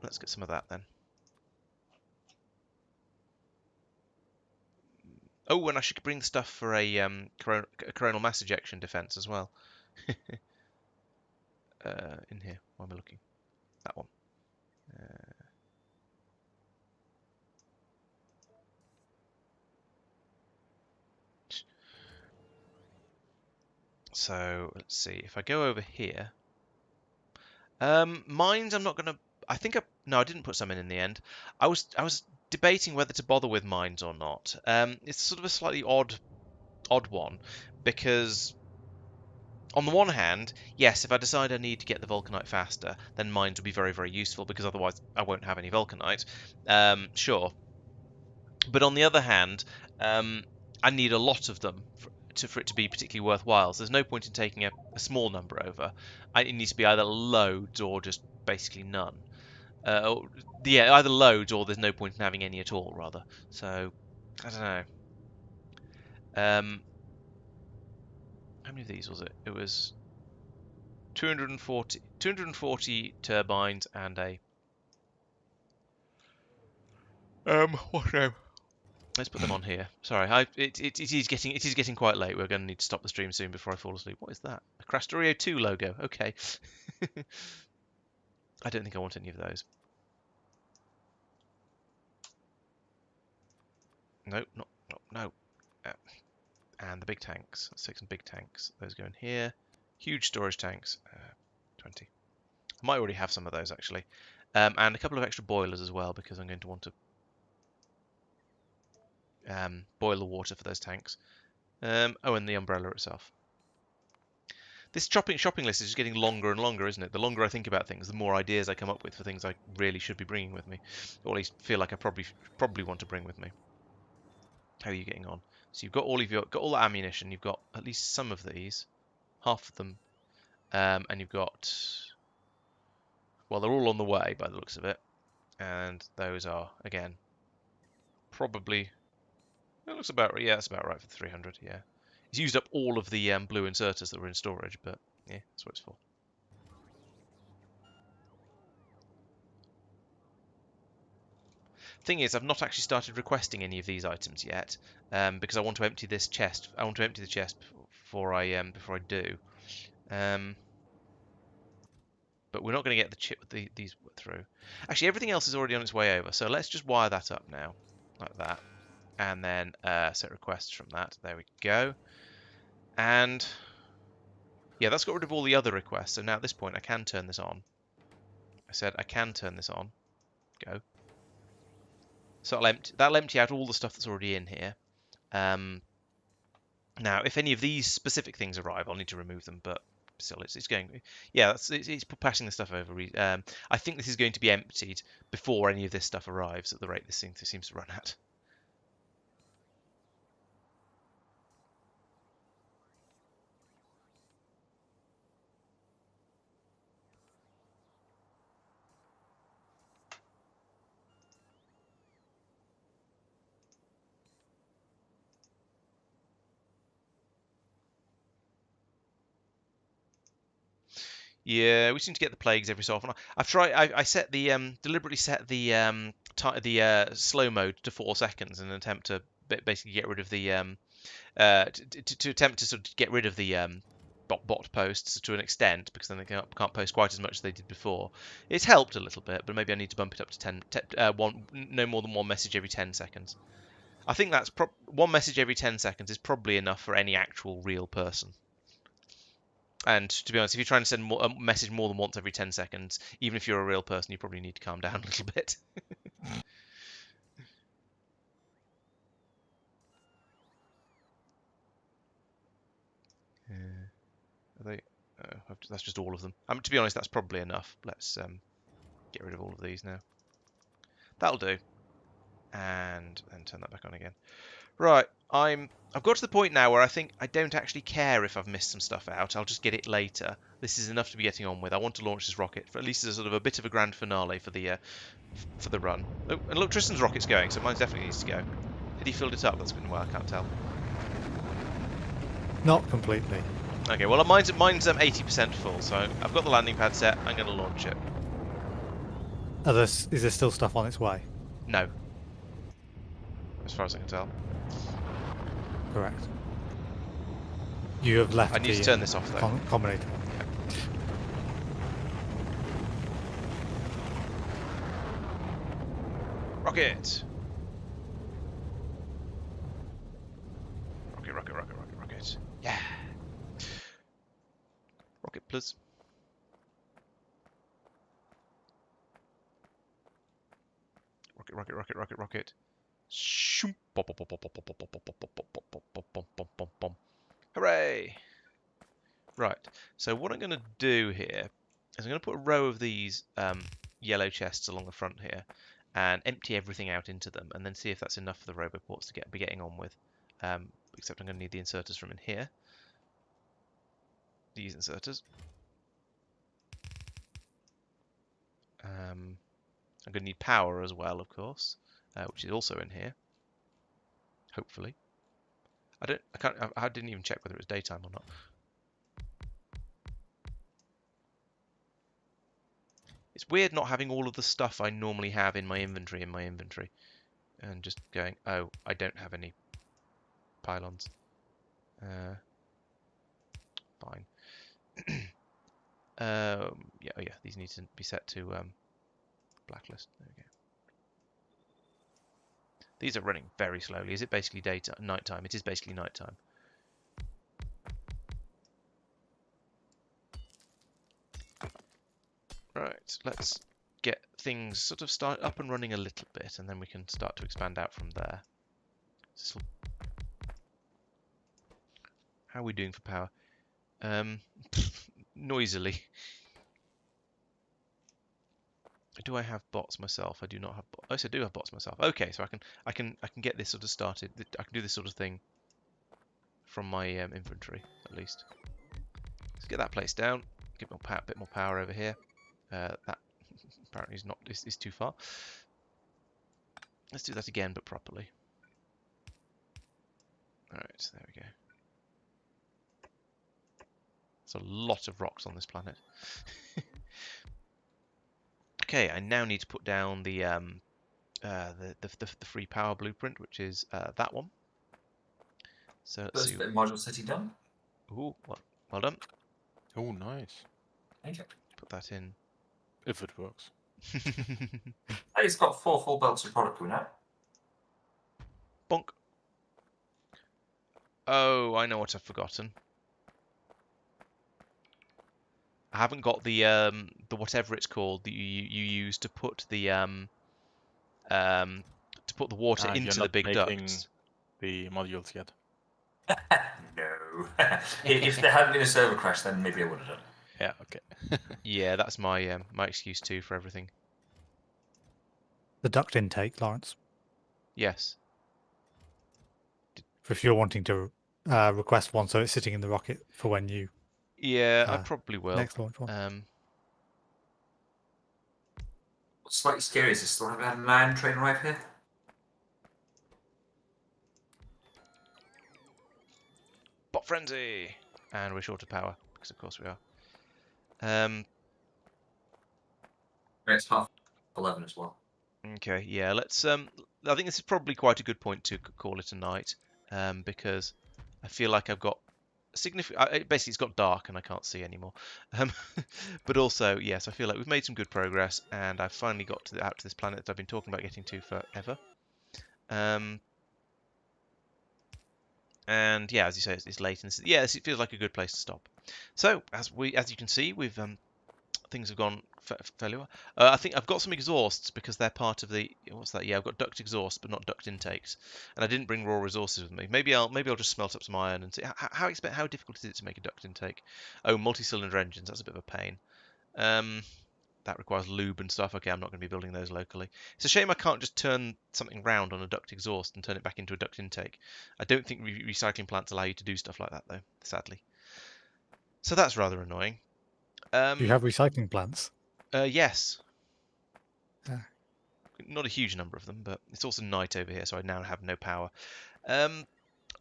Let's get some of that then. Oh, and I should bring stuff for a coronal mass ejection defense as well. In here, why am I looking? That one. So let's see. If I go over here, mines. I'm not gonna. I think no, I didn't put some in the end. I was debating whether to bother with mines or not. It's sort of a slightly odd one because on the one hand, yes, if I decide I need to get the vulcanite faster, then mines will be very, very useful because otherwise I won't have any vulcanite. Sure. But on the other hand, I need a lot of them for it to be particularly worthwhile. So there's no point in taking a small number over. It needs to be either loads or just basically none. Yeah, either loads or there's no point in having any at all, rather. So, I don't know. How many of these was it? It was 240 turbines and a what no? Let's put them on here. Sorry, it is getting quite late. We're going to need to stop the stream soon before I fall asleep. What is that? A Krastorio² logo. Okay. I don't think I want any of those. No, no. And the big tanks. Let's take some big tanks. Those go in here. Huge storage tanks. 20. I might already have some of those actually. And a couple of extra boilers as well because I'm going to want to boil the water for those tanks. Oh, and the umbrella itself. This shopping list is just getting longer and longer, isn't it? The longer I think about things, the more ideas I come up with for things I really should be bringing with me, or at least feel like I probably want to bring with me. How are you getting on? So you've got all the ammunition. You've got at least some of these, half of them, and you've got. Well, they're all on the way by the looks of it, and those are again probably. It looks about right. Yeah, that's about right for 300. Yeah, it's used up all of the blue inserters that were in storage, but yeah, that's what it's for. Thing is, I've not actually started requesting any of these items yet, because I want to empty this chest. I want to empty the chest before I do. But we're not going to get the chip these through. Actually, everything else is already on its way over, so let's just wire that up now, like that, and then set requests from that. There we go. And yeah, that's got rid of all the other requests. So now at this point, I can turn this on. I said I can turn this on. Go. So that'll empty out all the stuff that's already in here. Now, if any of these specific things arrive, I'll need to remove them, but still, it's going. Yeah, it's passing the stuff over. I think this is going to be emptied before any of this stuff arrives at the rate this thing seems to run at. Yeah, we seem to get the plagues every so often. I've tried. I set the deliberately set the slow mode to 4 seconds in an attempt to basically get rid of the to attempt to sort of get rid of the bot posts to an extent, because then they can't post quite as much as they did before. It's helped a little bit, but maybe I need to bump it up to no more than one message every 10 seconds. I think that's one message every 10 seconds is probably enough for any actual real person. And to be honest, if you're trying to send a message more than once every 10 seconds, even if you're a real person, you probably need to calm down a little bit. Are they? That's just all of them. To be honest, that's probably enough. Let's get rid of all of these now. That'll do. And then turn that back on again. Right, I've got to the point now where I think I don't actually care if I've missed some stuff out. I'll just get it later. This is enough to be getting on with. I want to launch this rocket for at least as sort of a bit of a grand finale for the run. Oh, and look, Tristan's rocket's going, so mine definitely needs to go. Had he filled it up? That's good. Well, I can't tell. Not completely. Okay, well, mine's 80% full, so I've got the landing pad set. I'm going to launch it. Is there still stuff on its way? No. As far as I can tell. Correct. You have left. I need to turn this off, though. Combinator. Rocket! Rocket. Yeah! Rocket, please. Rocket. Shoom. Hooray! Right, so what I'm going to do here is I'm going to put a row of these yellow chests along the front here and empty everything out into them, and then see if that's enough for the roboports to be getting on with. Except I'm going to need the inserters from in here. These inserters. I'm going to need power as well, of course, which is also in here. Hopefully. I didn't even check whether it was daytime or not. It's weird not having all of the stuff I normally have in my inventory and just going, oh, I don't have any pylons. Fine. Yeah, these need to be set to blacklist. There we go. These are running very slowly. Is it basically nighttime? It is basically nighttime. Right, let's get things sort of start up and running a little bit, and then we can start to expand out from there. How are we doing for power? Noisily. Do I have bots myself? I do not have bots. Oh, yes, I do have bots myself. Okay, so I can get this sort of started. I can do this sort of thing from my inventory, at least. Let's get that place down. Get a bit more power over here. That apparently is too far. Let's do that again, but properly. Alright, there we go. There's a lot of rocks on this planet. Okay, I now need to put down the free power blueprint, which is that one. So let's First see. bit of module city done. Ooh, well done. Oh, nice. Thank you. Put that in. If it works. Hey, it's got 4 full belts of product coming out. Bonk. Oh, I know what I've forgotten. I haven't got the whatever it's called that you use to put the water into the big ducts. The modules yet. No. If there hadn't been a server crash, then maybe I would have done. Yeah, okay. Yeah, that's my my excuse too for everything. The duct intake, Laurence. Yes. If you're wanting to request one, so it's sitting in the rocket for when you. Yeah, I probably will. Next launch one. What's slightly scary is this still have a land train right here. Bot frenzy! And we're short of power, because of course we are. It's 11:30 as well. Okay, yeah, let's. I think this is probably quite a good point to call it a night, because I feel like I've got significant. Basically, it's got dark and I can't see anymore. Um, but also, yes, I feel like we've made some good progress, and I've finally got out to this planet that I've been talking about getting to forever. And yeah, as you say, it's late, and it feels like a good place to stop. So as you can see, we've things have gone fairly well. I think I've got some exhausts because they're part of the what's that? Yeah, I've got duct exhaust, but not duct intakes, and I didn't bring raw resources with me. Maybe I'll just smelt up some iron and see how difficult is it to make a duct intake? Oh, multi-cylinder engines. That's a bit of a pain. That requires lube and stuff. Okay, I'm not going to be building those locally. It's a shame I can't just turn something round on a duct exhaust and turn it back into a duct intake. I don't think recycling plants allow you to do stuff like that, though, sadly. So that's rather annoying. Do you have recycling plants? Yes. Yeah. Not a huge number of them, but it's also night over here, so I now have no power.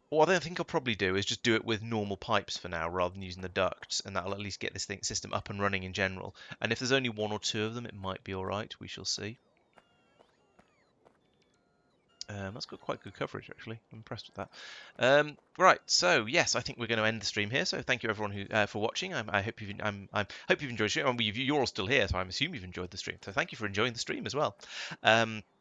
What I think I'll probably do is just do it with normal pipes for now, rather than using the ducts, and that'll at least get this system up and running in general. And if there's only one or two of them, it might be all right. We shall see. That's got quite good coverage, actually. I'm impressed with that. Right, so yes, I think we're going to end the stream here. So thank you everyone who for watching. I hope you've hope you've enjoyed the stream. You're all still here, so I assume you've enjoyed the stream. So thank you for enjoying the stream as well.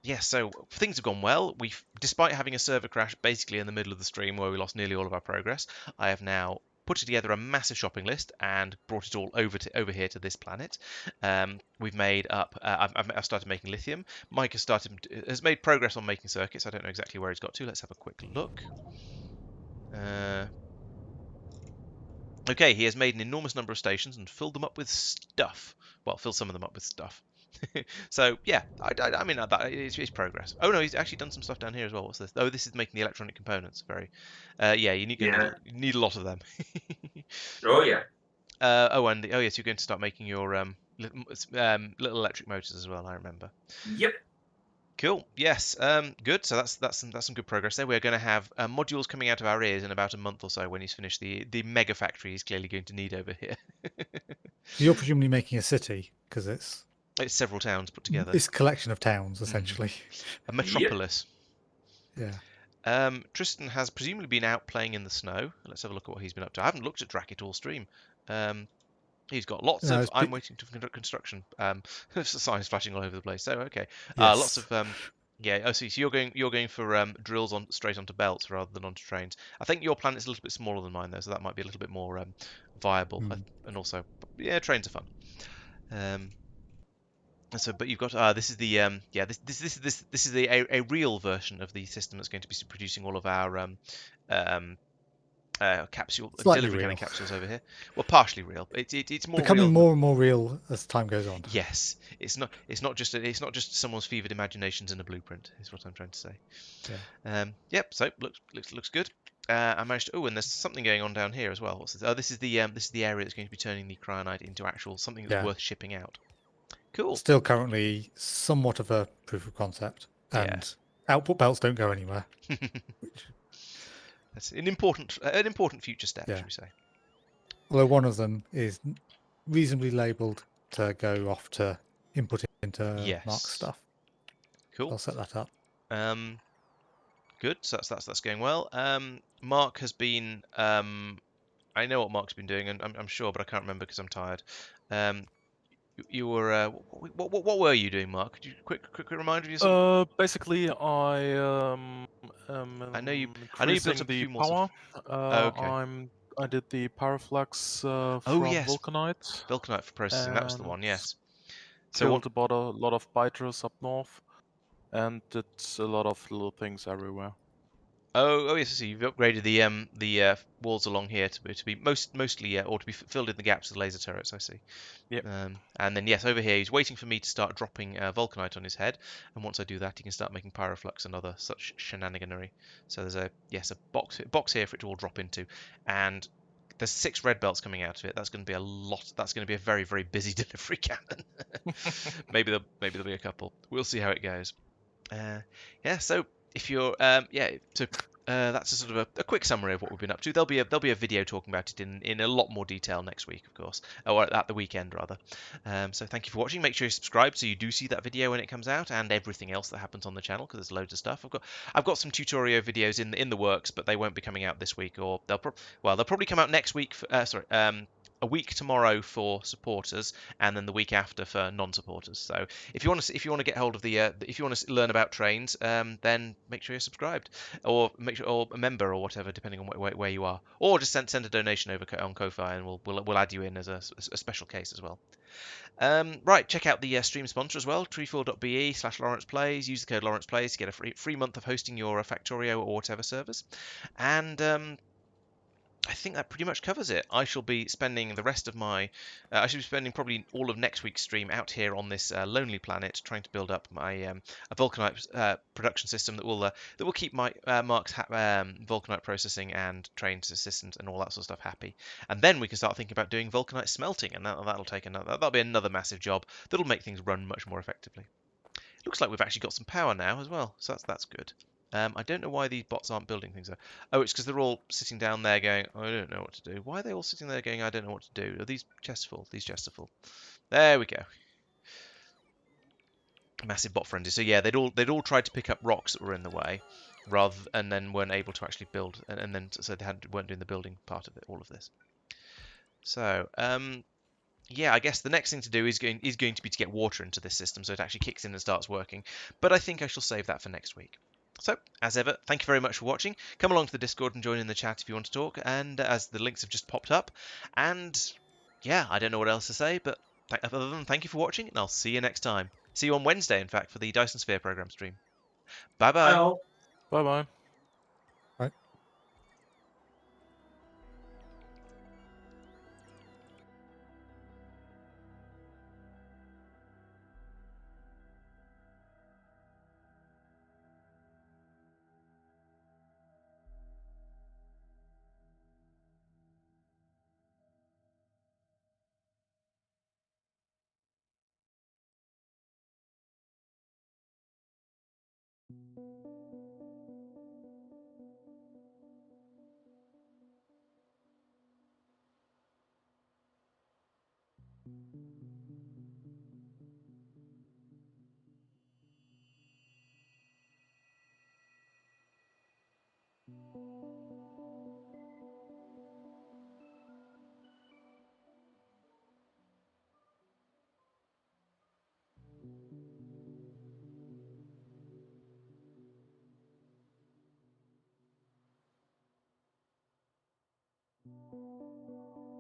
Yes, so things have gone well. Despite having a server crash basically in the middle of the stream where we lost nearly all of our progress, I have now put together a massive shopping list and brought it all over here to this planet. We've made up. I've started making lithium. Mike has made progress on making circuits. I don't know exactly where he's got to. Let's have a quick look. Okay, he has made an enormous number of stations and filled them up with stuff. Well, filled some of them up with stuff. So yeah, I mean that it's progress. Oh no, he's actually done some stuff down here as well. What's this? Oh, this is making the electronic components. Very, yeah, you need a lot of them. Oh yeah. Yes, you're going to start making your little electric motors as well. I remember. Yep. Cool. Yes. Good. So that's some good progress there. We're going to have modules coming out of our ears in about a month or so when he's finished the mega factory he's clearly going to need over here. So you're presumably making a city because it's several towns put together. It's a collection of towns essentially. A metropolis. Yeah. Tristan has presumably been out playing in the snow. Let's have a look at what he's been up to. I haven't looked at Dracket all stream. He's got lots of. I'm waiting to conduct construction. Signs flashing all over the place. So okay, yes. lots of. Yeah. Oh, so you're going for drills straight onto belts rather than onto trains. I think your planet's a little bit smaller than mine though, so that might be a little bit more viable. And also, yeah, trains are fun. So, but you've got this is the this is a real version of the system that's going to be producing all of our capsule delivery kind of capsules over here. Well, partially real. It's more becoming real more and more real as time goes on. Yes, it's not just someone's fevered imaginations in a blueprint. Is what I'm trying to say. Yeah. Yep. So looks good. I managed to. Oh, and there's something going on down here as well. What's this? Oh, this is the area that's going to be turning the cryonite into actual something that's worth shipping out. Cool. Still currently somewhat of a proof of concept, and output belts don't go anywhere. That's an important future step, should we say? Although one of them is reasonably labelled to go off to input into Marc's stuff. Cool. I'll set that up. Good. So that's going well. Marc has been. I know what Marc's been doing, and I'm sure, but I can't remember because I'm tired. You were what were you doing, Marc? Could you quick reminder of yourself? Basically, I know you built up a few more power. Okay. I did the Paraflux from vulcanite. Vulcanite for processing. That was the one. Yes. So killed about a lot of biters up north, and did a lot of little things everywhere. Oh yes, so you've upgraded the walls along here to be mostly or to be filled in the gaps with laser turrets. I see. Yep. And then yes, over here he's waiting for me to start dropping vulcanite on his head, and once I do that, he can start making pyroflux and other such shenaniganery. So there's a box here for it to all drop into, and there's 6 red belts coming out of it. That's going to be a lot. That's going to be a very very busy delivery cannon. maybe there'll be a couple. We'll see how it goes. Yeah. So. If you're that's a sort of a quick summary of what we've been up to. There'll be a video talking about it in a lot more detail next week, of course, or at the weekend rather. So thank you for watching. Make sure you subscribe so you do see that video when it comes out, and everything else that happens on the channel, because there's loads of stuff. I've got some tutorial videos in the works, but they won't be coming out this week, or they'll probably come out next week. A week tomorrow for supporters, and then the week after for non-supporters. So if you want to get hold of if you want to learn about trains, then make sure you're subscribed, or make sure, or a member or whatever, depending on where you are, or just send a donation over on Ko-fi, and we'll add you in as a special case as well. Right, check out the stream sponsor as well, treefuel.be/Laurence Plays. Use the code Laurence Plays to get a free month of hosting your Factorio or whatever servers, and I think that pretty much covers it. I shall be spending the rest of I should be spending probably all of next week's stream out here on this lonely planet, trying to build up my a vulcanite production system that will keep my Marc's vulcanite processing and trains assistant and all that sort of stuff happy. And then we can start thinking about doing vulcanite smelting, and that'll be another massive job that'll make things run much more effectively. Looks like we've actually got some power now as well, so that's good. I don't know why these bots aren't building things. Oh, it's because they're all sitting down there going, I don't know what to do. Why are they all sitting there going, I don't know what to do? Are these chests full? These chests are full. There we go. Massive bot frenzy. So yeah, they'd all tried to pick up rocks that were in the way, and then weren't able to actually build, and then so they weren't doing the building part of it. All of this. So yeah, I guess the next thing to do is going to be to get water into this system so it actually kicks in and starts working. But I think I shall save that for next week. So, as ever, thank you very much for watching. Come along to the Discord and join in the chat if you want to talk, and as the links have just popped up. And yeah, I don't know what else to say, but other than thank you for watching, and I'll see you next time. See you on Wednesday, in fact, for the Dyson Sphere program stream. Bye bye. Well, Bye bye. Right.